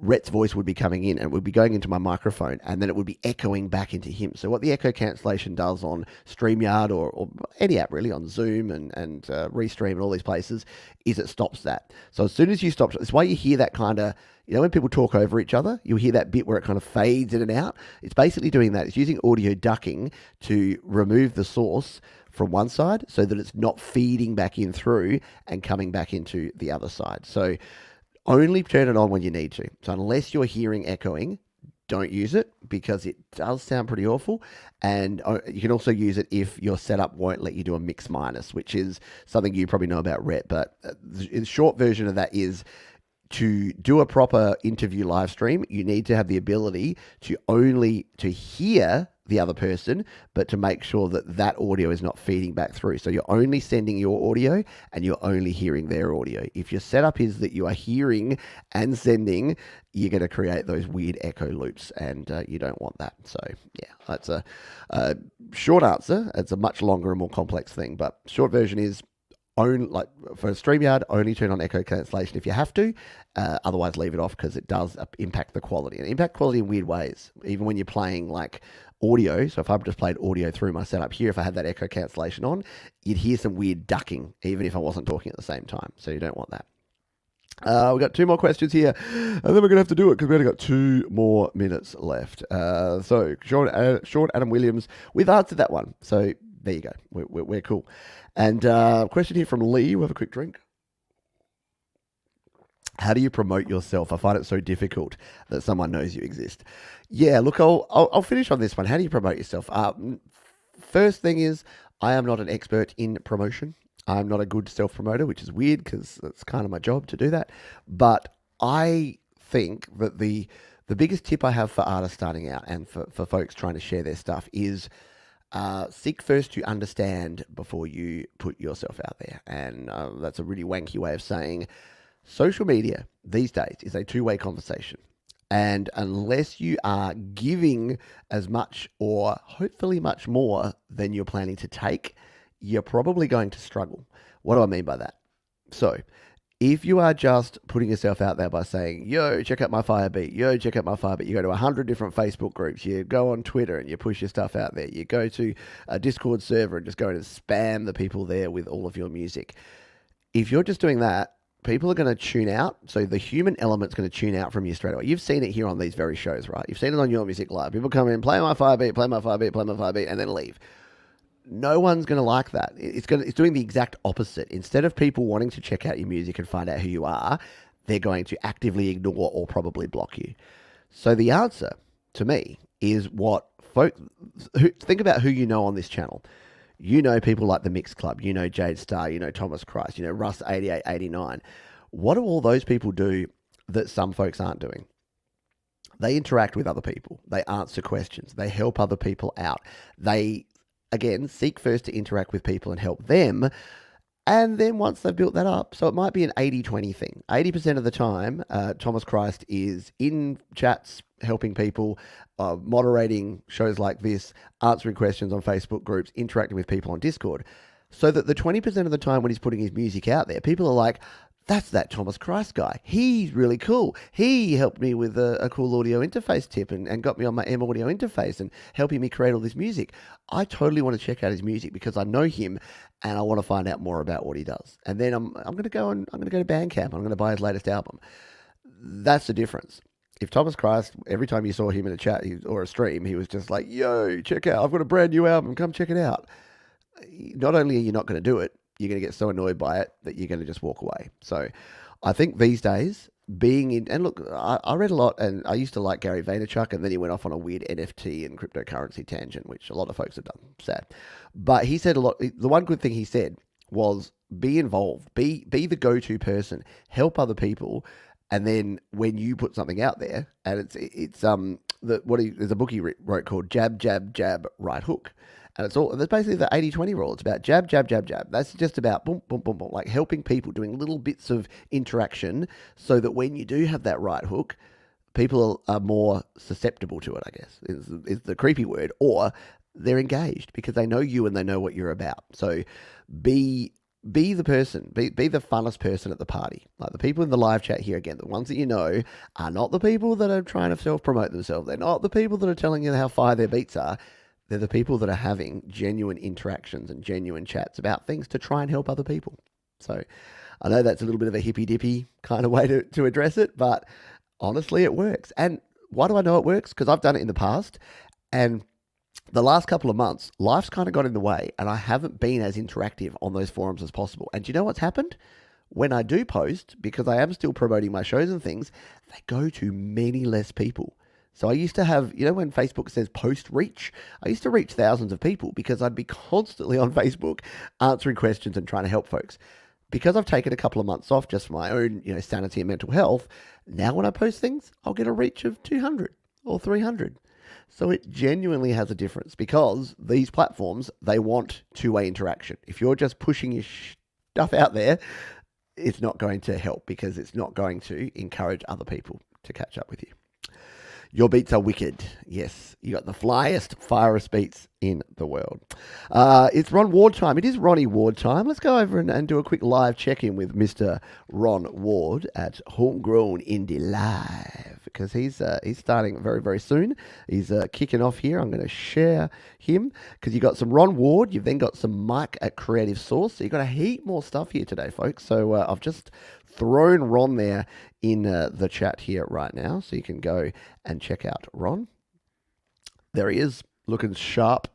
Rhett's voice would be coming in and it would be going into my microphone, and then it would be echoing back into him. So what the echo cancellation does on StreamYard or any app really, on Zoom and Restream and all these places, is it stops that. So as soon as you stop, it's why you hear that kind of, You know, when people talk over each other, you'll hear that bit where it kind of fades in and out. It's basically doing that. It's using audio ducking to remove the source from one side so that it's not feeding back in through and coming back into the other side. So only turn it on when you need to. So unless you're hearing echoing, don't use it because it does sound pretty awful. And you can also use it if your setup won't let you do a mix minus, which is something you probably know about, Rhett. But the short version of that is to do a proper interview live stream, you need to have the ability to only to hear the other person, but to make sure that that audio is not feeding back through. So you're only sending your audio and you're only hearing their audio. If your setup is that you are hearing and sending, you're going to create those weird echo loops, and you don't want that. So yeah, that's a short answer. It's a much longer and more complex thing, but short version is like for StreamYard, only turn on echo cancellation if you have to. Otherwise, leave it off because it does impact the quality, and impact quality in weird ways. Even when you're playing like audio. So if I just played audio through my setup here, if I had that echo cancellation on, you'd hear some weird ducking, even if I wasn't talking at the same time. So you don't want that. We've got 2 more questions here, and then we're going to have to do it because we've only got 2 more minutes left. So Sean Adam Williams, we've answered that one. So there you go. We're cool. And question here from Lee. We'll have a quick drink. How do you promote yourself? I find it so difficult that someone knows you exist. Yeah, look, I'll finish on this one. How do you promote yourself? First thing is, I am not an expert in promotion. I'm not a good self-promoter, which is weird because it's kind of my job to do that. But I think that the biggest tip I have for artists starting out and for folks trying to share their stuff is seek first to understand before you put yourself out there. And that's a really wanky way of saying social media these days is a two-way conversation. And unless you are giving as much or hopefully much more than you're planning to take, you're probably going to struggle. What do I mean by that? So if you are just putting yourself out there by saying, yo, check out my Firebeat, yo, check out my Firebeat, you go to 100 different Facebook groups, you go on Twitter and you push your stuff out there, you go to a Discord server and just go and spam the people there with all of your music. If you're just doing that, people are going to tune out. So the human element's going to tune out from you straight away. You've seen it here on these very shows, right? You've seen it on Your Music Live. People come in, play my Firebeat, play my Firebeat, play my Firebeat, and then leave. No one's going to like that. It's doing the exact opposite. Instead of people wanting to check out your music and find out who you are, they're going to actively ignore or probably block you. So the answer to me is think about who you know on this channel. You know people like the Mix Club, you know Jade Star, you know Thomas Christ, you know Russ 8889. What do all those people do that some folks aren't doing? They interact with other people. They answer questions. They help other people out. They, again, seek first to interact with people and help them. And then once they've built that up, so it might be an 80-20 thing. 80% of the time, Thomas Christ is in chats, helping people, moderating shows like this, answering questions on Facebook groups, interacting with people on Discord. So that the 20% of the time when he's putting his music out there, people are like, that's that Thomas Christ guy. He's really cool. He helped me with a cool audio interface tip and got me on my M audio interface and helping me create all this music. I totally want to check out his music because I know him and I want to find out more about what he does. And then I'm going to go to Bandcamp. I'm going to buy his latest album. That's the difference. If Thomas Christ, every time you saw him in a chat or a stream, he was just like, yo, check out, I've got a brand new album, come check it out. Not only are you not going to do it, you're going to get so annoyed by it that you're going to just walk away. So I think these days, and look, I read a lot, and I used to like Gary Vaynerchuk, and then he went off on a weird NFT and cryptocurrency tangent, which a lot of folks have done. Sad. But he said a lot. The one good thing he said was be involved, be the go-to person, help other people. And then when you put something out there, and there's a book he wrote called Jab, Jab, Jab, Right Hook. And that's basically the 80-20 rule. It's about jab, jab, jab, jab. That's just about boom, boom, boom, boom, like helping people, doing little bits of interaction so that when you do have that right hook, people are more susceptible to it, I guess, is the creepy word, or they're engaged because they know you and they know what you're about. So be the person, be the funnest person at the party. Like the people in the live chat here, again, the ones that you know are not the people that are trying to self-promote themselves. They're not the people that are telling you how fire their beats are. They're the people that are having genuine interactions and genuine chats about things to try and help other people. So I know that's a little bit of a hippy-dippy kind of way to address it, but Honestly, it works. And why do I know it works? Because I've done it in the past. And the last couple of months, life's kind of got in the way, and I haven't been as interactive on those forums as possible. And do you know what's happened? When I do post, because I am still promoting my shows and things, they go to many less people. So I used to have, when Facebook says post reach, I used to reach thousands of people because I'd be constantly on Facebook answering questions and trying to help folks. Because I've taken a couple of months off just for my own, sanity and mental health, now when I post things, I'll get a reach of 200 or 300. So it genuinely has a difference because these platforms, they want two-way interaction. If you're just pushing your stuff out there, it's not going to help because it's not going to encourage other people to catch up with you. Your beats are wicked. Yes, you got the flyest, firest beats in the world. It's Ron Ward time. It is Ronnie Ward time. Let's go over and do a quick live check-in with Mr. Ron Ward at Homegrown Indie Live because he's starting very, very soon. He's kicking off here. I'm going to share him because you got some Ron Ward. You've then got some Mike at Creative Source. So you've got a heap more stuff here today, folks. So I've just thrown Ron there in the chat here right now, so you can go and check out Ron. There he is, looking sharp,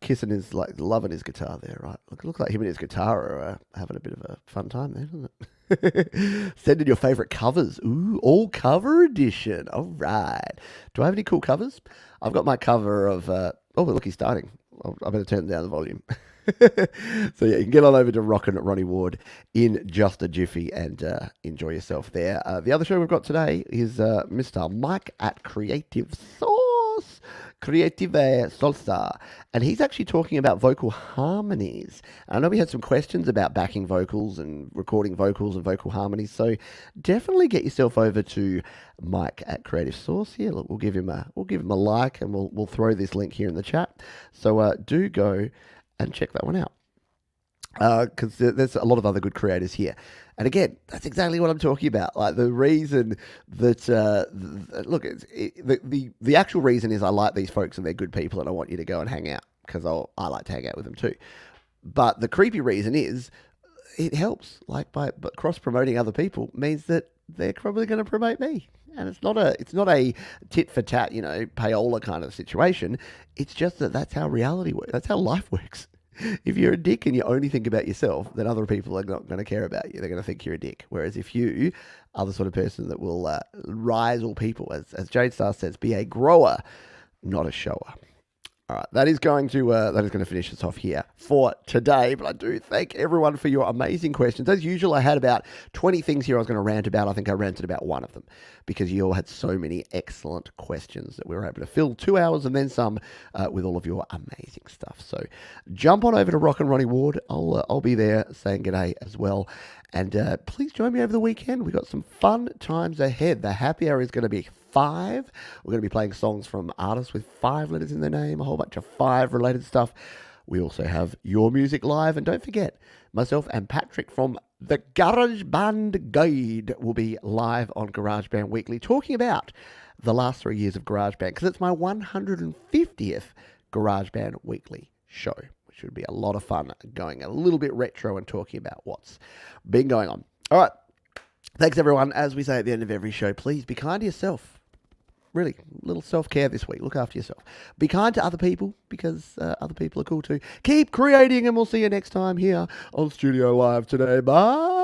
kissing his, loving his guitar there, right? Looks like him and his guitar are having a bit of a fun time there, doesn't it? Send in your favorite covers. Ooh, all cover edition. All right. Do I have any cool covers? I've got my cover of, oh, look, he's starting. I better turn down the volume. So yeah, you can get on over to Rockin' Ronnie Ward in just a jiffy and enjoy yourself there. The other show we've got today is Mr. Mike at Creative Source, Creative Salsa, and he's actually talking about vocal harmonies. I know we had some questions about backing vocals and recording vocals and vocal harmonies, so definitely get yourself over to Mike at Creative Source. Here, look, we'll give him a like, and we'll throw this link here in the chat. So do go and check that one out because there's a lot of other good creators here. And again, that's exactly what I'm talking about. Like the reason that, look, the actual reason is I like these folks and they're good people and I want you to go and hang out because I like to hang out with them too. But the creepy reason is it helps. Like by cross-promoting other people means that they're probably going to promote me. And it's not a tit for tat, payola kind of situation. It's just that's how reality works. That's how life works. If you're a dick and you only think about yourself, then other people are not going to care about you. They're going to think you're a dick. Whereas if you are the sort of person that will rise all people, as Jade Star says, be a grower, not a shower. All right, that is going to finish us off here for today. But I do thank everyone for your amazing questions. As usual, I had about 20 things here I was going to rant about. I think I ranted about one of them because you all had so many excellent questions that we were able to fill 2 hours and then some with all of your amazing stuff. So jump on over to Rockin' Ronnie Ward. I'll be there saying g'day as well. And please join me over the weekend. We've got some fun times ahead. The happy hour is going to be 5. We're going to be playing songs from artists with 5 letters in their name, a whole bunch of 5 related stuff. We also have Your Music Live. And don't forget, myself and Patrick from the GarageBand Guide will be live on GarageBand Weekly talking about the last 3 years of GarageBand because it's my 150th GarageBand Weekly show. Should be a lot of fun going a little bit retro and talking about what's been going on. All right. Thanks, everyone. As we say at the end of every show, please be kind to yourself. Really, a little self-care this week. Look after yourself. Be kind to other people because other people are cool too. Keep creating and we'll see you next time here on Studio Live today. Bye.